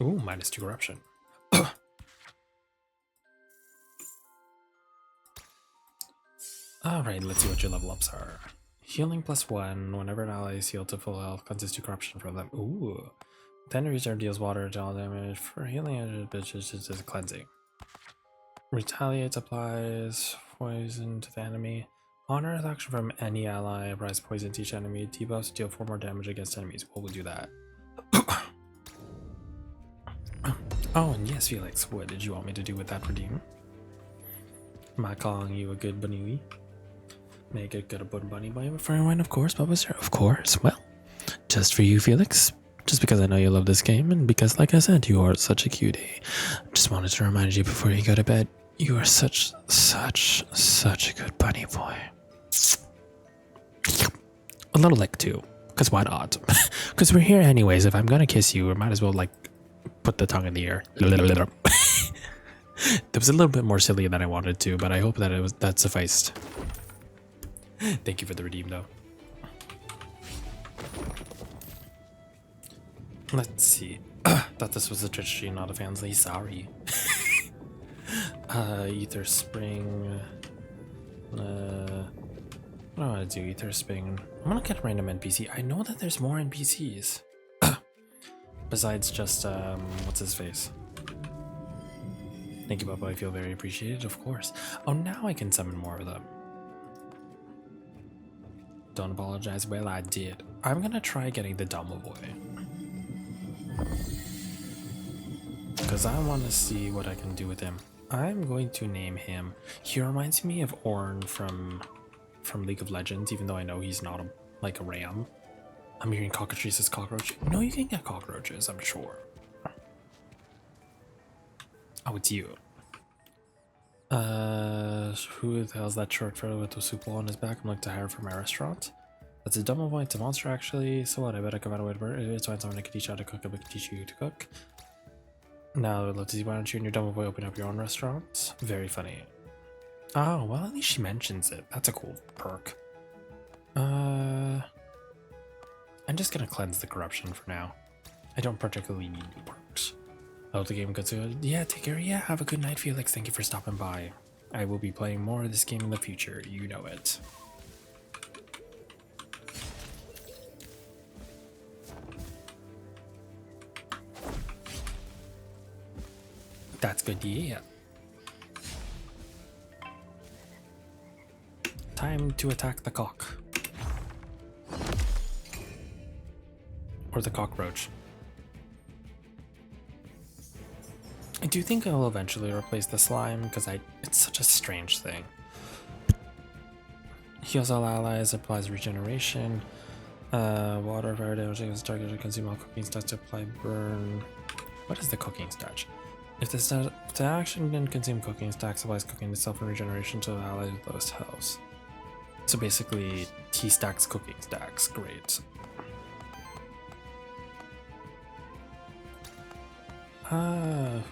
Ooh, -2 corruption. Alright, let's see what your level ups are. Healing +1, whenever an ally is healed to full health, causes 2 corruption from them. Ooh. Then return deals water to all damage. For healing, bitches is cleansing. Retaliates applies poison to the enemy. Honor is action from any ally, applies poison to each enemy. Debuffs deal 4 more damage against enemies. What will do that? Oh, and yes, Felix, what did you want me to do with that redeem? Am I calling you a good bunny? Make a good bunny by a friend wine, of course, Bubba sir, of course. Well, just for you, Felix. Just because I know you love this game, and because, like I said, you are such a cutie. Just wanted to remind you before you go to bed, you are such a good bunny boy. A little lick too, because why not? Because we're here anyways. If I'm gonna kiss you, we might as well like put the tongue in the ear. That was a little bit more silly than I wanted to, but I hope that that sufficed. Thank you for the redeem though. Let's see. Thought this was a Twitch stream, not a Fansly. Sorry. Ether Spring. What do I want to do? Ether Spring. I'm gonna get a random NPC. I know that there's more NPCs. Besides just, what's his face? Thank you, Bubba. I feel very appreciated, of course. Oh, now I can summon more of them. Don't apologize. Well, I did. I'm gonna try getting the Domovoy. Because I want to see what I can do with him. I'm going to name him. He reminds me of Ornn from League of Legends, even though I know he's not like a ram. I'm hearing cockatrice as cockroach. No, you can get cockroaches, I'm sure. Oh, it's you. Who the hell's that short fellow with the soup on his back? I'm looking to hire for my restaurant. That's a Domovoy. It's a monster, actually. So what? I bet I come out of way to burn. It's fine. Someone I can teach you how to cook. I can teach you to cook. Now, I'd love to see why don't you and your Domovoy open up your own restaurant? Very funny. Oh, well, at least she mentions it. That's a cool perk. I'm just gonna cleanse the corruption for now. I don't particularly need new perks. I hope the game gets good. Yeah, take care. Yeah, have a good night, Felix. Thank you for stopping by. I will be playing more of this game in the future. You know it. That's good, yeah. Time to attack the cock. Or the cockroach. I do think I'll eventually replace the slime because it's such a strange thing. Heals all allies, applies regeneration. Water, fire damage against target to consume all cooking stats to apply burn. What is the cooking stat? If the action can consume cooking stacks, applies cooking itself and regeneration to the allies with lowest health. So basically, he stacks cooking stacks. Great.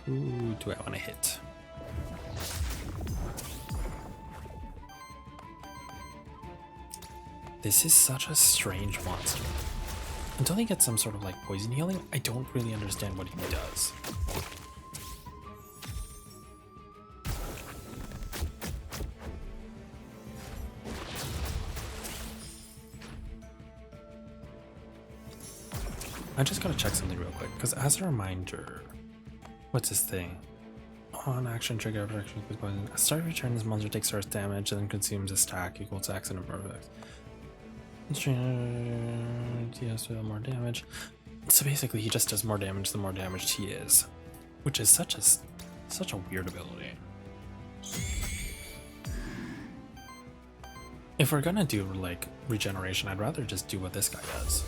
Who do I want to hit? This is such a strange monster. Until he gets some sort of like poison healing, I don't really understand what he does. I just gotta check something real quick, because as a reminder, what's this thing? On action trigger after action with poison. At start of your turn, this monster takes earth damage and then consumes a stack equal to X number of X. Yes, with more damage. So basically, he just does more damage the more damaged he is, which is such a weird ability. If we're gonna do like regeneration, I'd rather just do what this guy does.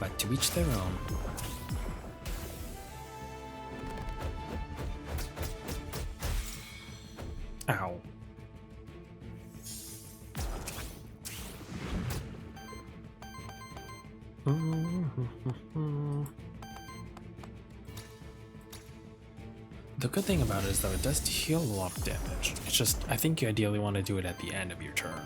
But to each their own. Ow. The good thing about it is though it does heal a lot of damage. It's just, I think you ideally want to do it at the end of your turn.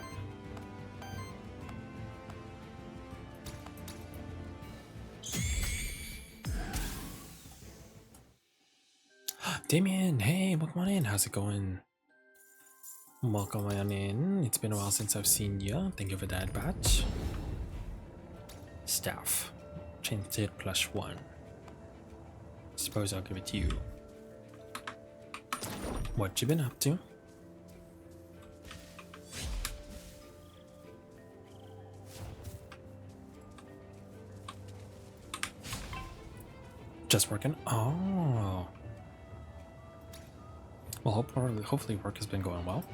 Damien, hey, welcome on in. How's it going? Welcome on in. It's been a while since I've seen you. Thank you for that batch. Staff. Changed it +1. Suppose I'll give it to you. What you been up to? Just working? Oh. Well, hopefully work has been going well.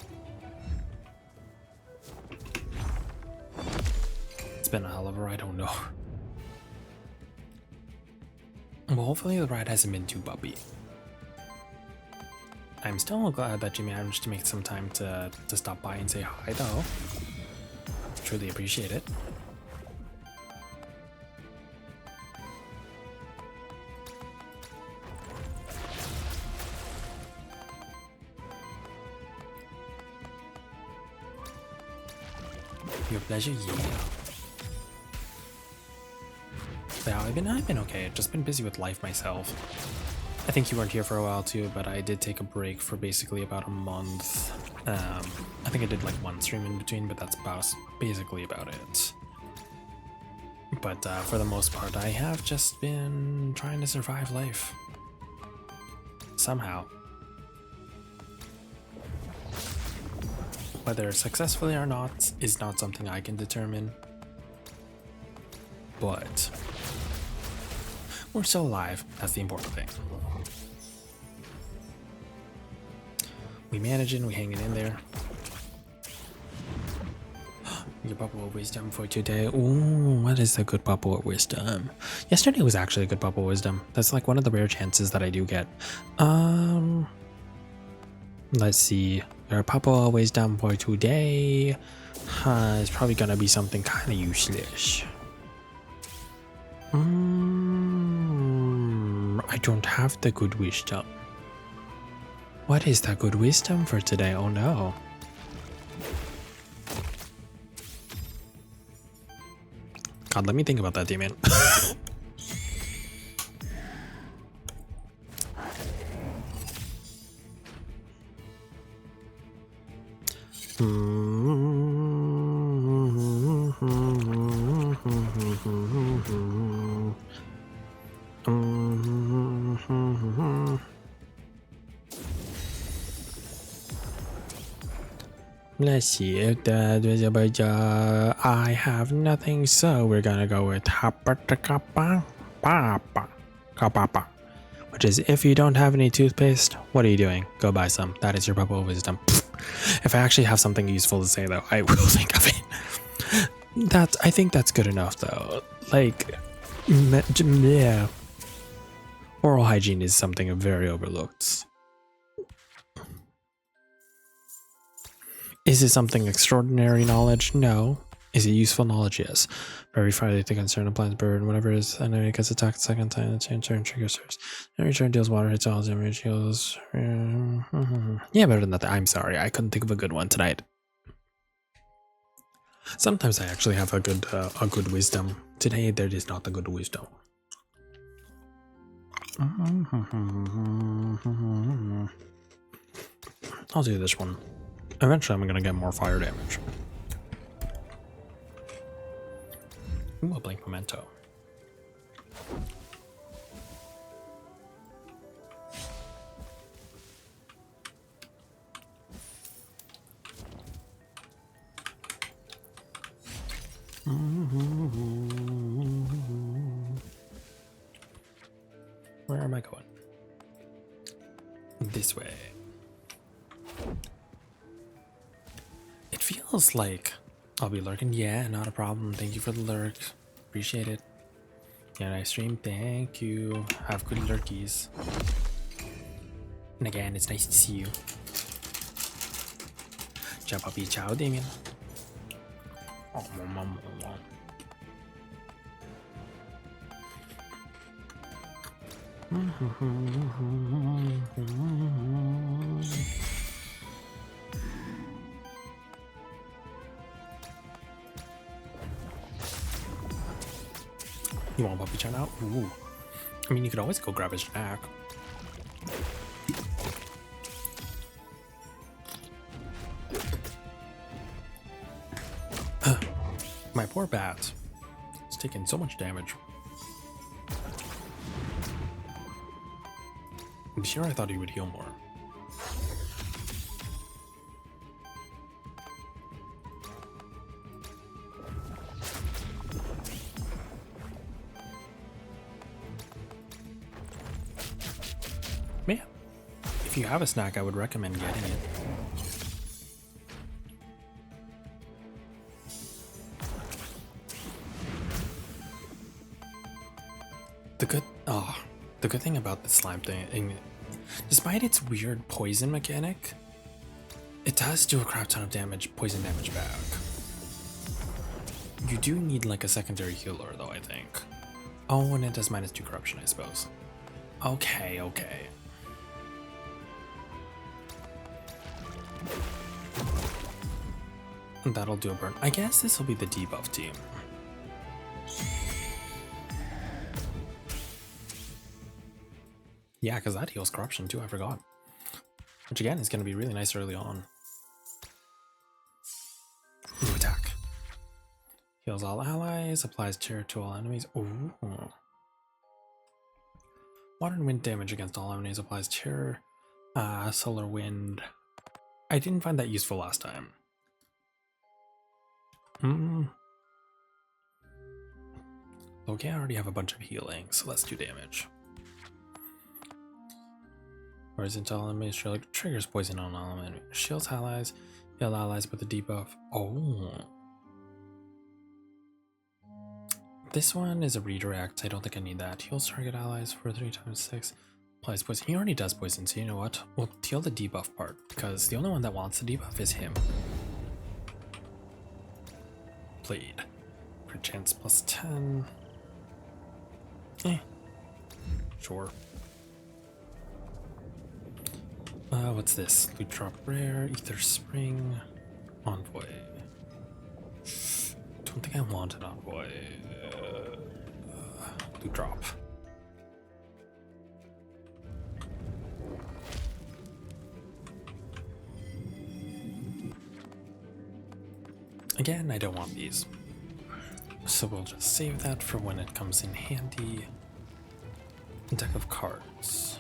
It's been a hell of a ride, I don't know. Well, hopefully the ride hasn't been too bumpy. I'm still glad that you managed to make some time to stop by and say hi, though. Truly appreciate it. Your pleasure, yeah. Yeah, I've been okay. I've just been busy with life myself. I think you weren't here for a while too, but I did take a break for basically about a month. I think I did like one stream in between, but that's basically about it. But for the most part, I have just been trying to survive life. Somehow. Whether successfully or not is not something I can determine. But we're still alive. That's the important thing. We managing, we hanging in there. Your bubble of wisdom for today. Ooh, what is a good bubble of wisdom? Yesterday was actually a good bubble of wisdom. That's like one of the rare chances that I do get. Let's see. Your bubble of wisdom for today is probably gonna be something kind of useless. I don't have the good wisdom. What is the good wisdom for today? Oh no. God, let me think about that, Damien. Let's see if that was I have nothing, so we're gonna go with which is if you don't have any toothpaste, what are you doing? Go buy some. That is your bubble of wisdom. If I actually have something useful to say though, I will think of it. I think that's good enough though. Like, yeah. Oral hygiene is something very overlooked. Is it something extraordinary knowledge? No. Is it useful knowledge? Yes. Very friendly to concern a plant, bird, whatever it is. Enemy gets attacked second time. The turn trigger serves. Every turn deals water, hits all damage, heals. Yeah, better than that. I'm sorry. I couldn't think of a good one tonight. Sometimes I actually have a good wisdom. Today there is not a good wisdom. I'll do this one. Eventually I'm gonna get more fire damage. Ooh, a blank memento. Where am I going? This way. It feels like I'll be lurking. Yeah, not a problem. Thank you for the lurk. Appreciate it. Yeah, nice stream. Thank you. Have good lurkies. And again, it's nice to see you. Ciao, puppy. Ciao, Damien. Oh, mom. You want puppy chow now? Ooh. I mean, you could always go grab a snack. My poor bat. It's taking so much damage. I'm sure I thought he would heal more. Man, if you have a snack, I would recommend getting it. The good thing about the slime thing, despite its weird poison mechanic, it does do a crap ton of damage, poison damage back. You do need like a secondary healer though, I think. Oh, and it does -2 corruption, I suppose. Okay. And that'll do a burn. I guess this will be the debuff team. Yeah, because that heals corruption too, I forgot. Which again is going to be really nice early on. Ooh, attack. Heals all allies, applies terror to all enemies. Ooh. Water and wind damage against all enemies, applies terror. Solar wind. I didn't find that useful last time. Okay, I already have a bunch of healing, so let's do damage. Horizontal enemies triggers poison on all enemies. Shields allies, heal allies with a debuff. Oh. This one is a redirect. I don't think I need that. Heals target allies for 3 times 6. Applies poison. He already does poison, so you know what? We'll heal the debuff part, because the only one that wants the debuff is him. Blade. Crit chance +10. Sure. What's this? Loot drop rare, ether spring, envoy. Don't think I want an envoy. Loot drop. Again, I don't want these. So we'll just save that for when it comes in handy. Deck of cards.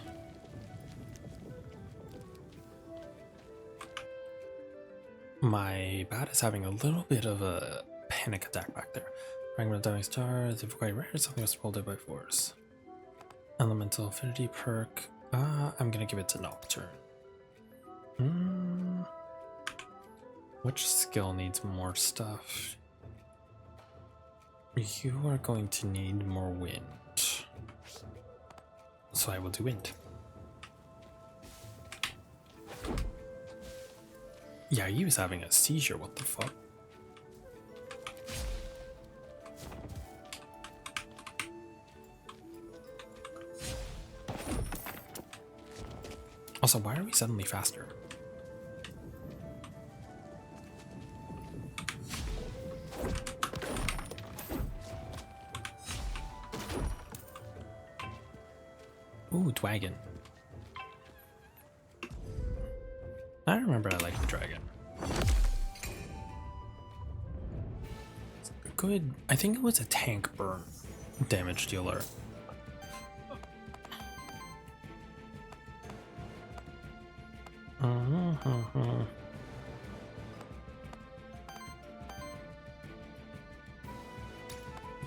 My bat is having a little bit of a panic attack back there. Fragment of Dying Stars, if quite rare, something was rolled out by force. Elemental Affinity perk. I'm gonna give it to Nocturne. Which skill needs more stuff? You are going to need more wind. So I will do wind. Yeah, he was having a seizure, what the fuck? Also, why are we suddenly faster? Ooh, Dwagon. I remember I liked the dragon. Good. I think it was a tank burn damage dealer.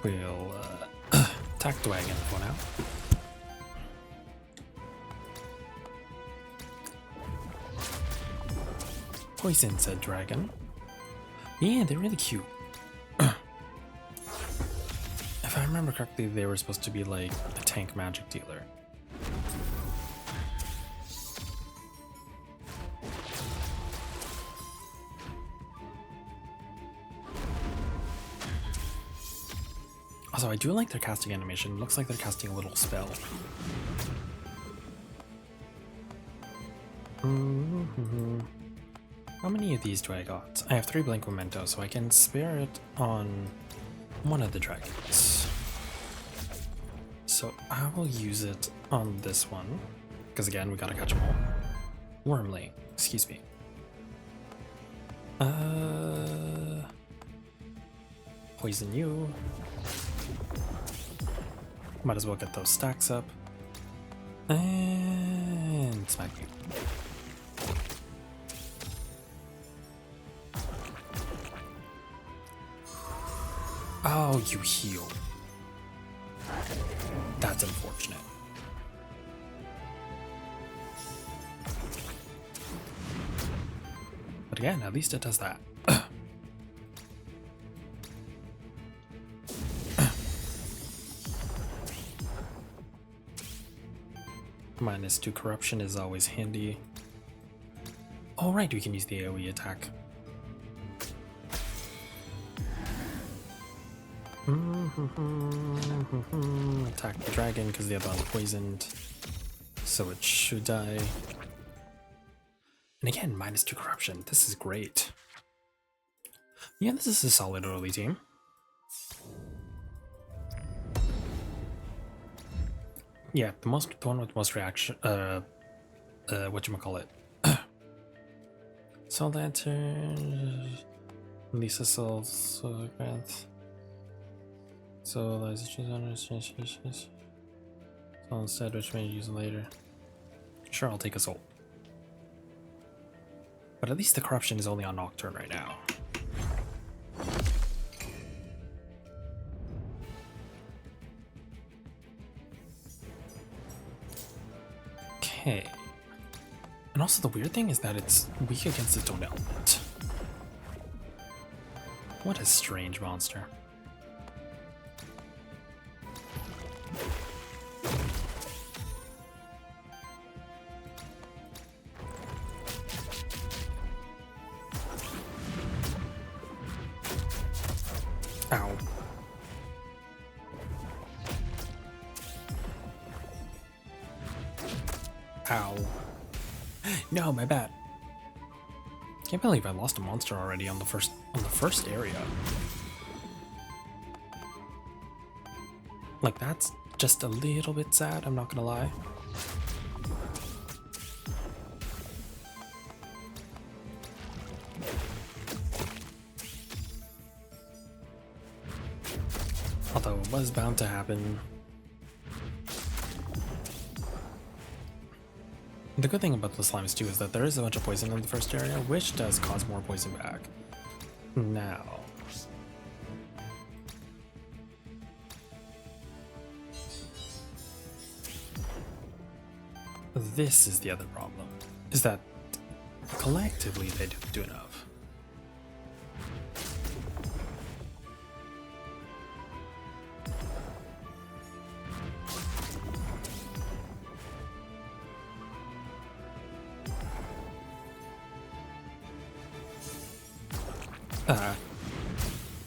We'll attack Dwagon for now. Poison, said Dragon. Yeah, they're really cute. If I remember correctly, they were supposed to be like a tank magic dealer. Also, I do like their casting animation. It looks like they're casting a little spell. How many of these do I got? I have 3 Blink Memento, so I can spare it on one of the dragons. So I will use it on this one, because again, we gotta catch them all. Wormling, excuse me. Poison you. Might as well get those stacks up. And smack you. Oh, you heal. That's unfortunate. But again, at least it does that. -2 corruption is always handy. Oh right, we can use the AoE attack. Attack the dragon because the other one's poisoned, so it should die. And again, -2 corruption. This is great. Yeah, this is a solid early team. Yeah, the one with most reaction. Whatchamacallit? Soul Lantern, Lisa Souls, Grant. So instead, which may use later. Sure, I'll take a soul. But at least the corruption is only on Nocturne right now. Okay. And also the weird thing is that it's weak against its own element. What a strange monster. Ow. Ow. No, my bad. Can't believe I lost a monster already on the first area. Like, that's just a little bit sad, I'm not gonna lie. Although it was bound to happen. The good thing about the slimes too is that there is a bunch of poison in the first area, which does cause more poison back. Now, this is the other problem, is that collectively they don't do enough.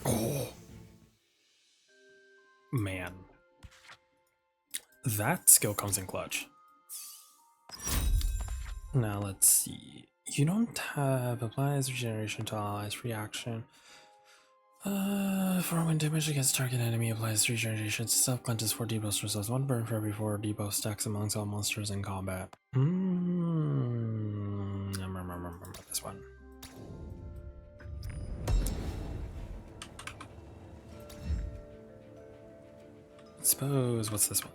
Oh man, that skill comes in clutch. Now let's see. You don't have applies regeneration to allies reaction. For when damage against target enemy applies regeneration, self cleanses 4 debuffs results 1 burn for every 4 debuff stacks amongst all monsters in combat. I remember this one. Suppose, what's this one?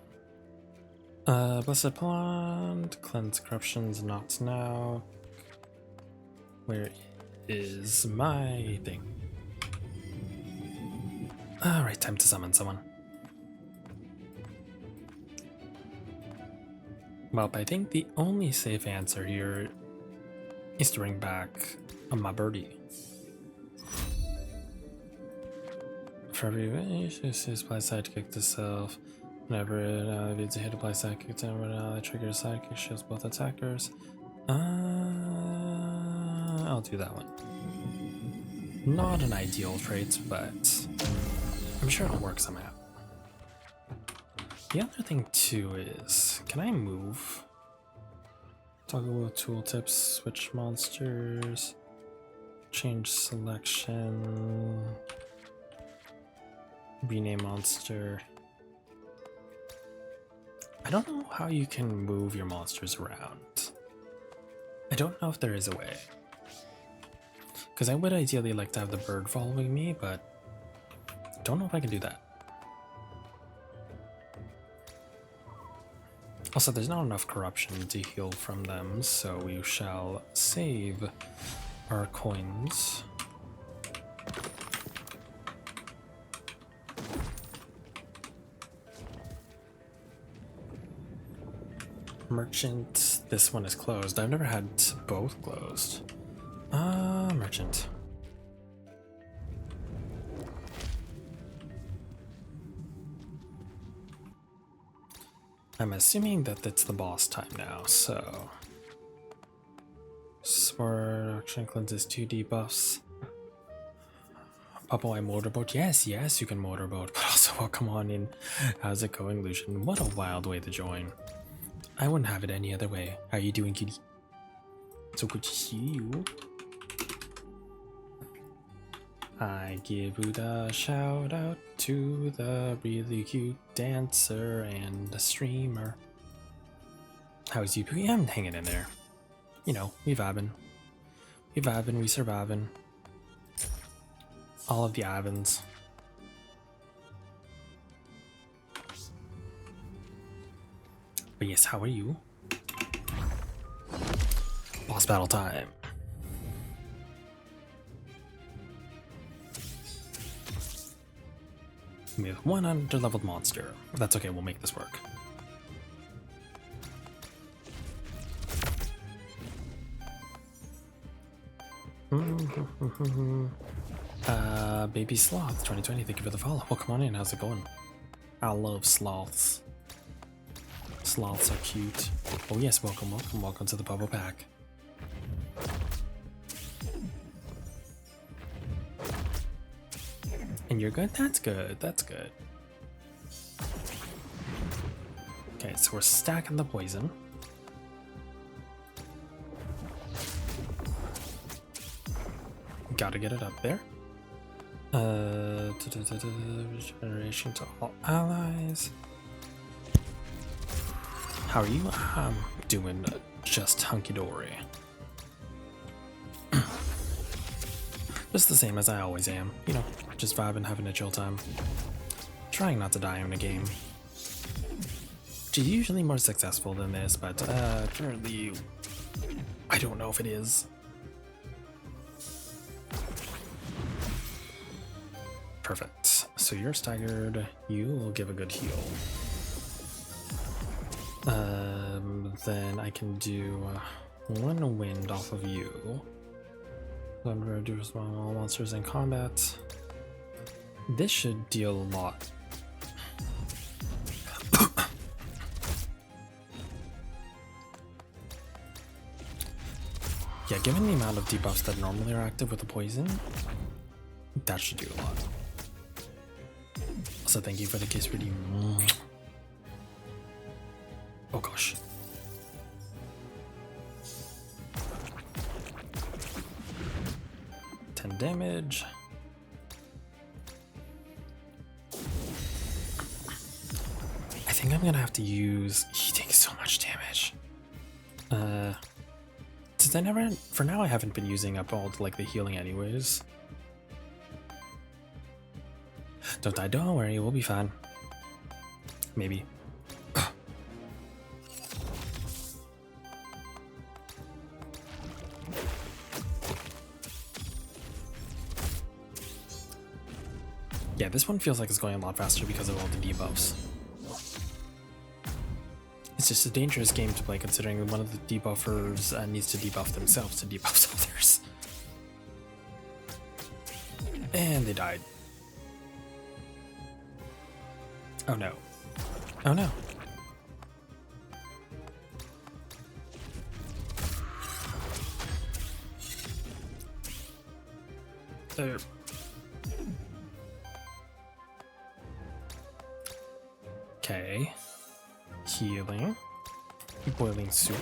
Blessed Pond, cleanse corruptions, not now. Where is my thing? Alright, time to summon someone. Well, I think the only safe answer here is to bring back my birdie. For every apply sidekick to self. Whenever it evades a hit, apply sidekick to when triggers sidekick, shields both attackers. I'll do that one. Not an ideal trait, but I'm sure it'll work somehow. The other thing too is, can I move? Toggle tooltips, switch monsters, change selection, rename monster. I don't know how you can move your monsters around. I don't know if there is a way. Because I would ideally like to have the bird following me, but I don't know if I can do that. Also, there's not enough corruption to heal from them, so we shall save our coins. Merchant, this one is closed. I've never had both closed. Merchant. I'm assuming that it's the boss time now, so... Spore action cleanses 2 debuffs. Papa, I motorboat? Yes, you can motorboat, but also welcome on in. How's it going, Lucian? What a wild way to join. I wouldn't have it any other way. How you doing, kitty? So good to see you. I give you the shout out to the really cute dancer and the streamer. How's you? I'm hanging in there. You know, we vibing. We vibing, we surviving. All of the Ivans. But yes, how are you? Boss battle time. We have 1 under-leveled monster. But that's okay, we'll make this work. Baby Sloth 2020, thank you for the follow. Well, come on in, how's it going? I love sloths. Sloths are cute. Oh yes, welcome to the bubble pack. And you're good? That's good, that's good. Okay, so we're stacking the poison. Gotta get it up there. Regeneration to all allies. How are you? I'm doing just hunky-dory. Just the same as I always am. You know, just vibing, having a chill time. Trying not to die in a game. She's usually more successful than this, but currently I don't know if it is. Perfect. So you're staggered. You will give a good heal. Then I can do one wind off of you. Then reduce all monsters in combat. This should deal a lot. Yeah, given the amount of debuffs that normally are active with the poison, that should do a lot. Also, thank you for the kiss redeem. Oh gosh. Damage. I think I'm gonna have to use. He takes so much damage. Since I never, for now, I haven't been using up all like the healing anyways. Don't die, don't worry, we'll be fine. Maybe. Yeah, this one feels like it's going a lot faster because of all the debuffs. It's just a dangerous game to play considering one of the debuffers needs to debuff themselves to debuff others. And they died. Oh no. Oh no. Okay. Healing. Boiling soup.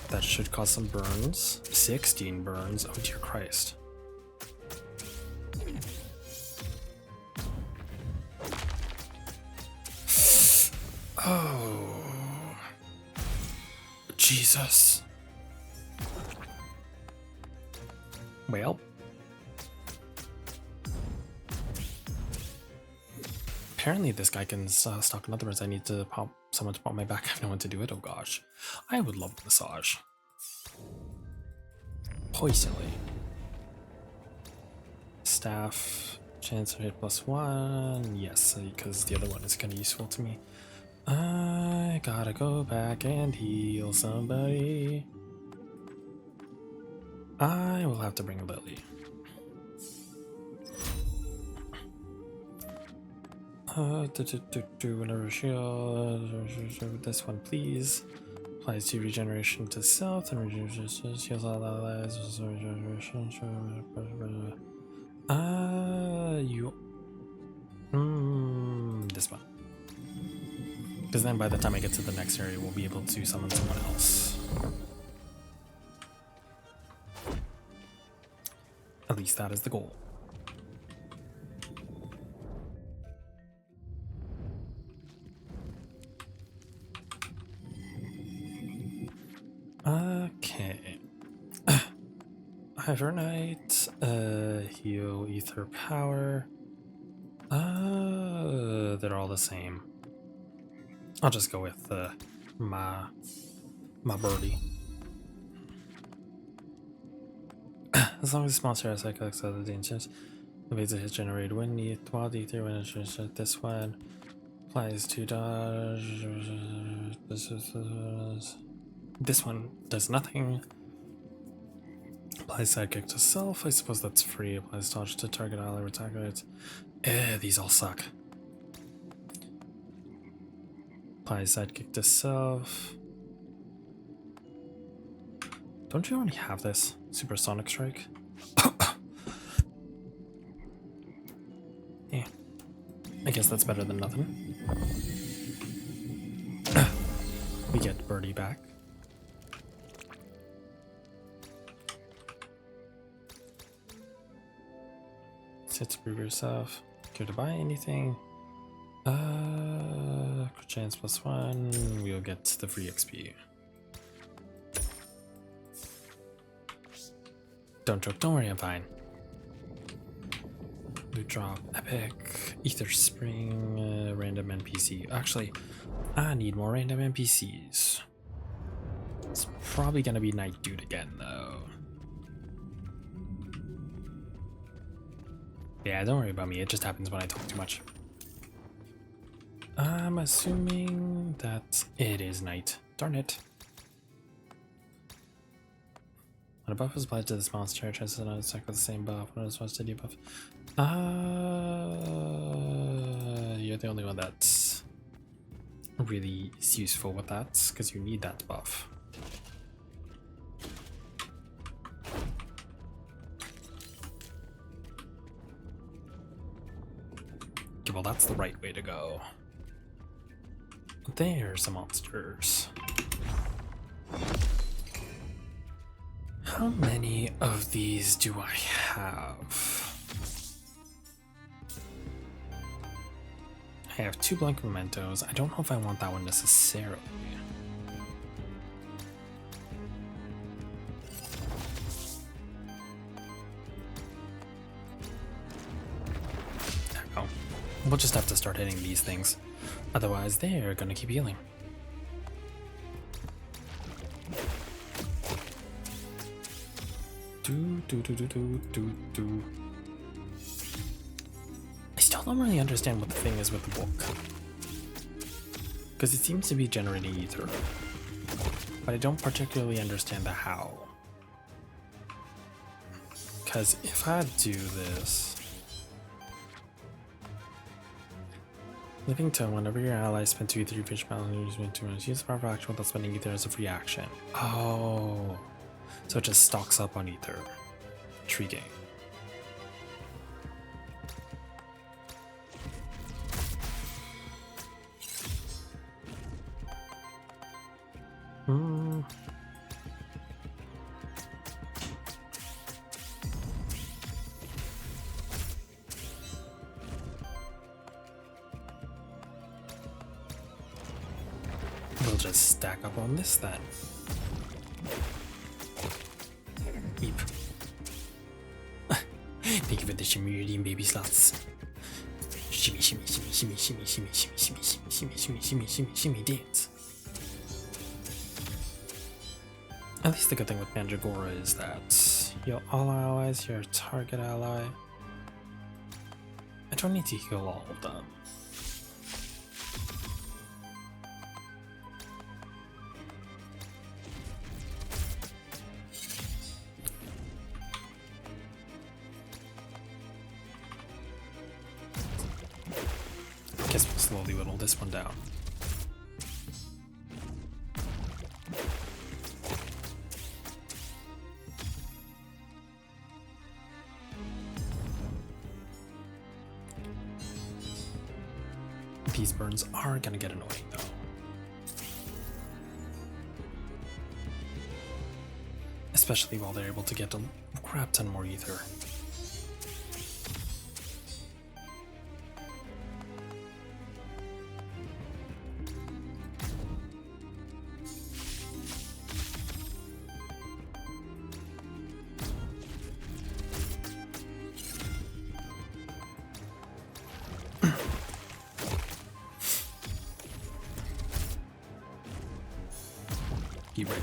That should cause some burns. 16 burns. Oh dear Christ. Oh. Jesus. Well. Apparently this guy can stock. In other words, I need to pop someone to pop my back. I have no one to do it. Oh gosh. I would love a massage. Poisonly. Staff. Chance to hit +1. Yes, because the other one is kind of useful to me. I gotta go back and heal somebody. I will have to bring Lily. Whenever shield, this one please. Applies 2 regeneration to self and reduces heals all allies. This one. Because then by the time I get to the next area, we'll be able to summon someone else. At least that is the goal. Okay. Hyvernite, heal, ether power. They're all the same. I'll just go with my birdie. As long as this monster has psychics other dangers, evades a hit generated when while the ether when it's this one applies to dodge. This one does nothing. Applies sidekick to self. I suppose that's free. Applies dodge to target ally or target. These all suck. Applies sidekick to self. Don't you already have this? Supersonic strike? Yeah. I guess that's better than nothing. We get Birdie back. Set to prove yourself. Care to buy anything? Chance +1. We'll get the free XP. Don't joke. Don't worry. I'm fine. Loot drop, epic, ether spring, random NPC. Actually, I need more random NPCs. It's probably gonna be Night Dude again, though. Yeah, don't worry about me. It just happens when I talk too much. I'm assuming that it is night. Darn it. When a buff is applied to this monster, it tries to not attack with the same buff. When it's supposed to debuff. You're the only one that's really is useful with that, because you need that buff. Okay, well, that's the right way to go. There's the monsters. How many of these do I have? I have 2 blank mementos. I don't know if I want that one necessarily. There we go. We'll just have to start hitting these things. Otherwise, they're gonna keep healing. I still don't really understand what the thing is with the book. Because it seems to be generating ether. But I don't particularly understand the how. Because if I do this... Living tone, whenever your allies spend 2 ether, fish balance, you spend 2 minutes. Use the powerful action without spending ether as a free action. Oh. So it just stocks up on ether. Intriguing. We'll just stack up on this then. Eep. Thank you for the shimmy and baby slots. Shimmy, shimmy, shimmy, shimmy, shimmy, shimmy, shimmy, shimmy, shimmy, shimmy, shimmy, shimmy, shimmy, dance. At least the good thing with Mandragora is that heal all allies, your target ally. I don't need to heal all of them. Guess we'll slowly whittle this one down. These burns are gonna get annoying though. Especially while they're able to get a crap ton more ether. Be right back.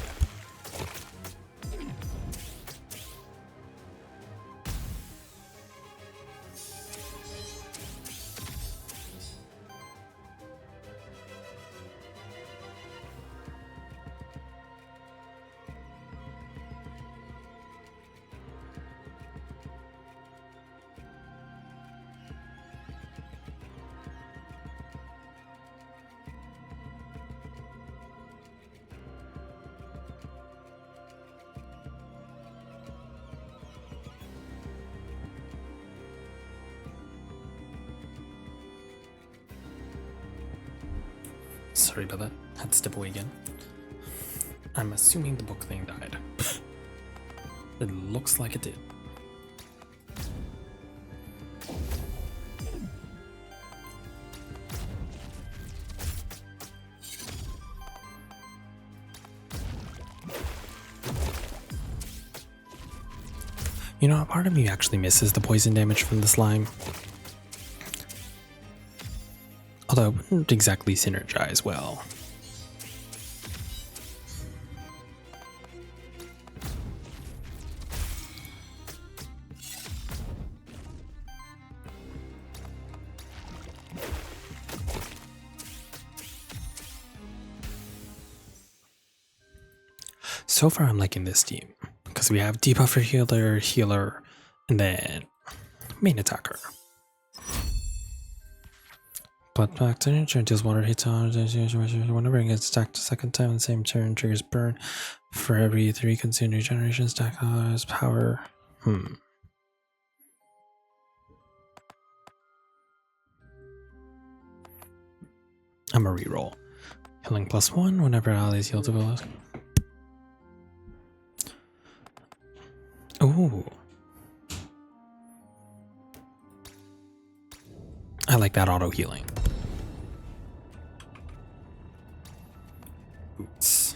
Sorry about that. Had to step away again. I'm assuming the book thing died. It looks like it did. You know, part of me actually misses the poison damage from the slime. Although it wouldn't exactly synergize well. So far I'm liking this team, because we have debuffer, healer, and then main attacker. Blood back to nature deals water hits on whenever it gets stacked a second time on the same turn, triggers burn for every 3 consumed regeneration stack has power. I'm a reroll. Healing +1 whenever allies heal to villains. Ooh. I like that auto healing. Boots.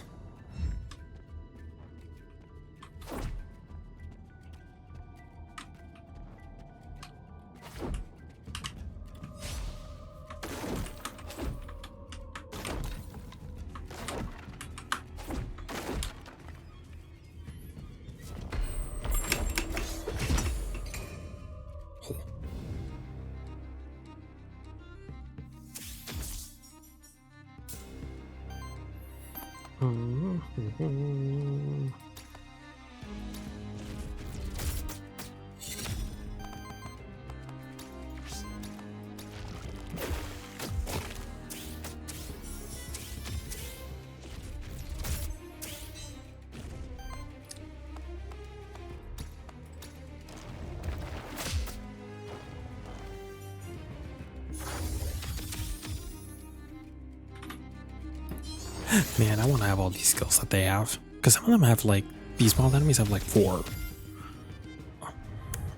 Man, I want to have all these skills that they have. Because some of them have like, these wild enemies have like 4.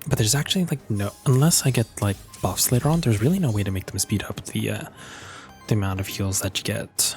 But there's actually like no, unless I get like buffs later on, there's really no way to make them speed up the amount of heals that you get.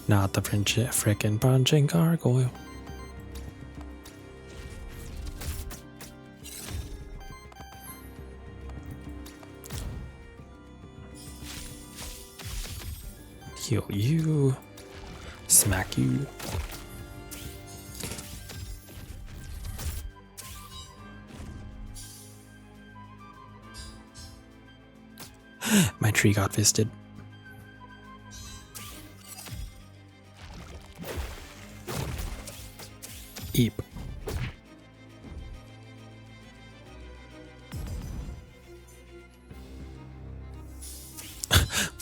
Not the frickin' punching gargoyle. Heal you. Smack you. My tree got fisted. Eep.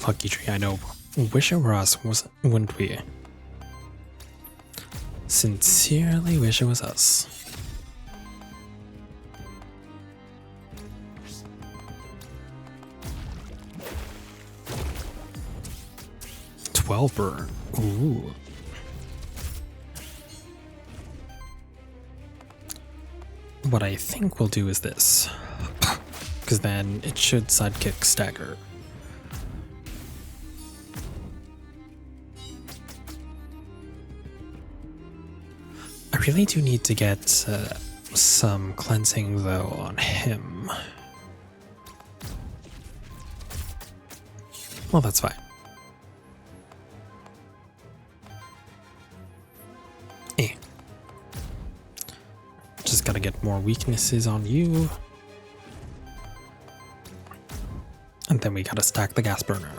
Lucky tree, I know. Wish it were us, wouldn't we? Sincerely wish it was us. Burn. Ooh. What I think we'll do is this, because then it should sidekick stagger. I really do need to get some cleansing though on him. Well, that's fine. Just gotta get more weaknesses on you. And then we gotta stack the gas burner.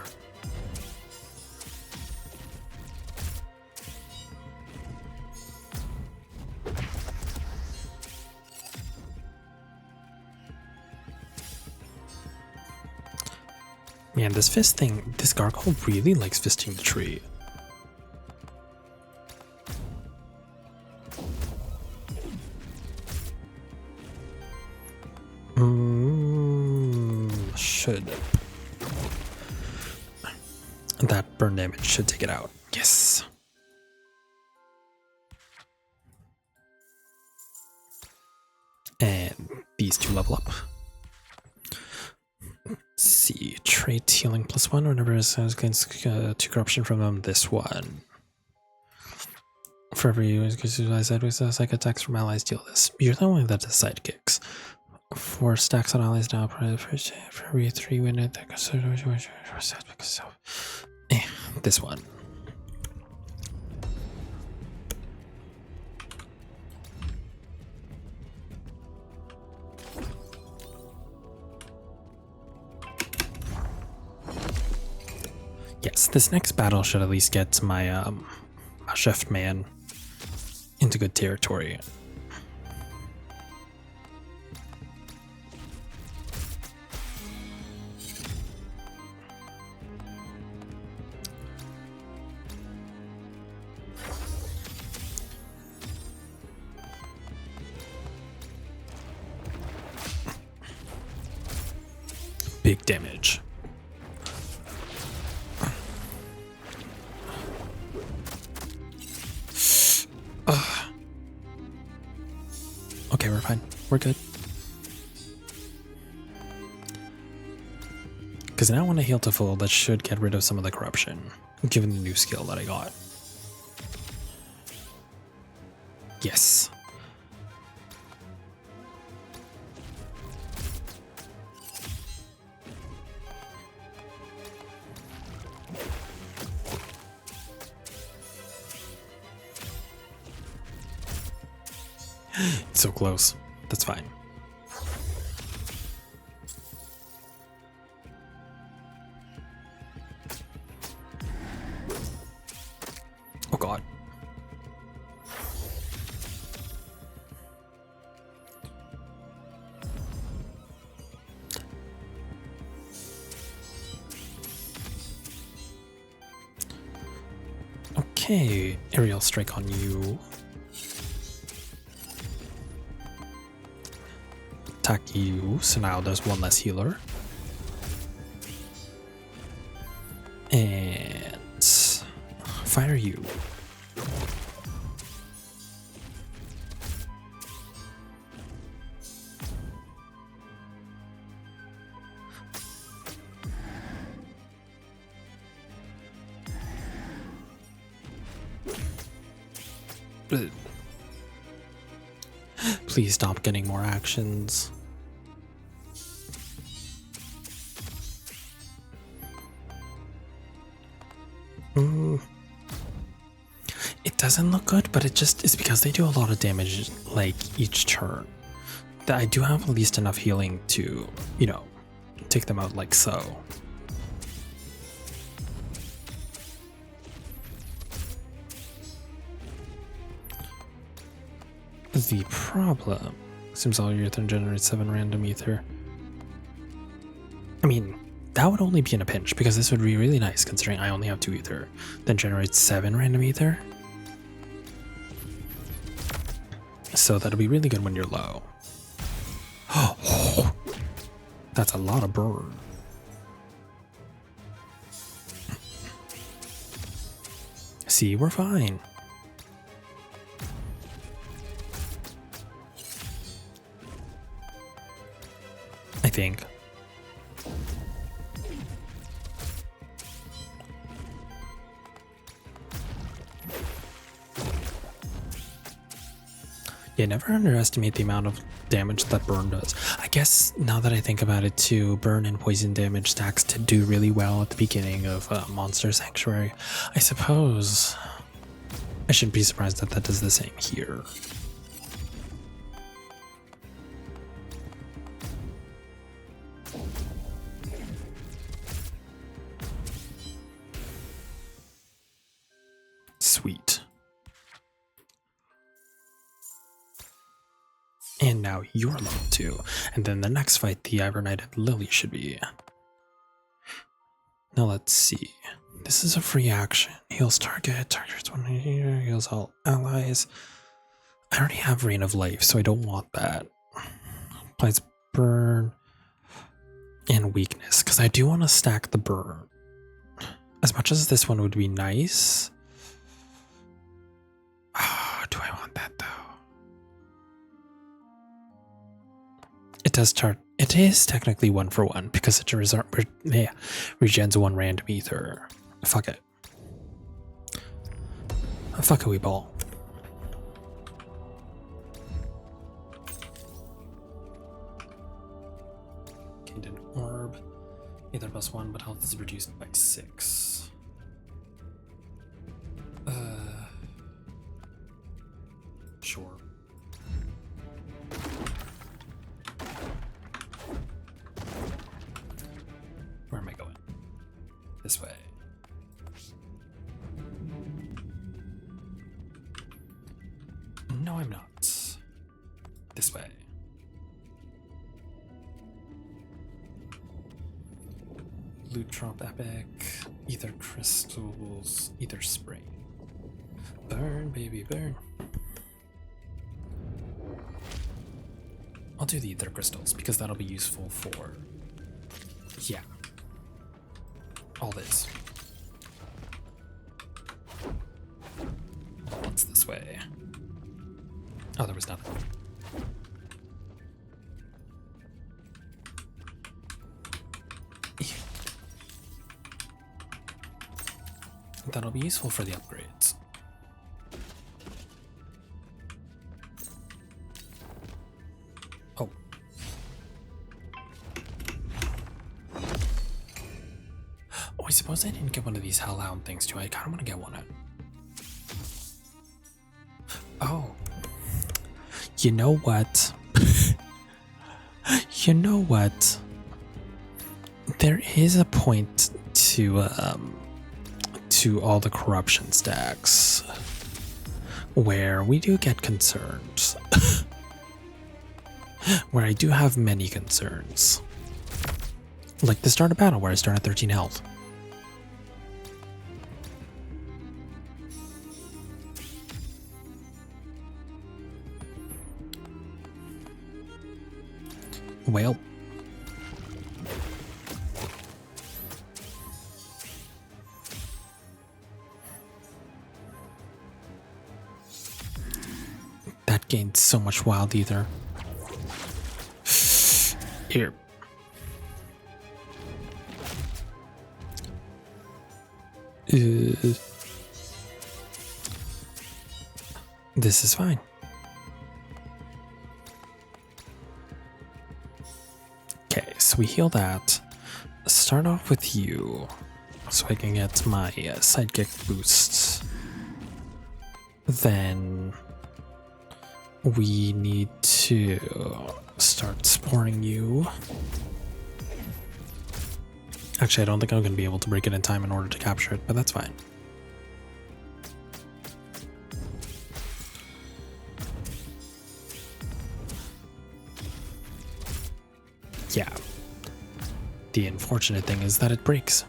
Man, this fist thing, this gargoyle really likes fisting the tree. should... That burn damage should take it out. Yes. And these two level up. Let's see, trait healing +1 whenever it says against 2 corruption from them. This one. For every psych attacks from allies, deal this. You're the only that does sidekicks. 4 stacks on allies now. For every 3 win it. This one. Yes, this next battle should at least get my my chef man into good territory. Big damage. Okay, we're fine. We're good. Because now when I heal to full, that should get rid of some of the corruption, given the new skill that I got. Yes. It's so close. That's fine. Oh god. Okay, aerial strike on you. Attack you, so now there's one less healer. And fire you. Please stop getting more actions. It doesn't look good, but it's because they do a lot of damage like each turn. That I do have at least enough healing to, you know, take them out like so. The problem seems all your ether generates 7 random ether. I mean, that would only be in a pinch, because this would be really nice considering I only have 2 ether. Then generate 7 random ether. So that'll be really good when you're low. Oh, that's a lot of burn. See, we're fine. I think. Yeah, never underestimate the amount of damage that burn does. I guess now that I think about it too, burn and poison damage stacks to do really well at the beginning of Monster Sanctuary. I suppose I shouldn't be surprised that that does the same here. Sweet. And now you're level 2. And then the next fight, the Ivernighted Lily should be. Now let's see. This is a free action. Heals target, targets one here, heals all allies. I already have Rain of Life, so I don't want that. Applies burn. and weakness, because I do want to stack the burn. As much as this one would be nice. Oh, do I want that though? It does start. It is technically 1-for-1 because it regens 1 random ether. Fuck it. Fuck a wee ball. Gained an orb. Ether +1, but health is reduced by 6. Sure. Where am I going? This way. No, I'm not. This way. Loot drop epic. Ether crystals. Ether spray. Burn, baby, burn. I'll do the ether crystals because that'll be useful for, yeah, all this. What's this way? Oh, there was nothing. That'll be useful for the upgrades. Oh. Oh, I suppose I didn't get one of these Hellhound things too. I kind of want to get one. Oh. You know what? You know what? There is a point to all the corruption stacks where we do get concerned. Where I do have many concerns. Like the start of battle where I start at 13 health. Well. That gained so much wild ether. Here. This is fine. Okay, so we heal that. Start off with you, so I can get my sidekick boosts. Then we need to start sporing you. Actually, I don't think I'm going to be able to break it in time in order to capture it, but that's fine. Yeah. The unfortunate thing is that it breaks.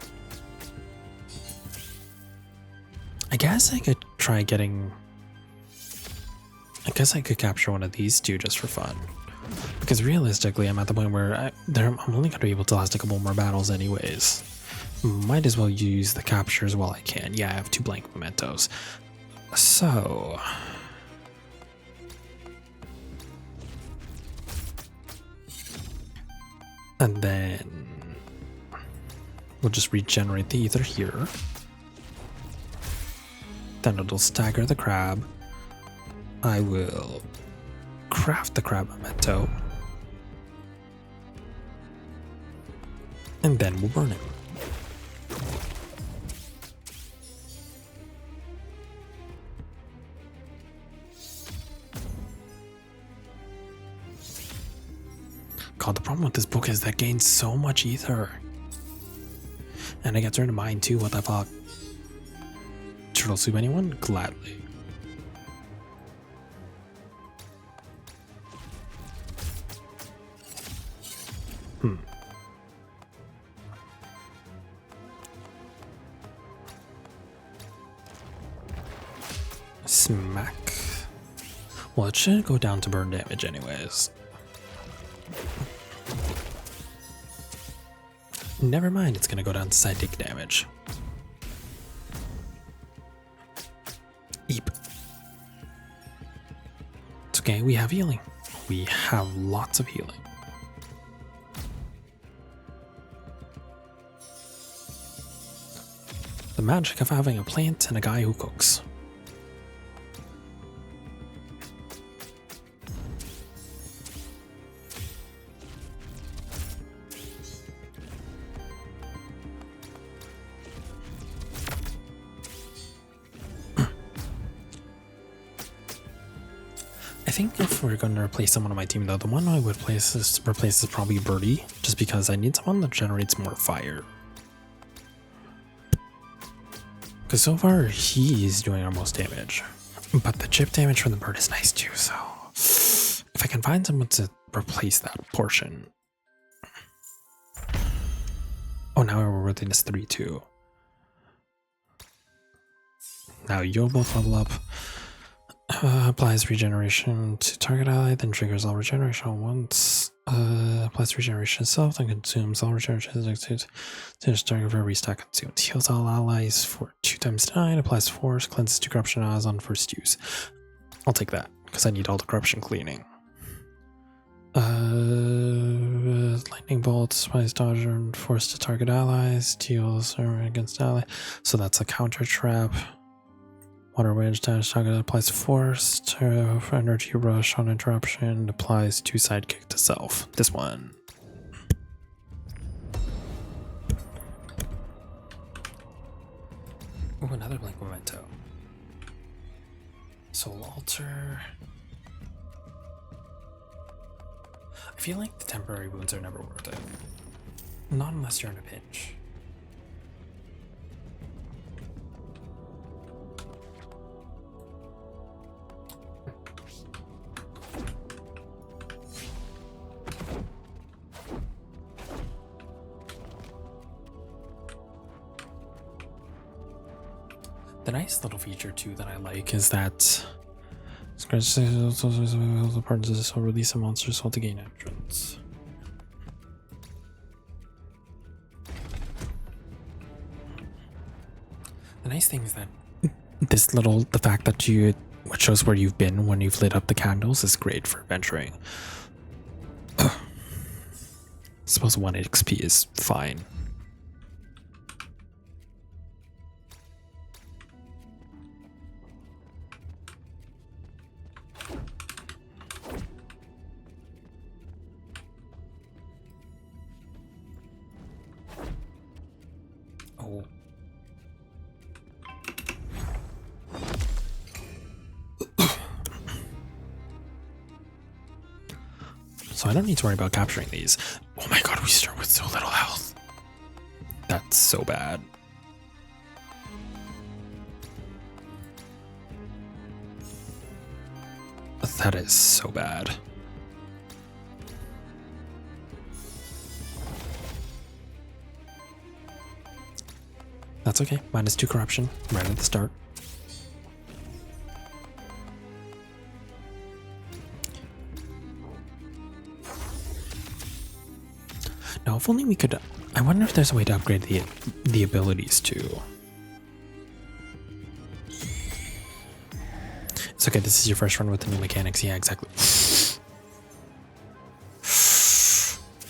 I guess I could try getting... I guess I could capture one of these two just for fun. Because realistically, I'm at the point where I'm only going to be able to last a couple more battles anyways. Might as well use the captures while I can. Yeah, I have 2 blank mementos. So... and then... we'll just regenerate the ether here. Then it'll stagger the crab. I will craft the crab memento. And then we'll burn him. God, the problem with this book is that it gains so much ether. And I get turned to mine too, what the fuck? Turtle soup anyone? Gladly. Smack. Well, it shouldn't go down to burn damage anyways. Never mind, it's gonna go down to psychic damage. Eep. It's okay, we have healing. We have lots of healing. The magic of having a plant and a guy who cooks. I think if we're going to replace someone on my team, though, the one I would replace is probably Birdie, just because I need someone that generates more fire. Because so far, he's doing our most damage. But the chip damage from the bird is nice too, so if I can find someone to replace that portion. Oh, now our worthiness 3 too. Now you'll both level up. Applies regeneration to target ally, then triggers all regeneration once. Applies regeneration itself, then consumes all regeneration to target for every stack consumed. Heals all allies for 2 times 9, applies force, cleanses 2 corruption allies on first use. I'll take that, because I need all the corruption cleaning. Lightning bolt, spice dodger, and force to target allies, deals against ally. So that's a counter trap. Water wedge dash target applies force to energy rush on interruption, applies 2 sidekick to self. This one. Oh, another blink memento. Soul altar. I feel like the temporary wounds are never worth it. Not unless you're in a pinch. The nice little feature too that I like is that scratch the parts will release a monster soul to gain entrance. The nice thing is that the fact that it shows where you've been when you've lit up the candles is great for venturing. I suppose 1 XP is fine. Oh. So I don't need to worry about capturing these. Oh my god, we start with so little health. That's so bad. That is so bad. That's okay. -2 corruption right at the start. Now, if only we could. I wonder if there's a way to upgrade the abilities too. It's okay. This is your first run with the new mechanics. Yeah, exactly.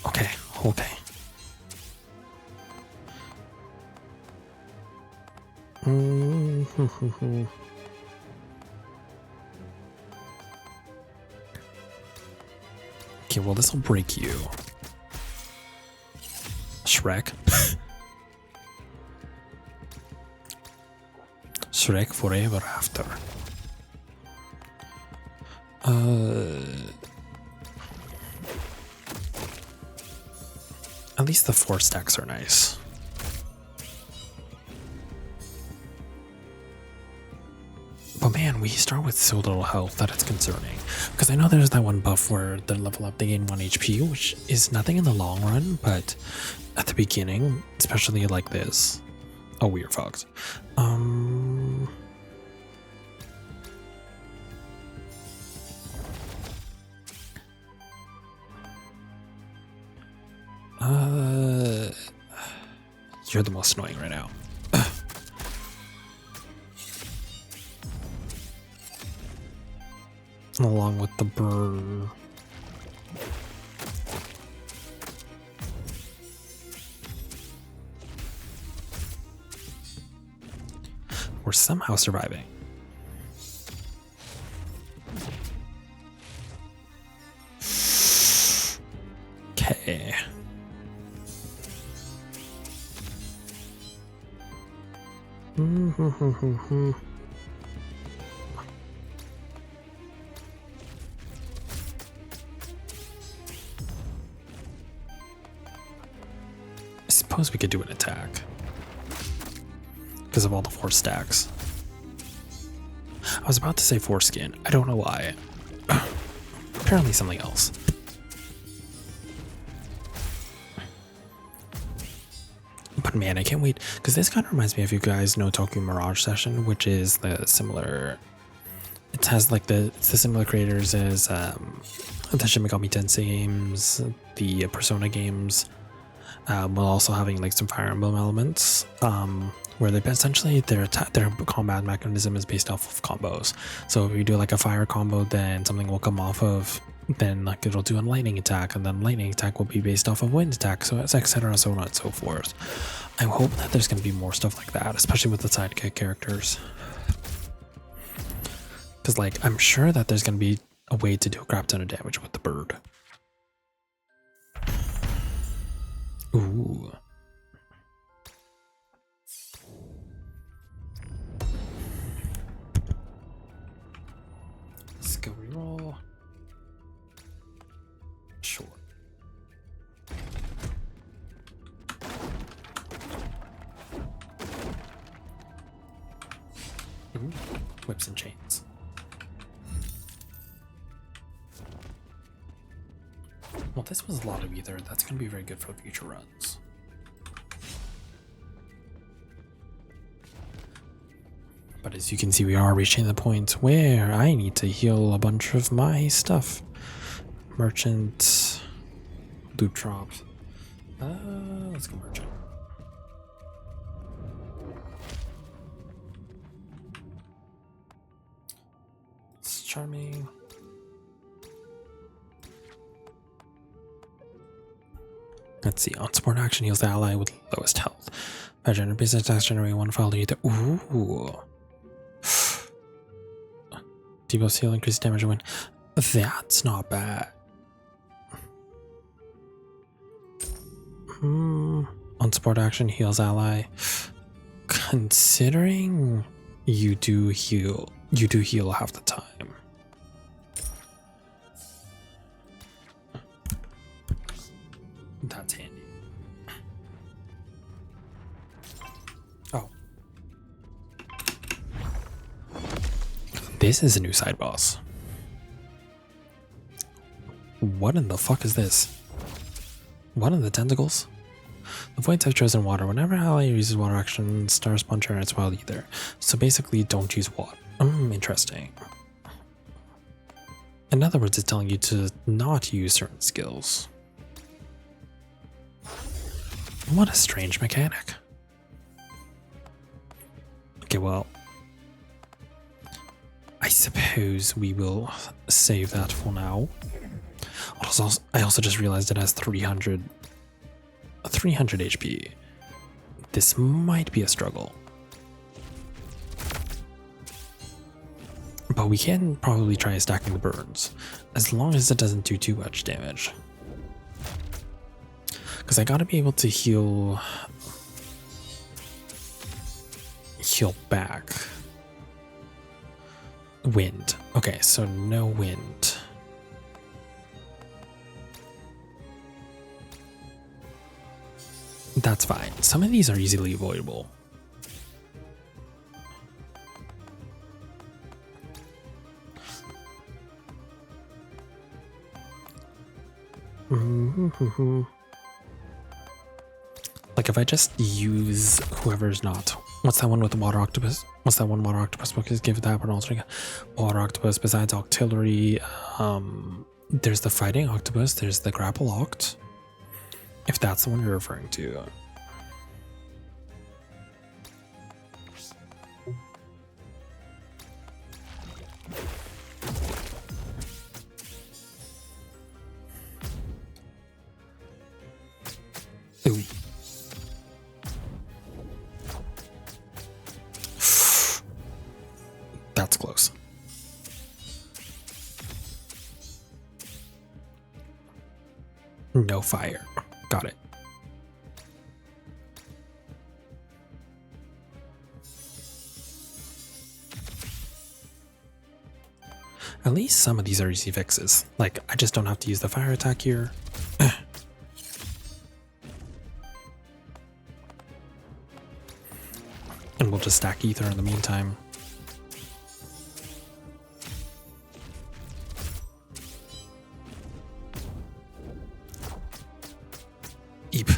Okay. Okay. Okay, well, this will break you. Shrek. Shrek forever after. At least the 4 stacks are nice. But man, we start with so little health that it's concerning. Because I know there's that one buff where the level up they gain 1 HP, which is nothing in the long run, but at the beginning, especially like this. Oh, we are fucked. You're the most annoying right now. Along with the burn. We're somehow surviving. Okay. I suppose we could do an attack because of all the 4 stacks. I was about to say foreskin. I don't know why. Apparently something else. But man, I can't wait because this kind of reminds me, if you guys know Tokyo Mirage Session, which is the similar. It has like it's the similar creators as the Shin Megami Tensei games, the Persona games, while also having like some Fire Emblem elements, where they essentially their combat mechanism is based off of combos. So if you do like a fire combo, then something will come off of, then like it'll do a lightning attack, and then lightning attack will be based off of wind attack, so it's etc. so on and so forth. I hope that there's going to be more stuff like that, especially with the sidekick characters. Because like I'm sure that there's going to be a way to do a crap ton of damage with the bird. Ooh. Let's go reroll. Sure. Ooh. Whips and chains. Well, this was a lot of ether. That's going to be very good for future runs. But as you can see, we are reaching the point where I need to heal a bunch of my stuff. Merchant. Loot drop. Let's go merchant. It's charming. Let's see. On support action, heals the ally with lowest health. By generating business attacks, generate 1 file to either. Ooh. Debuff seal, increase damage when. That's not bad. On support action, heals ally. Considering you do heal half the time. That's handy. Oh. This is a new side boss. What in the fuck is this? What in the tentacles? The voids have chosen water. Whenever an ally uses water action, stars puncher and it's wild ether. So basically don't use water. Interesting. In other words, it's telling you to not use certain skills. What a strange mechanic. Okay, well, I suppose we will save that for now. I also just realized it has 300 HP. This might be a struggle. But we can probably try stacking the burns, as long as it doesn't do too much damage. Because I gotta be able to heal back. Wind. Okay, so no wind. That's fine. Some of these are easily avoidable. Like if I just use whoever's not. What's that one with the water octopus? What's that one water octopus book? Is give that one also water octopus. Besides artillery, there's the fighting octopus. There's the grapple oct. If that's the one you're referring to. That's close. No fire. Got it. At least some of these are easy fixes. Like, I just don't have to use the fire attack here. And we'll just stack ether in the meantime. Eep.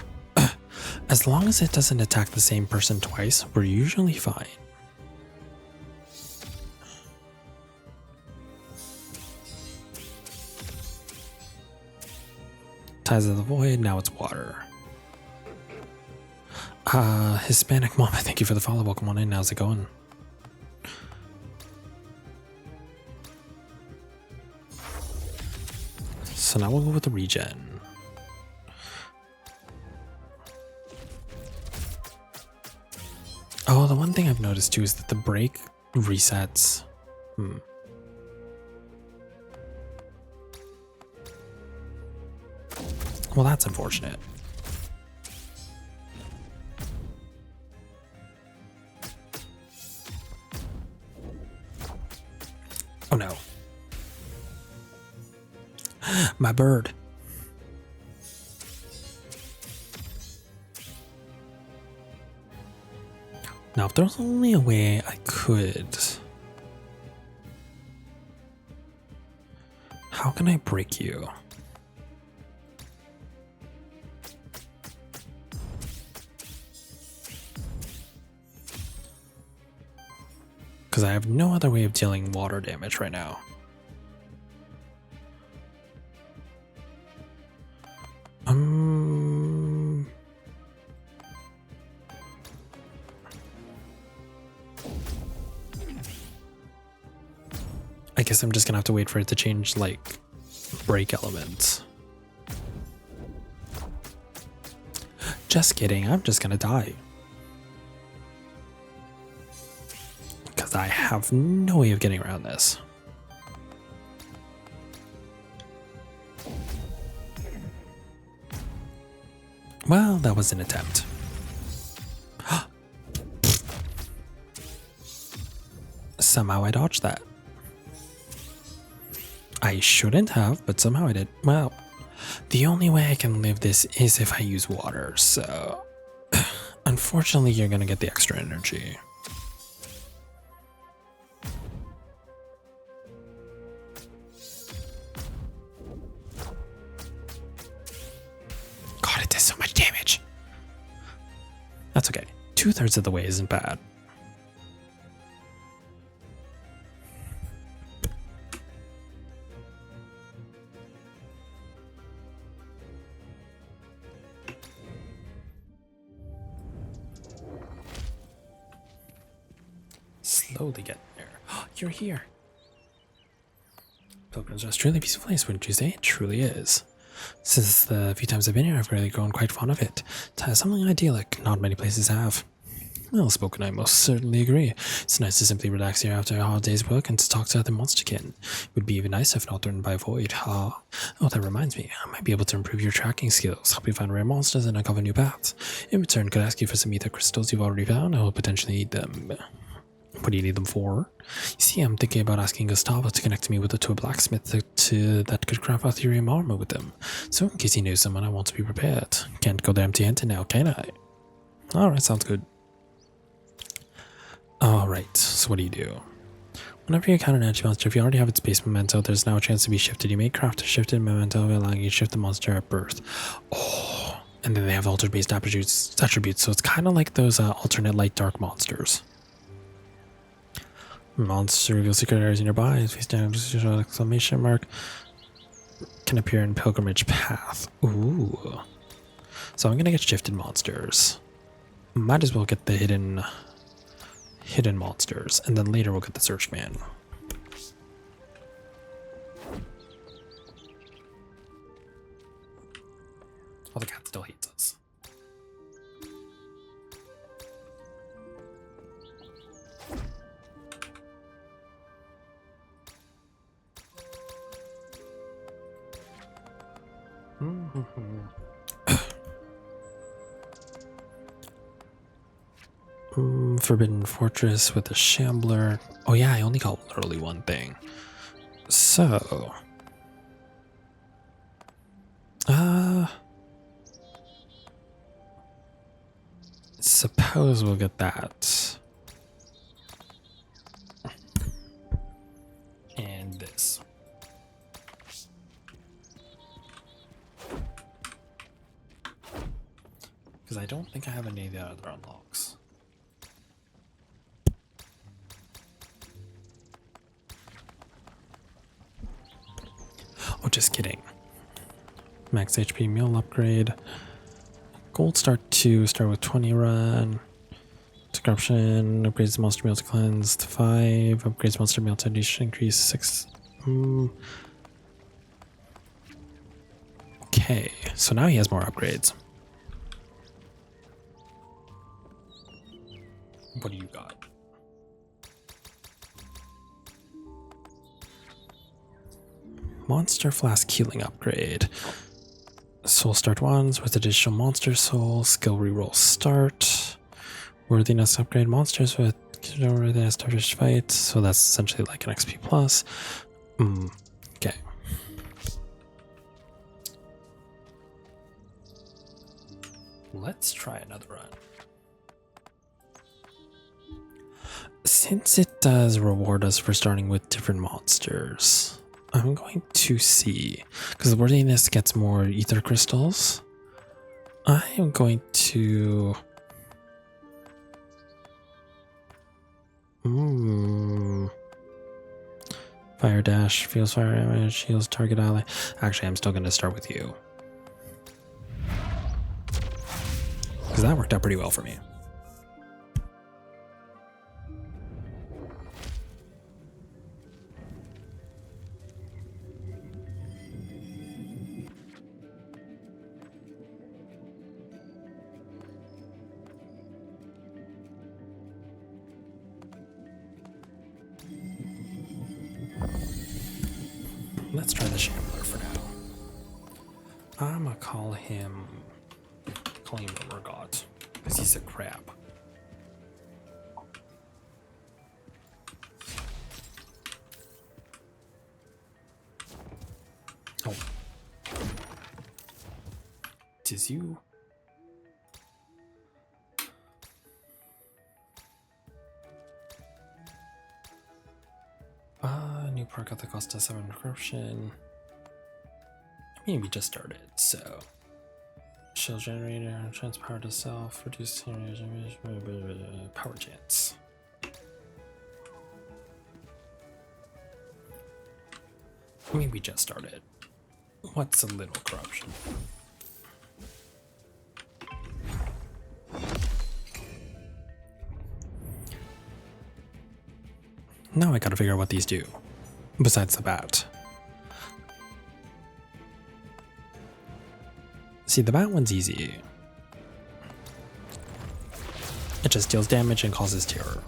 As long as it doesn't attack the same person twice, we're usually fine. Ties of the Void, now it's water. Hispanic Mama, thank you for the follow. Welcome on in. How's it going? So now we'll go with the regen. Oh, the one thing I've noticed too is that the break resets. Well, that's unfortunate. Oh no. My bird. Now, if there's only a way I could... How can I break you? Because I have no other way of dealing water damage right now. I guess I'm just gonna have to wait for it to change, like, break elements. Just kidding, I'm just gonna die. Because I have no way of getting around this. Well, that was an attempt. Somehow I dodged that. I shouldn't have, but somehow I did. Well, the only way I can live this is if I use water, so... Unfortunately, you're gonna get the extra energy. God, it does so much damage. That's okay. 2/3 of the way isn't bad. Slowly getting there. Oh, you're here. Pilgrim's Rest, truly a peaceful place, wouldn't you say? It truly is. Since the few times I've been here, I've really grown quite fond of it. It has something idyllic not many places have. Well spoken, I most certainly agree. It's nice to simply relax here after a hard day's work and to talk to other monsterkin. It would be even nicer if not threatened by a void. Oh, that reminds me, I might be able to improve your tracking skills, help you find rare monsters, and uncover new paths. In return, could I ask you for some ether crystals you've already found? I will potentially need them. What do you need them for? You see, I'm thinking about asking Gustavo to connect me with a blacksmith that could craft Arthurian armor with them. So in case he knows someone, I want to be prepared. Can't go there empty-handed now, can I? Alright, sounds good. Alright, so what do? Whenever you encounter an anti-monster, if you already have its base memento, there's now a chance to be shifted. You may craft a shifted memento, allowing you to shift the monster at birth. Oh, and then they have altered based attributes, so it's kind of like those alternate light dark monsters. Monster reveals secret areas nearby. Face down, exclamation mark. Can appear in pilgrimage path. Ooh. So I'm gonna get shifted monsters. Might as well get the hidden monsters, and then later we'll get the search man. Oh, the cat still hates us. Forbidden Fortress with a Shambler. Oh yeah, I only got literally one thing. So... suppose we'll get that. And this. Because I don't think I have any of the other unlocks. Oh, just kidding. Max HP meal upgrade. Gold start 2, start with 20 run. Corruption, upgrades monster meal to cleanse to 5, upgrades monster meal to increase 6. Okay, so now he has more upgrades. What do you got? Monster Flask healing upgrade. Soul start 1s with additional monster soul, skill reroll start. Worthiness upgrade monsters with worthiness to fight, so that's essentially like an XP plus. Okay. Let's try another run. Since it does reward us for starting with different monsters, I'm going to see, because the worthiness gets more ether crystals, I am going to... Fire dash, feels fire damage, heals target ally. Actually, I'm still going to start with you. Because that worked out pretty well for me. Let's try the Shambler for now. I'm gonna call him Murgot, because he's a crab. Oh. Tis you. New perk at the cost of 7 corruption. I mean, we just started, so. Shield generator, chance power to self, reduce power chance. I mean, we just started. What's a little corruption? Now I gotta figure out what these do, besides the bat. See, the bat one's easy. It just deals damage and causes terror.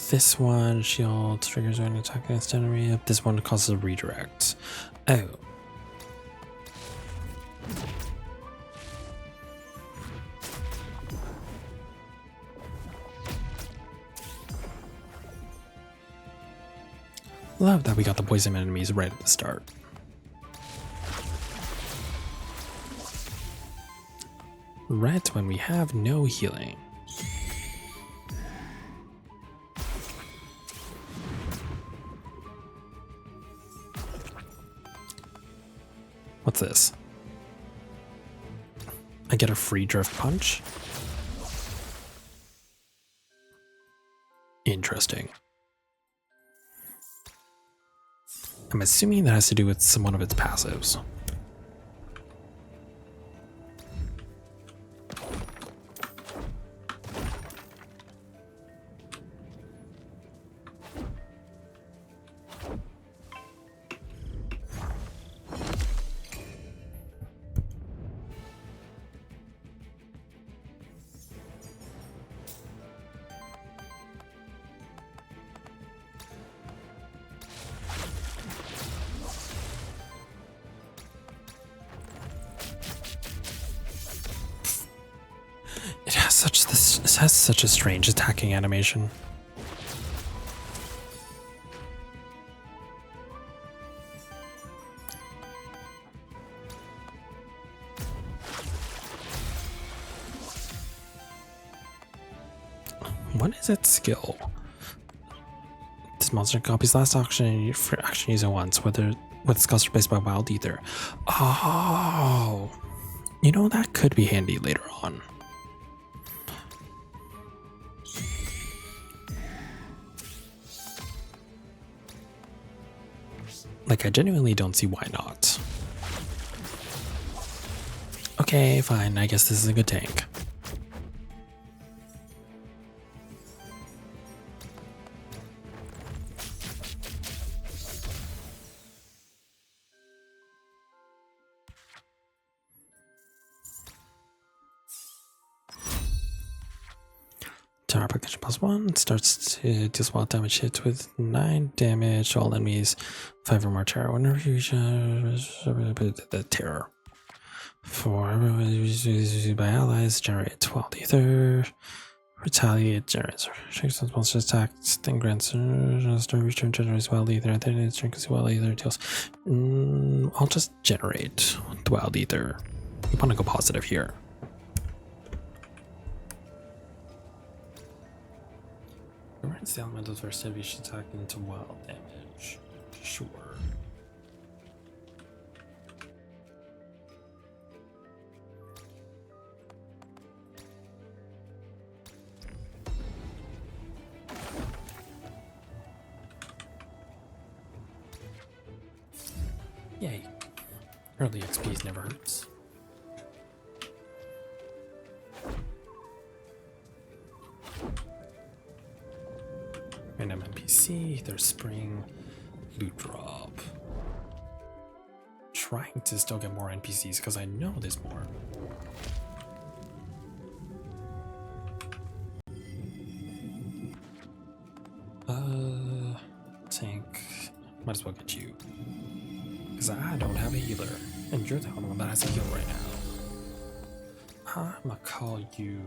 This one, shield, triggers when attack against enemy. This one causes a redirect. Oh. Love that we got the poison enemies right at the start. Right when we have no healing. What's this? I get a free drift punch? Interesting. I'm assuming that has to do with one of its passives. It has such a strange attacking animation. What is its skill? This monster copies last action for action used once, whether with skulls replaced by Wild Ether. Oh, you know, that could be handy later on. Like, I genuinely don't see why not. Okay, fine, I guess this is a good tank. Tower application +1 starts to deal small damage hits with 9 damage to all enemies, 5 or more terror. Whenever you reach the terror. 4 by allies, generate 12 ether. Retaliate generates strength monsters attacks, then grants start return generates wild ether, and then it strengthens wild ether deals. I'll just generate the wild ether. We want to go positive here. Converts the elemental's first heavy attack into wild damage. Sure. Yay. Early XPs never hurts. Random NPC, there's spring, loot drop. Trying to still get more NPCs because I know there's more. Tank. Might as well get you. Because I don't have a healer. And you're the only one that has a heal right now. I'ma call you.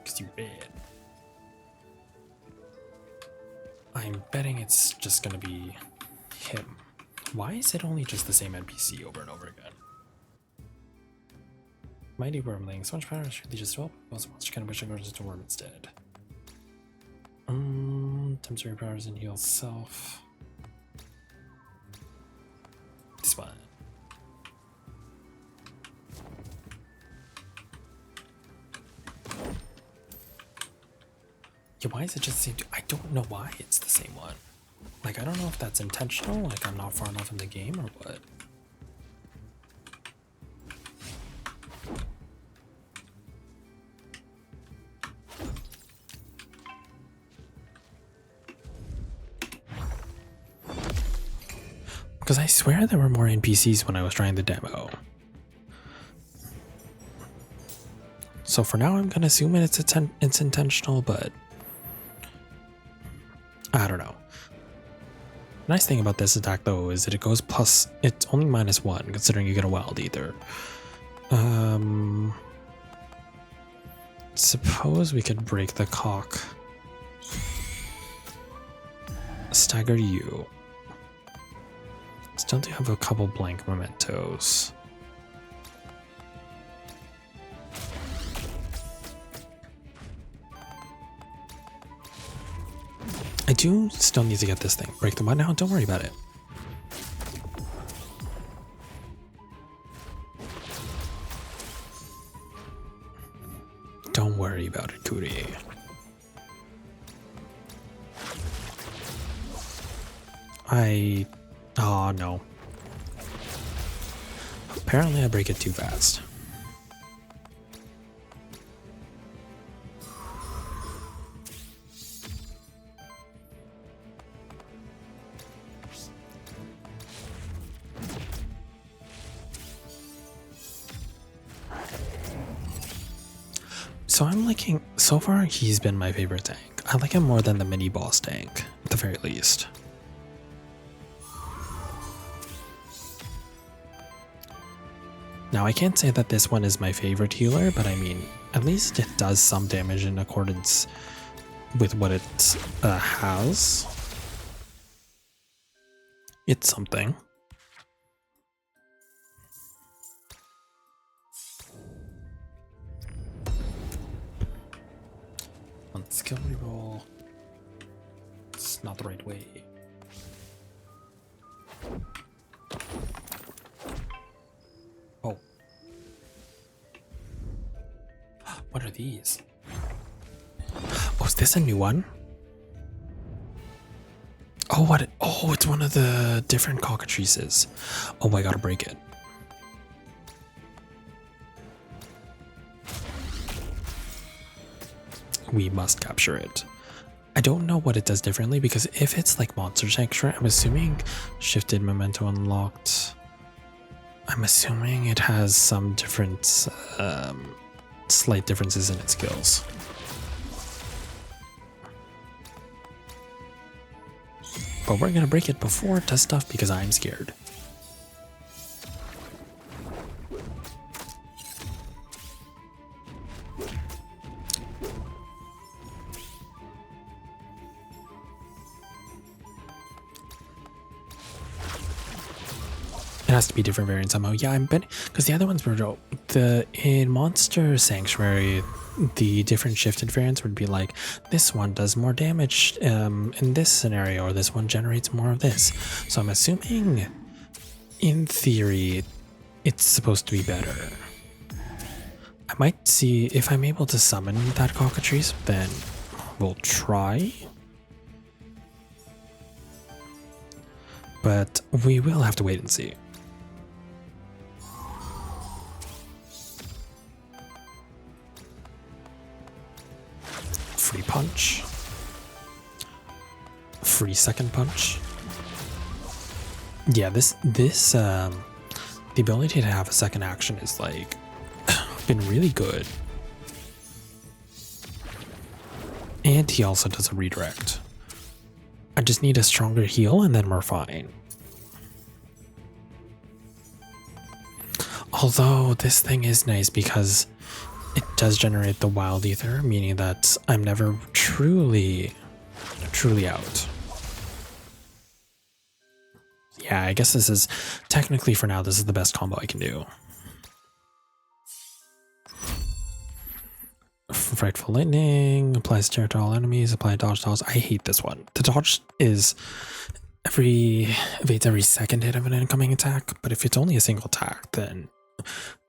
Because you're red. I'm betting it's just gonna be him. Why is it only just the same NPC over and over again? Mighty Wormling, so much power, should they just swap? Also, monster kind of wish I goes into worm instead. Temporary powers and heal self. This one. Yeah, why is it just the same? I don't know why it's the same one. Like, I don't know if that's intentional, like I'm not far enough in the game or what. Because I swear there were more NPCs when I was trying the demo. So for now, I'm gonna assume it's intentional, but I don't know. The nice thing about this attack, though, is that it goes plus. It's only -1, considering you get a wild ether. Suppose we could break the cock. Stagger you. Still do have a couple blank mementos. I do still need to get this thing. Break the mud now, don't worry about it. Don't worry about it, Cootie. Oh no. Apparently I break it too fast. So I'm liking, so far he's been my favorite tank. I like him more than the mini boss tank, at the very least. Now I can't say that this one is my favorite healer, but I mean, at least it does some damage in accordance with what it has. It's something. On skill reroll, it's not the right way. Oh. What are these? Oh, is this a new one? Oh, what? Oh, it's one of the different cockatrices. Oh, I gotta break it. We must capture it. I don't know what it does differently because if it's like Monster Sanctuary, I'm assuming shifted memento unlocked. I'm assuming it has some different, slight differences in its skills. But we're gonna break it before it does stuff because I'm scared. It has to be different variants somehow. Yeah, I'm betting because the other ones were in Monster Sanctuary. The different shifted variants would be like, this one does more damage in this scenario, or this one generates more of this. So I'm assuming, in theory, it's supposed to be better. I might see if I'm able to summon that cockatrice, then we'll try. But we will have to wait and see. Free punch. Free second punch. Yeah, the ability to have a second action is like been really good. And he also does a redirect. I just need a stronger heal and then we're fine. Although this thing is nice because it does generate the wild ether, meaning that I'm never truly out. Yeah, I guess this is technically for now, this is the best combo I can do. Frightful Lightning, applies terror to all enemies, apply dodge to all. I hate this one. The dodge is evades every second hit of an incoming attack, but if it's only a single attack, then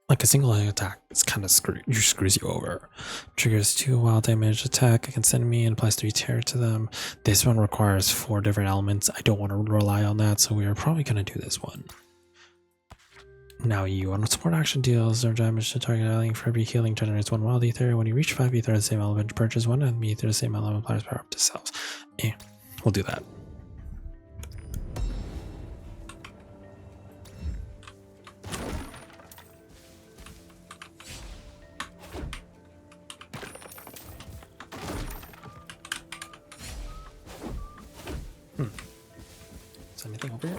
like a single attack, it's kind of screws you over. Triggers 2 wild damage attack against enemy and applies 3 terror to them. This one requires 4 different elements. I don't want to rely on that, so we are probably going to do this one. Now you on support action deals no damage to target ally for every healing generates 1 wild ether. When you reach 5 ether, the same element purchase 1 enemy ether, the same element applies power up to selves. We'll do that. Is anything over here?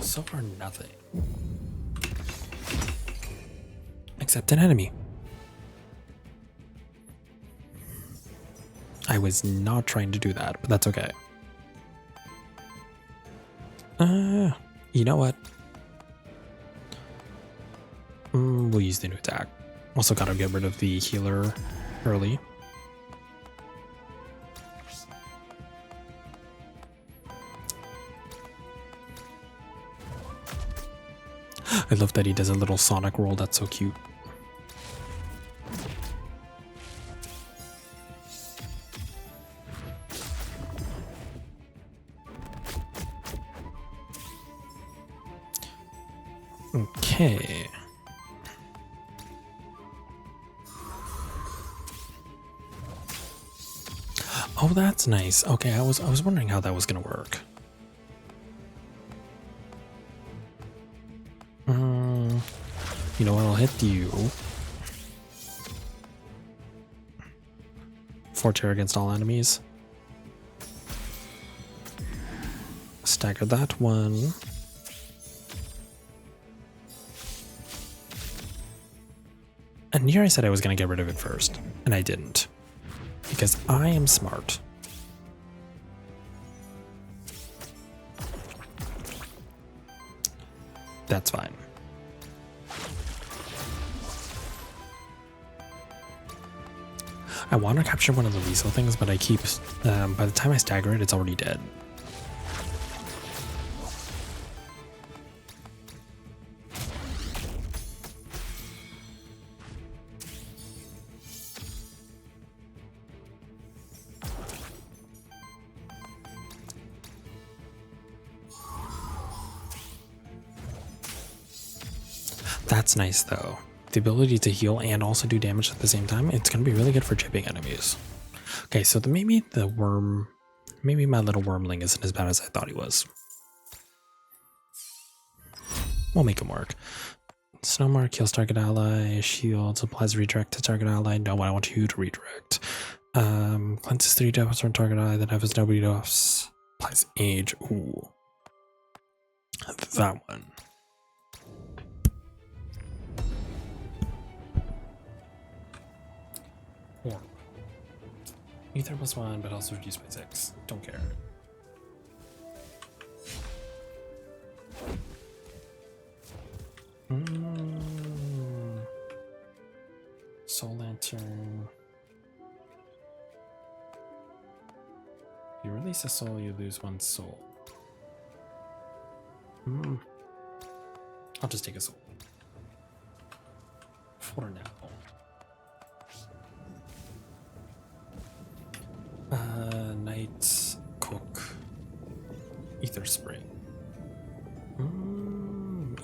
So far, nothing. Except an enemy. I was not trying to do that, but that's okay. You know what? We'll use the new attack. Also gotta get rid of the healer early. I love that he does a little Sonic roll, that's so cute. Okay. Oh, that's nice. Okay, I was wondering how that was gonna work. You know what? I'll hit you. 4 tier against all enemies. Stagger that one. And here I said I was going to get rid of it first, and I didn't. Because I am smart. That's fine. I want to capture one of the lethal things, but I keep... by the time I stagger it, it's already dead. That's nice though. The ability to heal and also do damage at the same time, it's going to be really good for chipping enemies. Okay, so maybe my little wormling isn't as bad as I thought he was. We'll make him work. Snowmark kills target ally, shields, applies redirect to target ally. No, I want you to redirect. Cleanses 3 debuffs from target ally that have no debuffs. Applies age. Ooh. That one. Orb. Ether +1, but also reduced by 6. Don't care. Soul Lantern. You release a soul, you lose 1 soul. I'll just take a soul. For now. Night Cook. Ether Spring.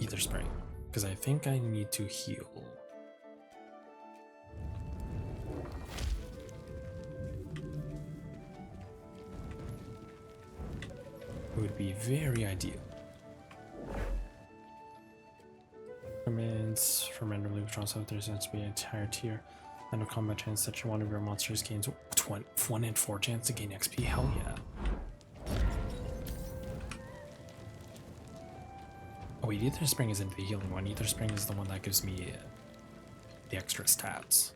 Ether Spring. Because I think I need to heal. It would be very ideal. Remains from randomly withdrawals out there's to be an entire tier. End of combat chance that one of your monsters gains 1 in 4 chance to gain XP. Hell yeah. Oh wait, Ether Spring isn't the healing one. Ether Spring is the one that gives me the extra stats.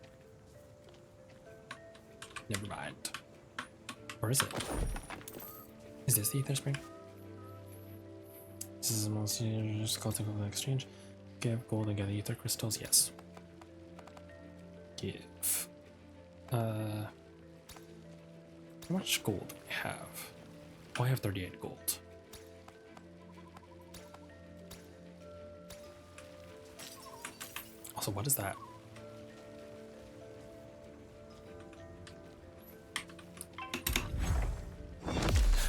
Never mind. Or is it? Is this the Ether Spring? This is a monster just cultivated exchange. Give gold and get ether crystals. Yes. Give. How much gold do I have? Oh, I have 38 gold. Also, what is that?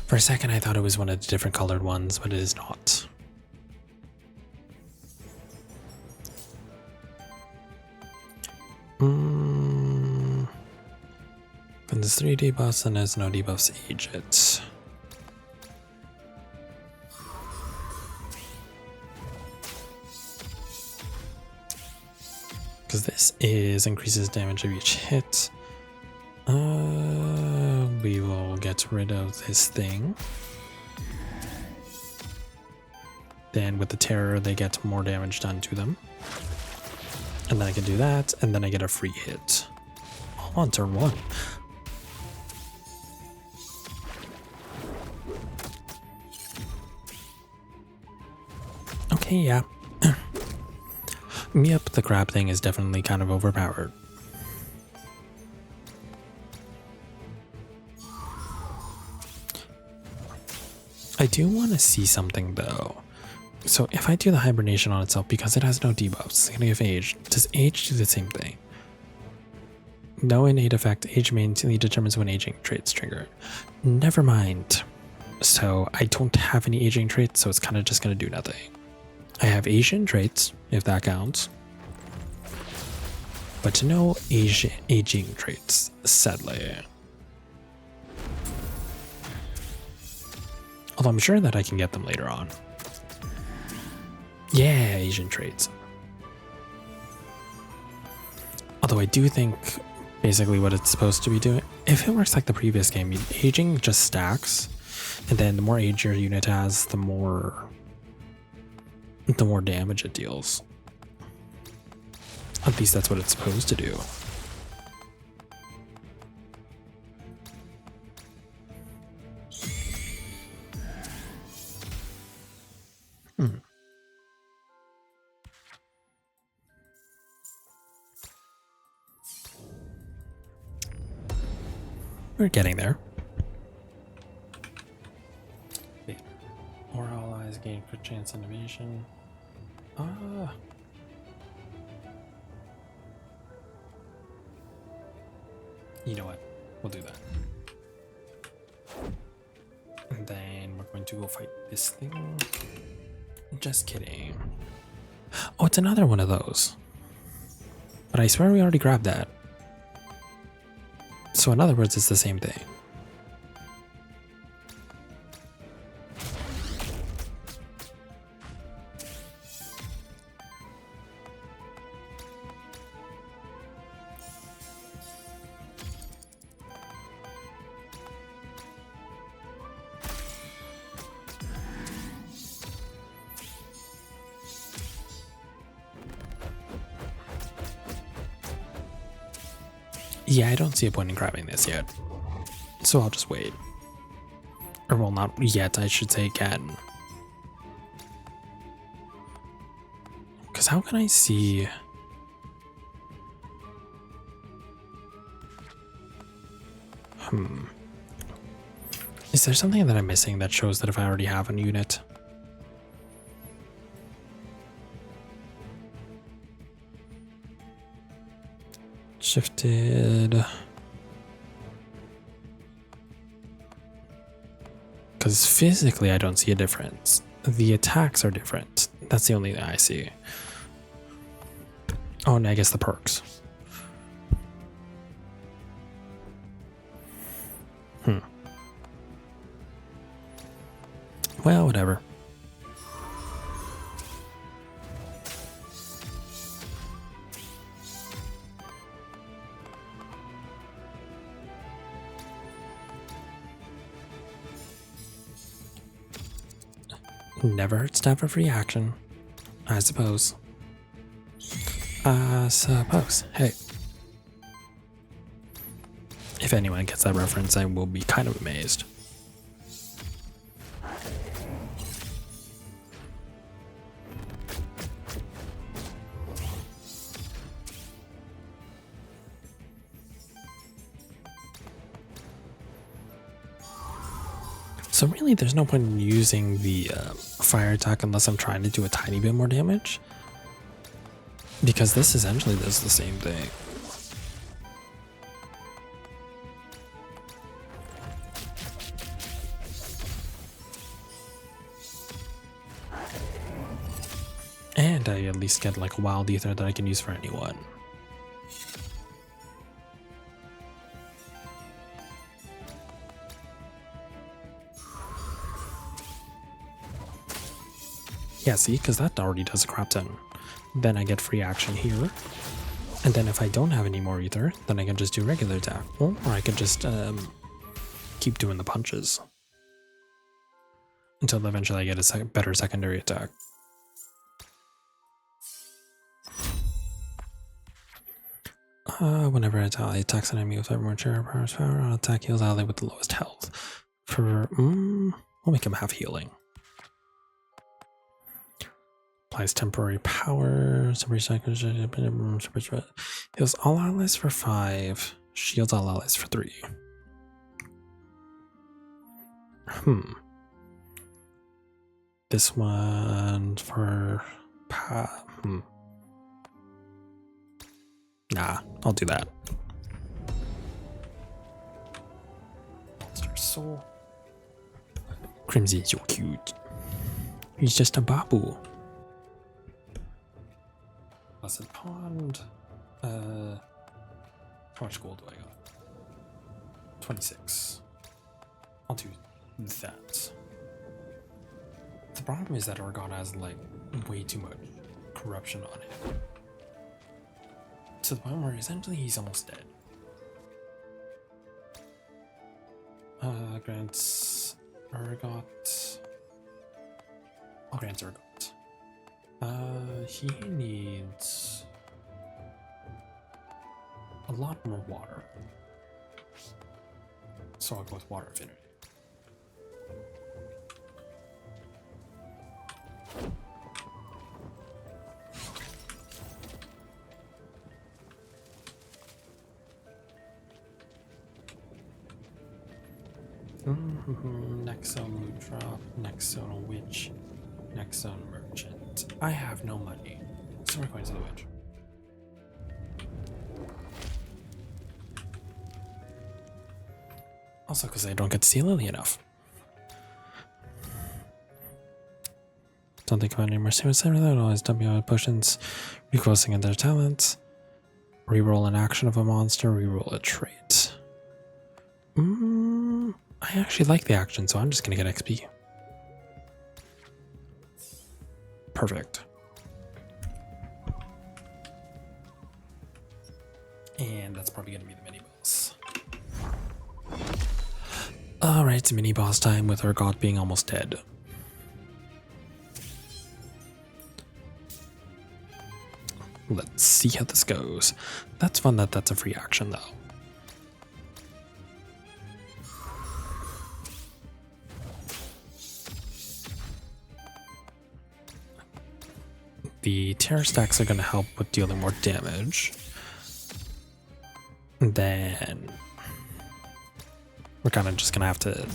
For a second, I thought it was one of the different colored ones, but it is not. When there's 3 debuffs and there's no debuffs, age it. Because this is increases damage of each hit. We will get rid of this thing. Then with the terror, they get more damage done to them. And then I can do that, and then I get a free hit. All on turn 1. Okay, yeah. Yep, the crab thing is definitely kind of overpowered. I do want to see something though. So if I do the hibernation on itself, because it has no debuffs, it's going to give age. Does age do the same thing? No innate effect. Age mainly determines when aging traits trigger. Never mind. So I don't have any aging traits, so it's kind of just going to do nothing. I have Asian traits, if that counts. But no aging traits, sadly. Although I'm sure that I can get them later on. Yeah, Asian traits. Although I do think basically what it's supposed to be doing. If it works like the previous game, aging just stacks, and then the more age your unit has, the more damage it deals. At least that's what it's supposed to do. We're getting there. Wait. More allies gain crit chance innovation. You know what? We'll do that. And then we're going to go fight this thing. Just kidding. Oh, it's another one of those. But I swear we already grabbed that. So in other words, it's the same thing. Yeah, I don't see a point in grabbing this yet. So I'll just wait. Or well, not yet, I should say again. Because how can I see... Is there something that I'm missing that shows that if I already have a unit? Shifted. Because physically I don't see a difference. The attacks are different. That's the only thing I see. Oh, and I guess the perks. Well, whatever. Never hurts to have a free action, I suppose. Hey. If anyone gets that reference, I will be kind of amazed. So really, there's no point in using the fire attack unless I'm trying to do a tiny bit more damage. Because this essentially does the same thing. And I at least get like a wild ether that I can use for anyone. Yeah, see, because that already does a crap ton. Then I get free action here. And then if I don't have any more ether, then I can just do regular attack. Or I could just keep doing the punches. Until eventually I get a better secondary attack. Whenever ally attacks an enemy with ever more power on attack, heals ally with the lowest health. We'll make him have healing. Applies temporary power. Heals all allies for 5. Shields all allies for 3. This one for Nah, I'll do that. Monster Soul. Crimsy is so cute. He's just a babu. Blessed Pond. How much gold do I got? 26. I'll do that. The problem is that Organa has like way too much corruption on it. To the point where essentially he's almost dead. Grants Ergot. I'll grant Ergot. He needs a lot more water. So I'll go with water affinity. Next zone loot drop, next zone witch, next zone merchant. I have no money, so we're going to the witch. Also because I don't get to see Lily enough. Don't think about any more suicide without always dumping out potions, recrossing in their talents, reroll an action of a monster, reroll a trait. I actually like the action, so I'm just gonna get XP. Perfect. And that's probably gonna be the mini boss. Alright, it's mini boss time with our god being almost dead. Let's see how this goes. That's fun that that's a free action though. The terror stacks are going to help with dealing more damage. Then we're kind of just going to have to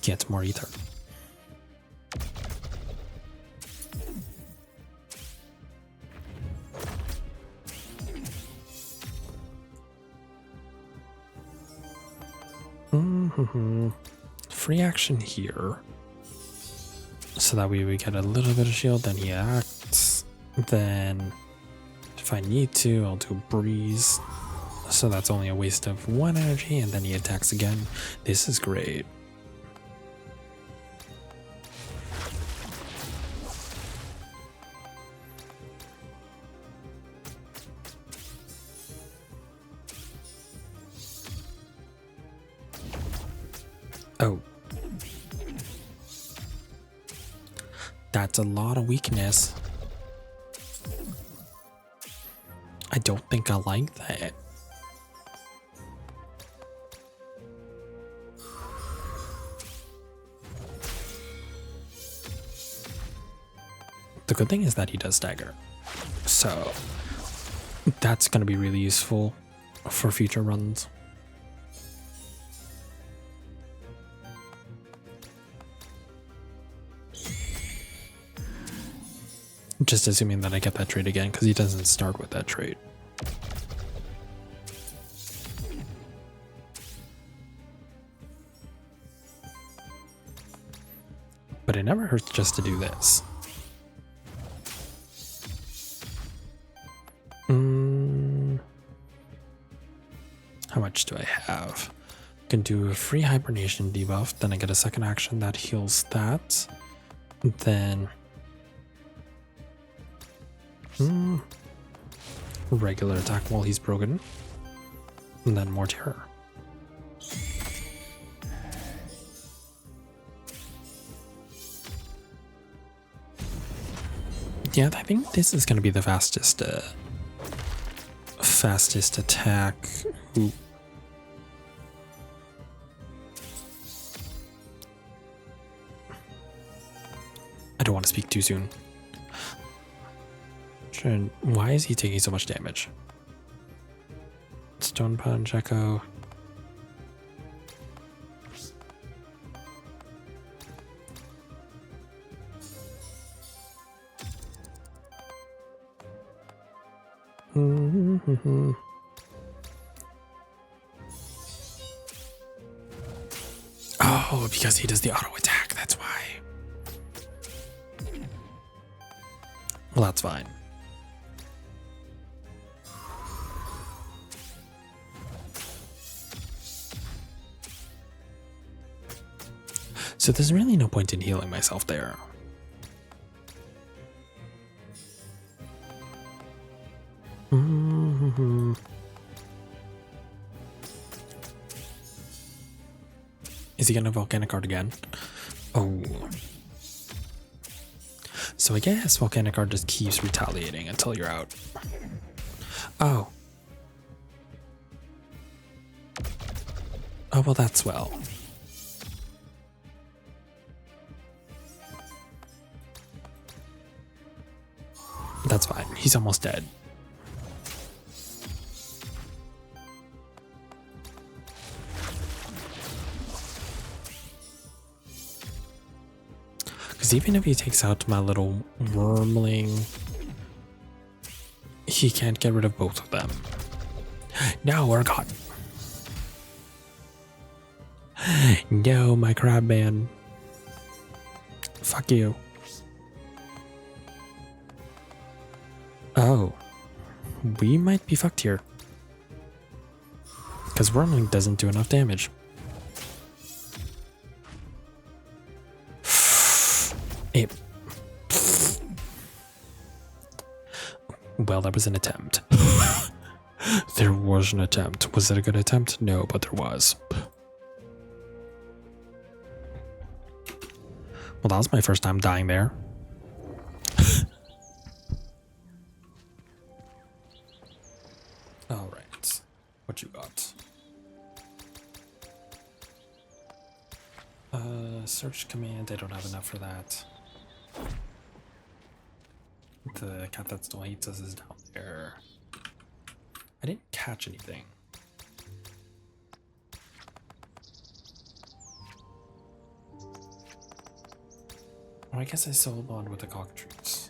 get more ether. Free action here. So that way we get a little bit of shield, then he acts. Then if I need to, I'll do breeze. So that's only a waste of 1 energy, and then he attacks again. This is great. Oh. That's a lot of weakness. I don't think I like that. The good thing is that he does stagger. So that's going to be really useful for future runs. Just assuming that I get that trait again, because he doesn't start with that trait. But it never hurts just to do this. How much do I have? I can do a free hibernation debuff, then I get a second action that heals that. Then regular attack while he's broken, and then more terror. Yeah, I think this is going to be the fastest attack. Ooh. I don't want to speak too soon. Why is he taking so much damage? Stone Punch, Echo. Oh, because he does the auto attack, that's why. Well, that's fine. So there's really no point in healing myself there. Is he gonna volcanic guard again? Oh. So I guess volcanic guard just keeps retaliating until you're out. Oh. Oh, well, that's well. That's fine. He's almost dead. Because even if he takes out my little wormling, he can't get rid of both of them. No, we're gone. No, my crab man. Fuck you. Oh. We might be fucked here. Because wormling doesn't do enough damage. It. Well, that was an attempt. There was an attempt. Was it a good attempt? No, but there was. Well, that was my first time dying there. All right. What you got? Search command. I don't have enough for that. The cat that still hates us is down there. I didn't catch anything. Well, I guess I sold on with the cockatrice.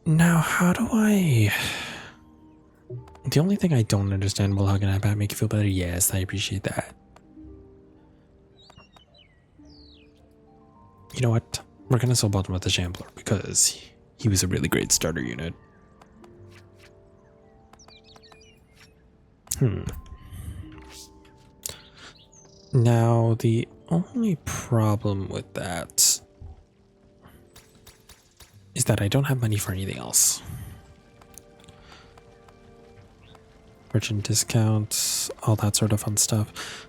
Now, how do I... The only thing I don't understand, well, how can I make you feel better? Yes, I appreciate that. You know what? We're gonna soul bottom with the Shambler because he was a really great starter unit. Now, the only problem with that is that I don't have money for anything else. Merchant discounts, all that sort of fun stuff.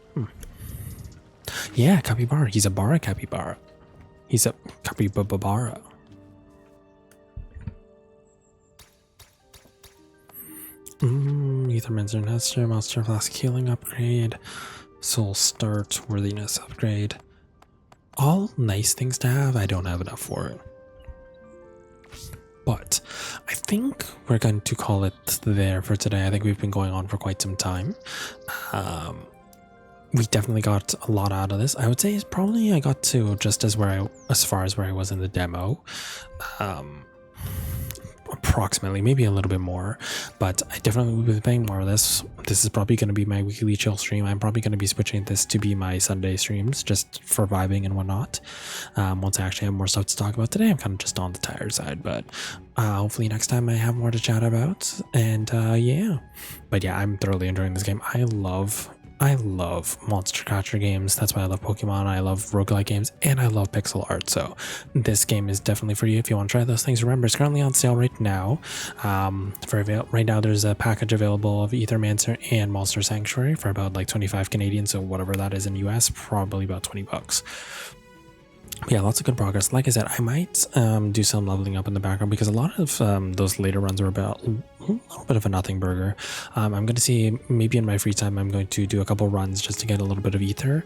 Yeah, capybara. He's a bara capybara. He's a capybara. Aethermancer Nester, Monster Flask Healing Upgrade, Soul Start, Worthiness Upgrade. All nice things to have. I don't have enough for it. But I think we're going to call it there for today. I think we've been going on for quite some time. We definitely got a lot out of this. I would say probably I got to just as far as where I was in the demo. Approximately, maybe a little bit more, but I definitely will be playing more of this. This is probably going to be my weekly chill stream. I'm probably going to be switching this to be my Sunday streams just for vibing and whatnot. Once I actually have more stuff to talk about. Today I'm kind of just on the tired side, but hopefully next time I have more to chat about. And yeah, but yeah, I'm thoroughly enjoying this game. I love monster catcher games. That's why I love Pokemon. I love roguelike games, and I love pixel art. So this game is definitely for you if you want to try those things. Remember, it's currently on sale right now. Right now, there's a package available of Aethermancer and Monster Sanctuary for about like 25 Canadian. So whatever that is in US, probably about $20. Yeah, lots of good progress. Like I said, I might do some leveling up in the background because a lot of those later runs were about a little bit of a nothing burger. I'm going to see, maybe in my free time, I'm going to do a couple runs just to get a little bit of ether,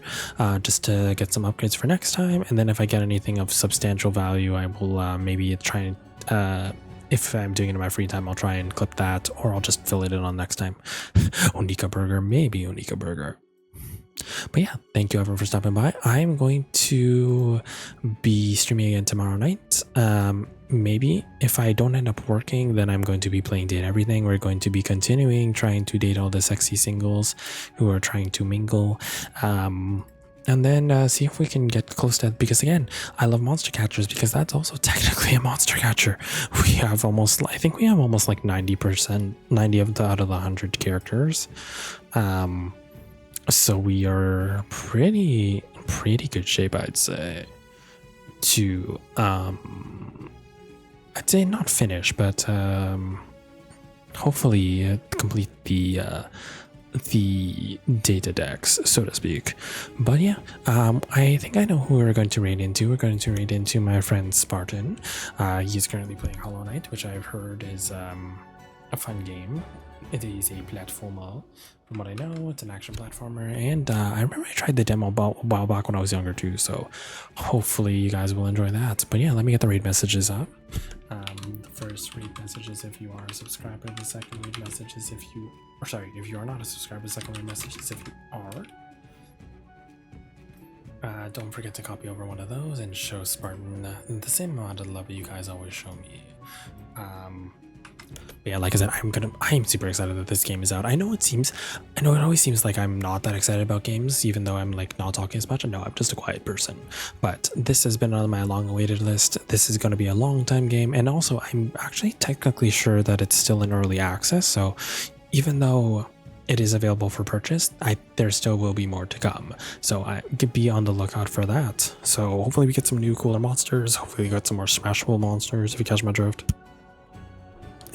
just to get some upgrades for next time. And then if I get anything of substantial value, I will maybe try and, if I'm doing it in my free time, I'll try and clip that, or I'll just fill it in on next time. Onika Burger, maybe Onika Burger. But yeah, thank you everyone for stopping by. I'm going to be streaming again tomorrow night. Maybe if I don't end up working, then I'm going to be playing Date Everything. We're going to be continuing trying to date all the sexy singles who are trying to mingle. And then see if we can get close to that, because again, I love monster catchers because that's also technically a monster catcher. We have almost, I think we have almost like 90%, 90 of the out of the 100 characters. So we are pretty good shape, I'd say, to I'd say not finish, but hopefully complete the the data decks, so to speak. But yeah, I think I know who we're going to raid into. We're going to raid into my friend Spartan. He's currently playing Hollow Knight, which I've heard is a fun game. It is a platformer. From what I know, it's an action platformer, and I remember I tried the demo a while back when I was younger too, so hopefully you guys will enjoy that. But yeah, let me get the raid messages up. The first raid message is if you are a subscriber, the second raid message is if you, or sorry, if you are not a subscriber, the second raid message is if you are. Don't forget to copy over one of those and show Spartan the same amount of love that you guys always show me. Yeah, like I said, I'm super excited that this game is out. I know it always seems like I'm not that excited about games, even though I'm like not talking as much. No, I'm just a quiet person. But this has been on my long-awaited list. This is going to be a long-time game, and also I'm actually technically sure that it's still in early access. So even though it is available for purchase, there still will be more to come. So I could be on the lookout for that. So hopefully we get some new cooler monsters. Hopefully we get some more smashable monsters, if you catch my drift.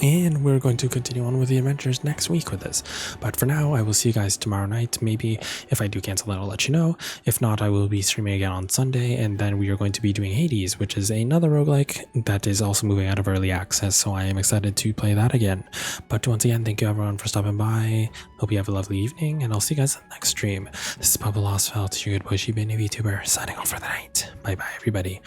And we're going to continue on with the adventures next week with this. But for now, I will see you guys tomorrow night. Maybe if I do cancel it, I'll let you know. If not, I will be streaming again on Sunday. And then we are going to be doing Hades, which is another roguelike that is also moving out of early access. So I am excited to play that again. But once again, thank you everyone for stopping by. Hope you have a lovely evening. And I'll see you guys in the next stream. This is Papa Lostfelt, your good boy Shiba Inu VTuber, signing off for the night. Bye bye, everybody.